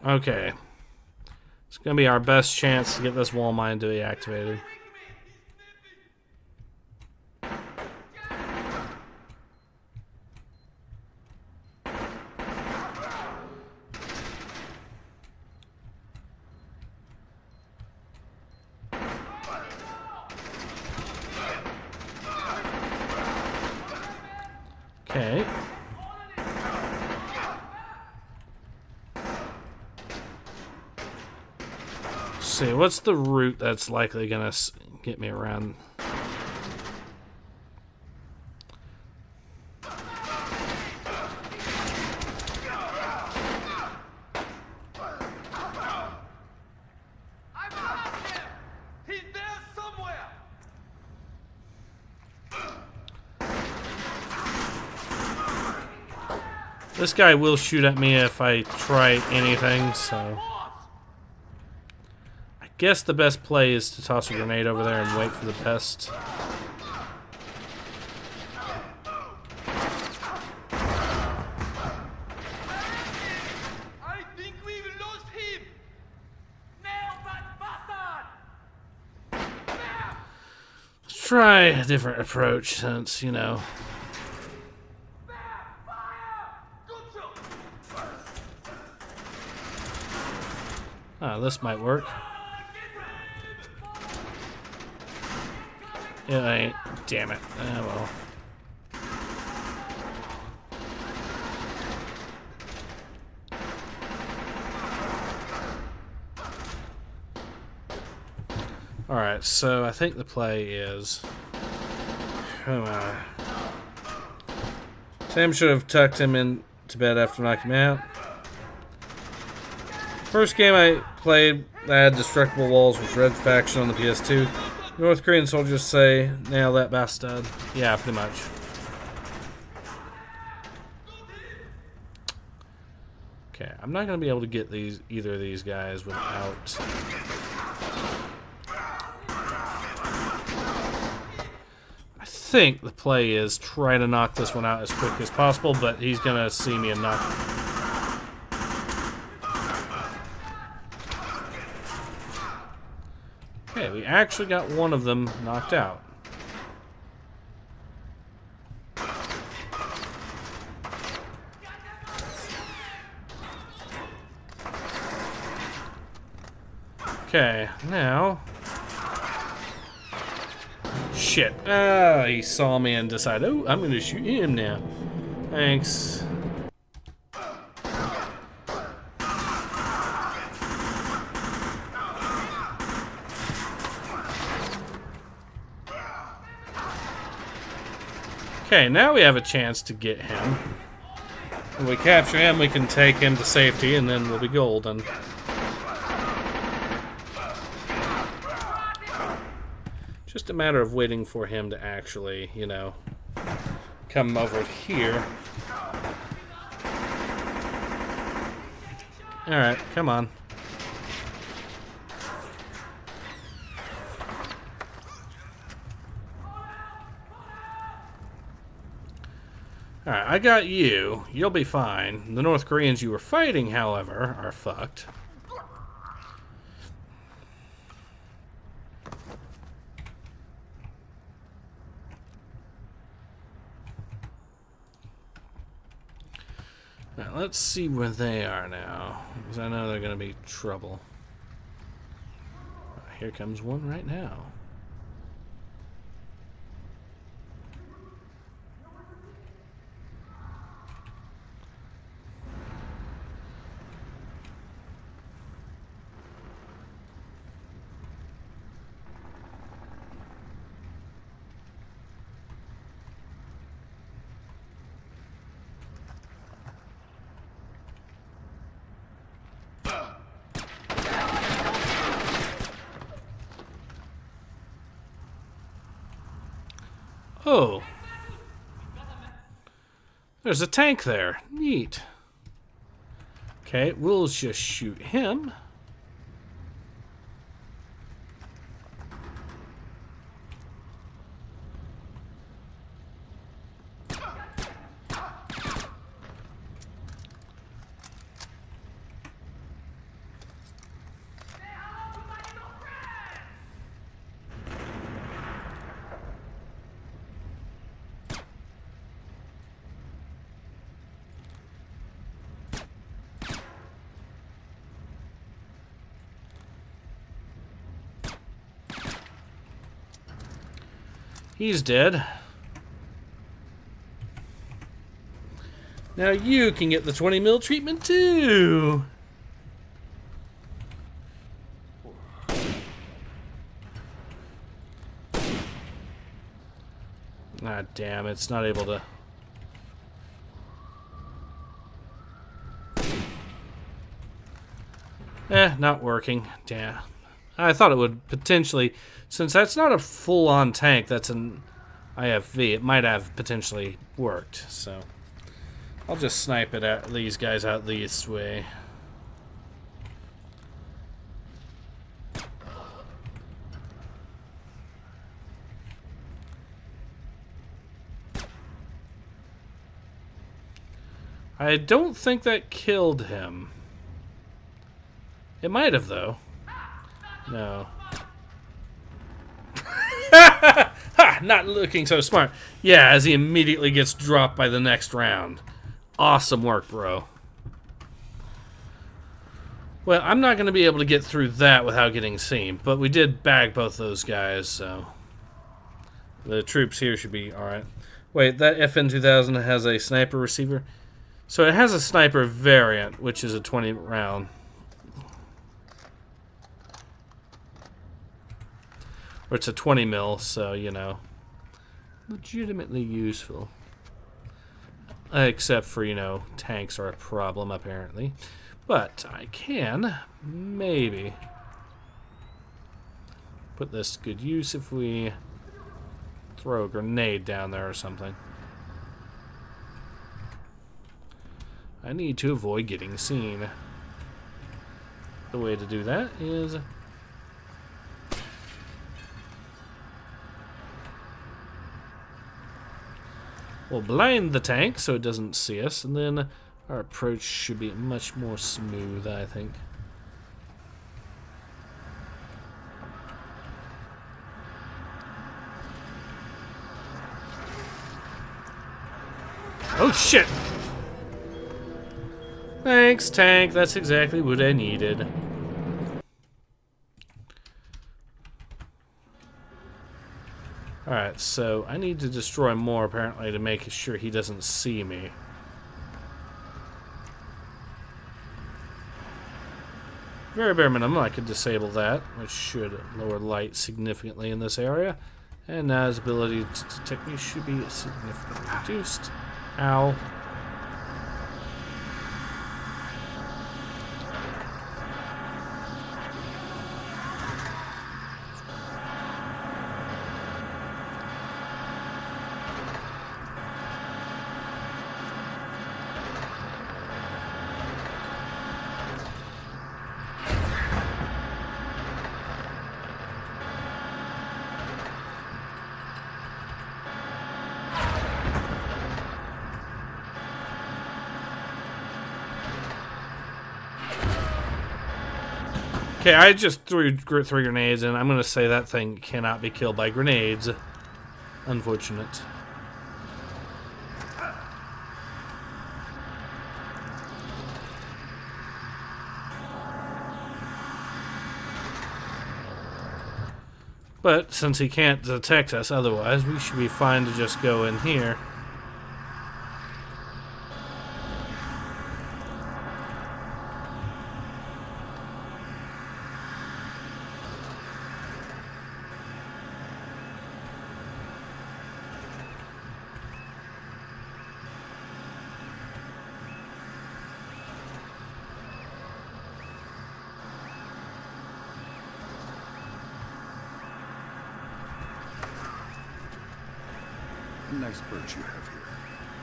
[SPEAKER 1] Okay. It's going to be our best chance to get this wall mine to be activated. Okay. See, what's the route that's likely gonna get me around. This guy will shoot at me if I try anything, so... I guess the best play is to toss a grenade over there and wait for the pest.
[SPEAKER 12] I think we've lost him. Nail that bastard.
[SPEAKER 1] Let's try a different approach since, you know... Ah, this might work. It ain't. Damn it. Ah, well. Alright, so I think the play is... Sam should have tucked him into bed after knocking him out. First game I played, I had destructible walls with Red Faction on the PS2. North Korean soldiers say, nail that bastard. Yeah, pretty much. Okay, I'm not going to be able to get either of these guys without... I think the play is try to knock this one out as quick as possible, but he's going to see me and knock... Okay, we actually got one of them knocked out. Okay, now... Shit. Ah, he saw me and decided, oh, I'm going to shoot him now. Thanks. Okay, now we have a chance to get him. When we capture him, we can take him to safety, and then we'll be golden. Just a matter of waiting for him to actually, you know, come over here. Alright, come on. Alright, I got you. You'll be fine. The North Koreans you were fighting, however, are fucked. Alright, let's see where they are now. Because I know they're going to be trouble. Here comes one right now. Oh. There's a tank there. Neat. Okay, we'll just shoot him. He's dead. Now you can get the 20 mil treatment too. Ah, damn, it's not able to... Not working. Damn. I thought it would potentially... Since that's not a full-on tank, that's an IFV, it might have potentially worked, so... I'll just snipe it at these guys out this way. I don't think that killed him. It might have, though. No. Ha! Not looking so smart. Yeah, as he immediately gets dropped by the next round. Awesome work, bro. Well, I'm not going to be able to get through that without getting seen, but we did bag both those guys, so... The troops here should be alright. Wait, that FN-2000 has a sniper receiver? So it has a sniper variant, which is a 20 round. Or it's a 20 mil, so, you know, legitimately useful. Except for, you know, tanks are a problem, apparently. But I can, maybe, put this to good use if we throw a grenade down there or something. I need to avoid getting seen. The way to do that is... We'll blind the tank so it doesn't see us, and then our approach should be much more smooth, I think. Oh, shit! Thanks, tank. That's exactly what I needed. Alright, so I need to destroy more, apparently, to make sure he doesn't see me. Very bare minimum, I could disable that, which should lower light significantly in this area. And now his ability to detect me should be significantly reduced. Ow. Okay, I just threw 3 grenades, and I'm going to say that thing cannot be killed by grenades. Unfortunate. But since he can't detect us otherwise, we should be fine to just go in here.
[SPEAKER 10] Nice birds you have here.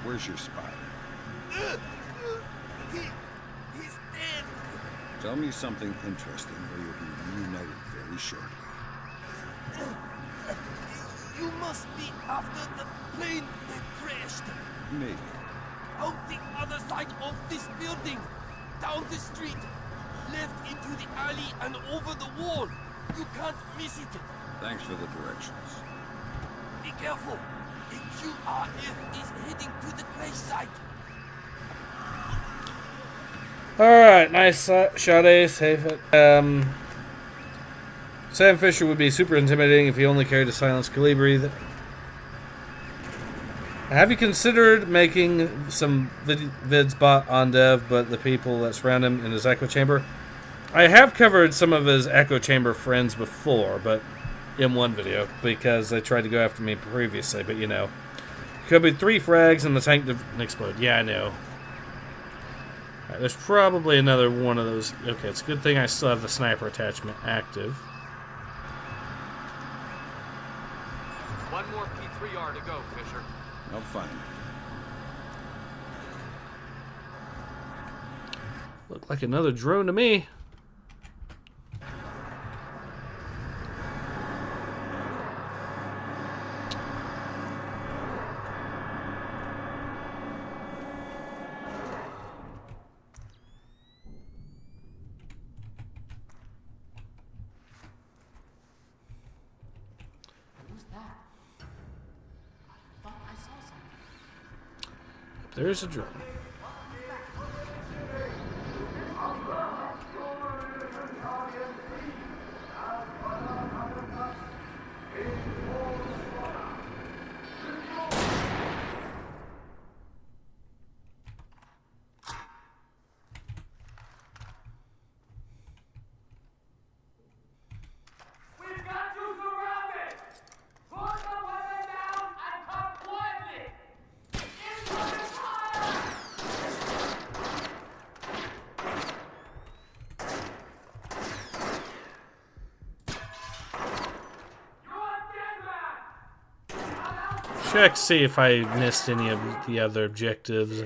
[SPEAKER 10] Where's your spy?
[SPEAKER 12] He's dead.
[SPEAKER 10] Tell me something interesting or you'll be reunited very shortly.
[SPEAKER 12] You must be after the plane that crashed.
[SPEAKER 10] Maybe.
[SPEAKER 12] Out the other side of this building. Down the street. Left into the alley and over the wall. You can't miss it.
[SPEAKER 10] Thanks for the directions.
[SPEAKER 12] Be careful. The QRF is heading to the crash site.
[SPEAKER 1] Alright, nice shot, Ace. Sam Fisher would be super intimidating if he only carried a silenced Calibri. Have you considered making some vids bot on Dev, but the people that surround him in his echo chamber? I have covered some of his echo chamber friends before, but M1 video because they tried to go after me previously, but you know. Could be 3 frags and the tank didn't explode. Yeah, I know. Right, there's probably another one of those. Okay, it's a good thing I still have the sniper attachment active.
[SPEAKER 11] One more P3R to go, Fisher.
[SPEAKER 10] I'll find it.
[SPEAKER 1] Look like another drone to me. There's a drone. Check, see if I missed any of the other objectives.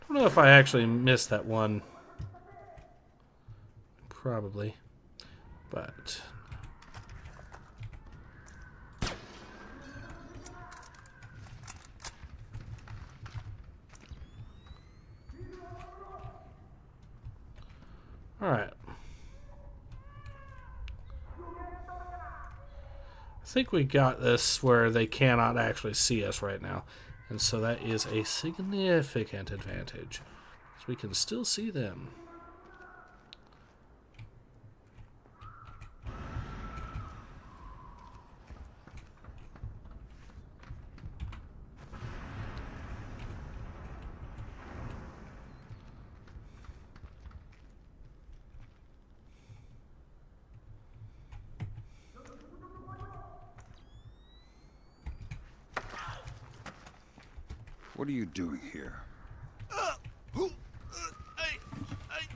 [SPEAKER 1] I don't know if I actually missed that one. Probably. But alright. I think we got this where they cannot actually see us right now. And so that is a significant advantage. So we can still see them.
[SPEAKER 10] What are you doing here?
[SPEAKER 20] I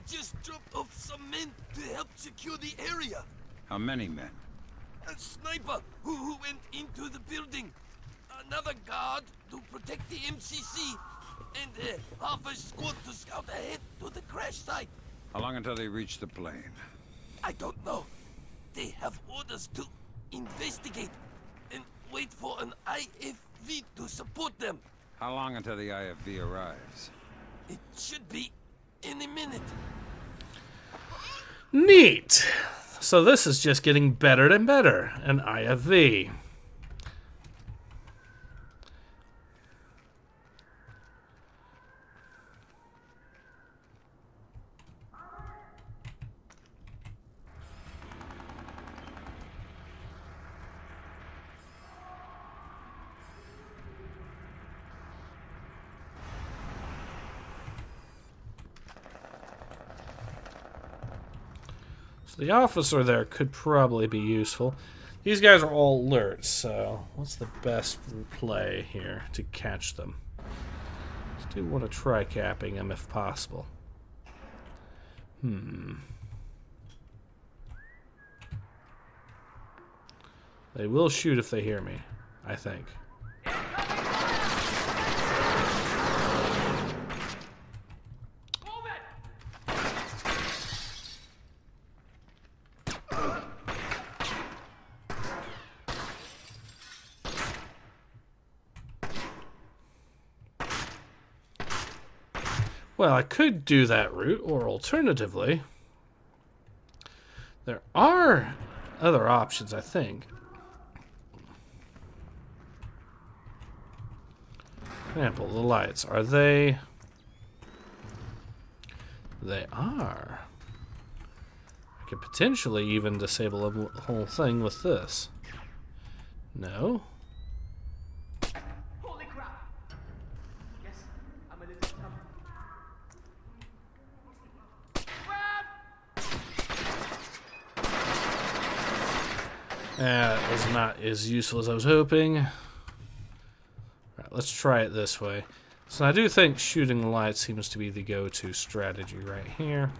[SPEAKER 20] just dropped off some men to help secure the area.
[SPEAKER 10] How many men?
[SPEAKER 20] A sniper who went into the building. Another guard to protect the MCC. And half a squad to scout ahead to the crash site.
[SPEAKER 10] How long until they reach the plane?
[SPEAKER 20] I don't know. They have orders to investigate and wait for an IFV to support them.
[SPEAKER 10] How long until the IFV arrives?
[SPEAKER 20] It should be any minute.
[SPEAKER 1] Neat! So this is just getting better and better. An IFV. The officer there could probably be useful. These guys are all alert, so what's the best play here to catch them? I do want to try capping them if possible. They will shoot if they hear me, I think. Well, I could do that route, or alternatively, there are other options, I think. Example, the lights. Are they... They are. I could potentially even disable the whole thing with this. No?
[SPEAKER 12] Holy crap! Yes, I'm a little trouble.
[SPEAKER 1] That was not as useful as I was hoping. Alright, let's try it this way. So I do think shooting the light seems to be the go-to strategy right here.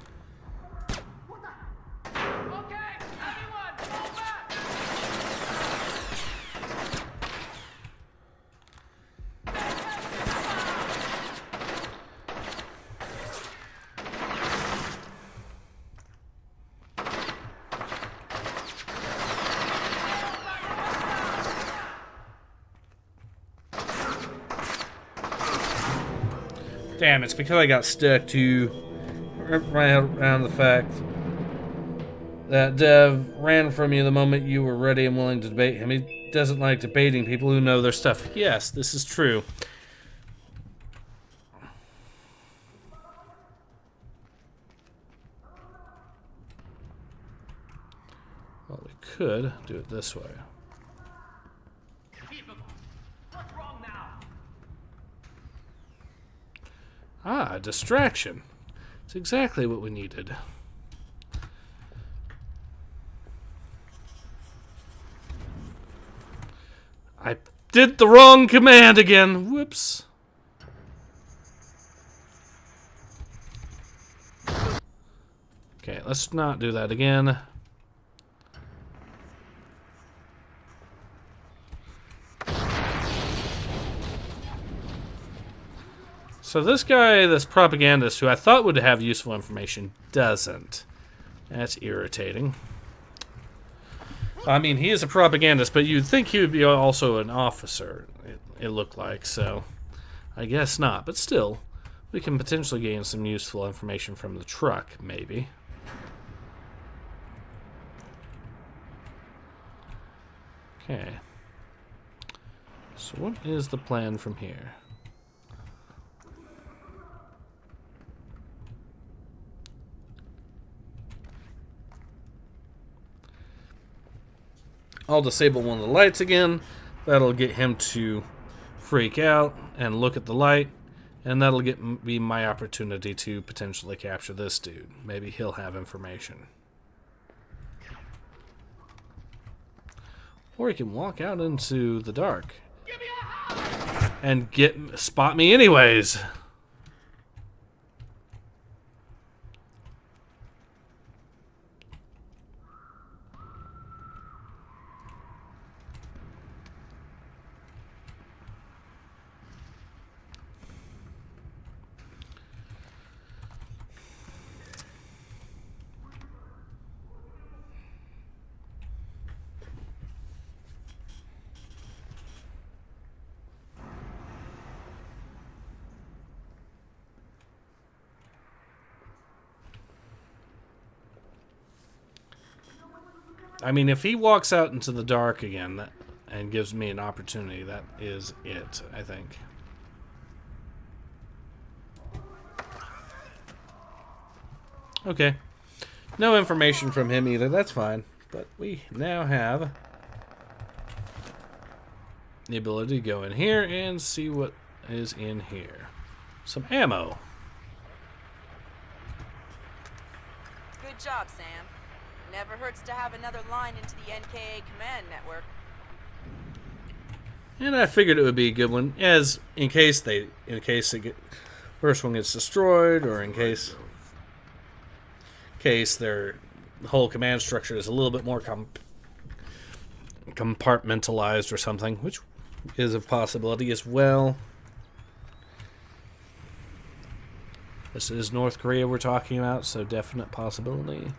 [SPEAKER 1] Damn, it's because I got stuck to around the fact that Dev ran from you the moment you were ready and willing to debate him. He doesn't like debating people who know their stuff. Yes, this is true. Well, we could do it this way.
[SPEAKER 12] What's wrong now?
[SPEAKER 1] Ah, distraction. It's exactly what we needed. I did the wrong command again. Whoops. Okay, let's not do that again. So this guy, this propagandist, who I thought would have useful information, doesn't. That's irritating. I mean, he is a propagandist, but you'd think he would be also an officer, it looked like, so I guess not. But still, we can potentially gain some useful information from the truck, maybe. Okay. So what is the plan from here? I'll disable one of the lights again. That'll get him to freak out and look at the light. And that'll be my opportunity to potentially capture this dude. Maybe he'll have information. Or he can walk out into the dark and spot me anyways. I mean, if he walks out into the dark again and gives me an opportunity, that is it, I think. Okay. No information from him either. That's fine. But we now have the ability to go in here and see what is in here. Some ammo.
[SPEAKER 7] Good job, Sam. Never hurts to have another line into the NKA command network.
[SPEAKER 1] And I figured it would be a good one, as in case first one gets destroyed, or in case their whole command structure is a little bit more compartmentalized or something, which is a possibility as well. This is North Korea we're talking about, so definite possibility.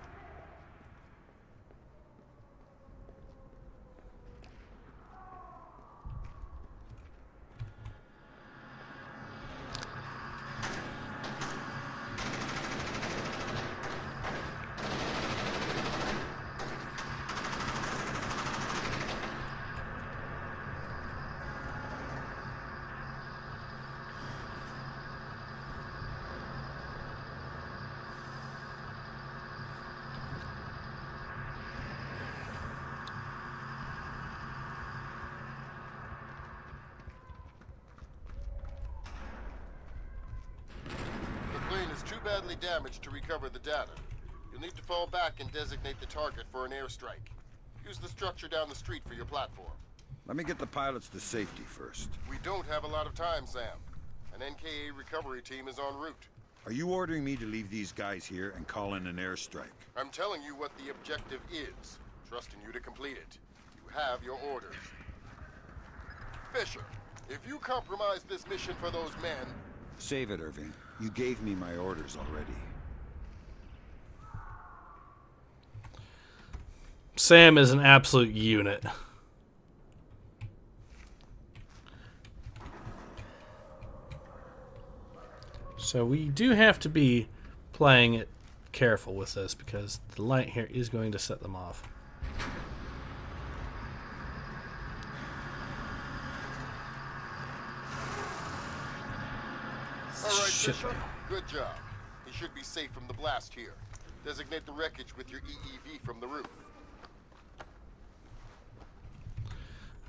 [SPEAKER 6] badly damaged to recover the data. You'll need to fall back and designate the target for an airstrike. Use the structure down the street for your platform.
[SPEAKER 10] Let me get the pilots to safety first.
[SPEAKER 6] We don't have a lot of time, Sam. An NKA recovery team is en route.
[SPEAKER 10] Are you ordering me to leave these guys here and call in an airstrike?
[SPEAKER 6] I'm telling you what the objective is, trusting you to complete it. You have your orders. Fisher, if you compromise this mission for those men...
[SPEAKER 10] Save it, Irving. You gave me my orders already.
[SPEAKER 1] Sam is an absolute unit. So we do have to be playing it careful with this because the light here is going to set them off.
[SPEAKER 6] Alright, Fisher. Good job. He should be safe from the blast here. Designate the wreckage with your EEV from the roof.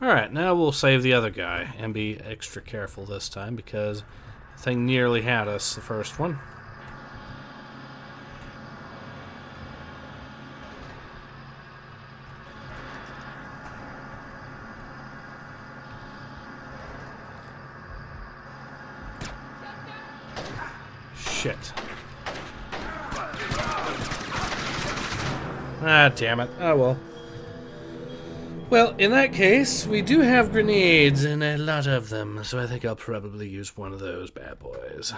[SPEAKER 1] Alright, now we'll save the other guy and be extra careful this time because the thing nearly had us the first one. Shit. Ah, damn it. Oh well. Well, in that case, we do have grenades and a lot of them, so I think I'll probably use one of those bad boys.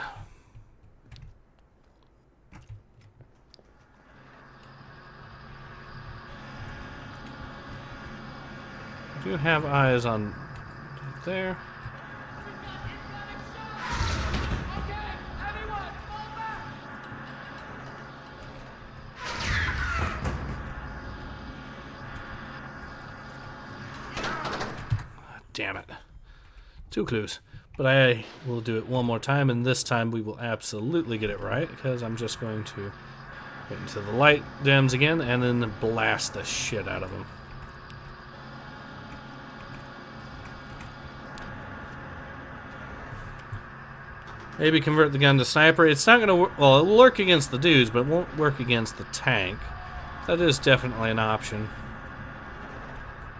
[SPEAKER 1] I do have eyes on there. Damn it. Too close. But I will do it one more time, and this time we will absolutely get it right, because I'm just going to wait until the light dims again, and then blast the shit out of them. Maybe convert the gun to sniper. It's not going to work. Well, it'll work against the dudes, but it won't work against the tank. That is definitely an option.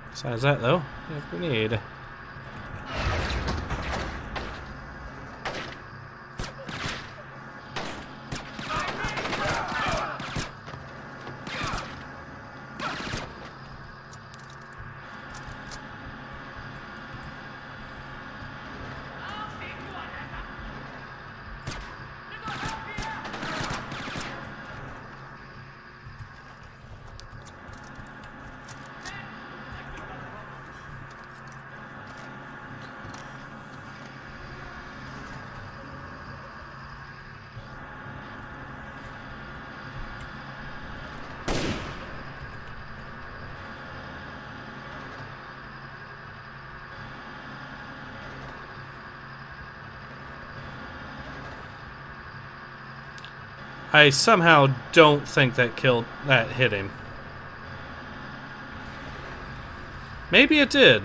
[SPEAKER 1] Besides that, though, we have a grenade. I somehow don't think that hit him. Maybe it did.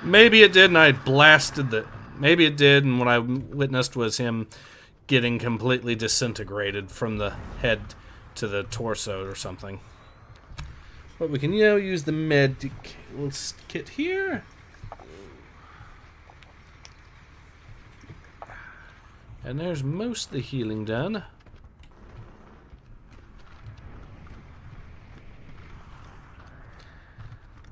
[SPEAKER 1] Maybe it did and I blasted the... Maybe it did and what I witnessed was him getting completely disintegrated from the head to the torso or something. But we can, use the med kit here. And there's most of the healing done.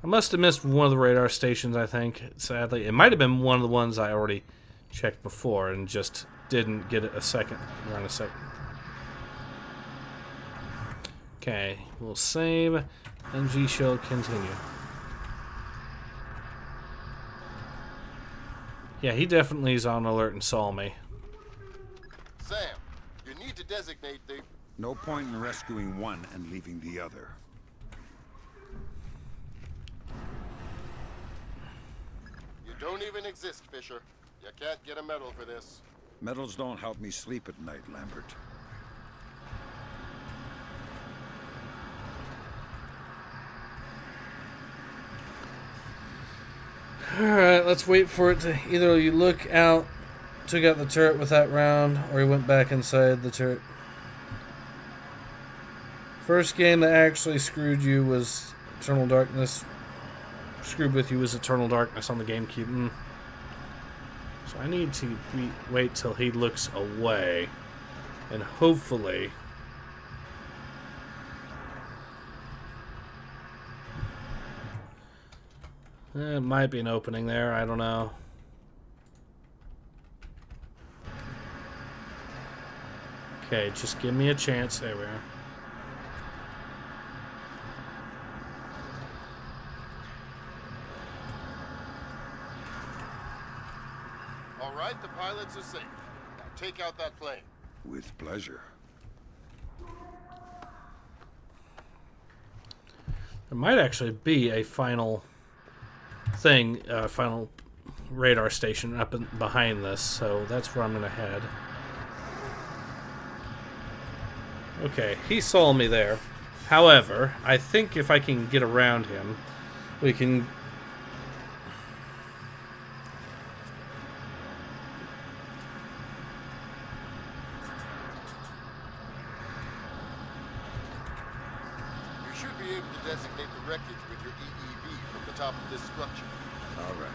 [SPEAKER 1] I must have missed one of the radar stations, I think, sadly. It might have been one of the ones I already checked before and just didn't get it around a second. Okay, we'll save, and we shall continue. Yeah, he definitely is on alert and saw me.
[SPEAKER 6] Sam, you need to designate the...
[SPEAKER 10] No point in rescuing one and leaving the other.
[SPEAKER 6] You don't even exist, Fisher. You can't get a medal for this.
[SPEAKER 10] Medals don't help me sleep at night, Lambert.
[SPEAKER 1] Alright, let's wait for it to either you look out took out the turret with that round, or he went back inside the turret. First game that actually screwed you was Eternal Darkness. Screwed with you was Eternal Darkness on the GameCube. So I need to wait till he looks away. And hopefully... it might be an opening there, I don't know. Okay, just give me a chance. There we are.
[SPEAKER 6] All right, the pilots are safe. Now take out that plane.
[SPEAKER 10] With pleasure.
[SPEAKER 1] There might actually be a final thing, final radar station up behind this, so that's where I'm going to head. Okay, he saw me there. However, I think if I can get around him, we can...
[SPEAKER 6] You should be able to designate the wreckage with your EEV from the top of this structure.
[SPEAKER 10] All right.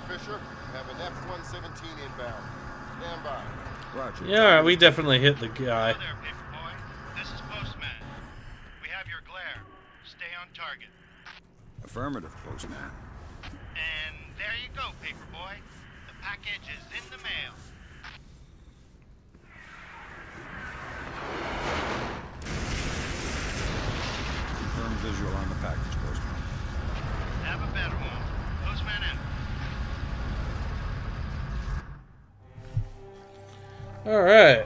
[SPEAKER 6] Fisher, we have an F-117 inbound. Stand by.
[SPEAKER 10] Roger.
[SPEAKER 1] Yeah, we definitely hit the guy.
[SPEAKER 4] Hello there, Paperboy. This is Postman. We have your glare. Stay on target.
[SPEAKER 10] Affirmative, Postman.
[SPEAKER 4] And there you go, Paperboy. The package is in the mail.
[SPEAKER 10] Confirm visual on the package, Postman.
[SPEAKER 4] Have a better one. Postman out.
[SPEAKER 1] All right.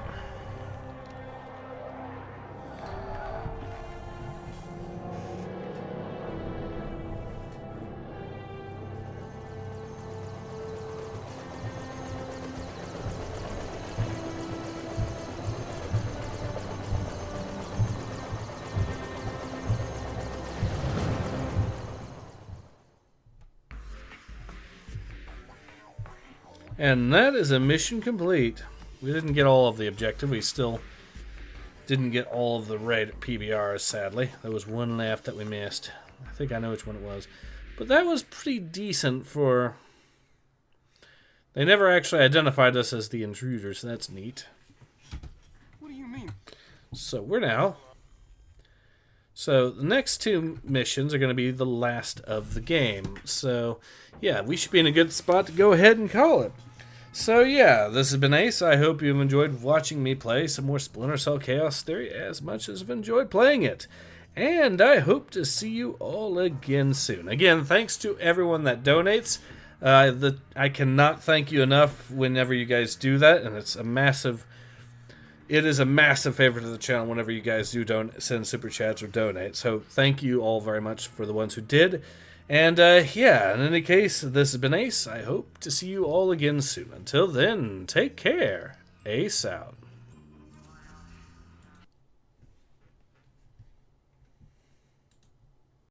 [SPEAKER 1] And that is a mission complete. We didn't get all of the objective. We still didn't get all of the raid PBRs, sadly. There was one left that we missed. I think I know which one it was. But that was pretty decent for... They never actually identified us as the intruders, so that's neat.
[SPEAKER 16] What do you mean?
[SPEAKER 1] So we're now... So the next two missions are going to be the last of the game. So, yeah, we should be in a good spot to go ahead and call it. So yeah, this has been Ace. I hope you've enjoyed watching me play some more Splinter Cell Chaos Theory as much as I've enjoyed playing it. And I hope to see you all again soon. Again, thanks to everyone that donates. I cannot thank you enough whenever you guys do that, and it's a massive... It is a massive favor to the channel whenever you guys do send super chats or donate. So thank you all very much for the ones who did. And, yeah, in any case, this has been Ace. I hope to see you all again soon. Until then, take care. Ace out.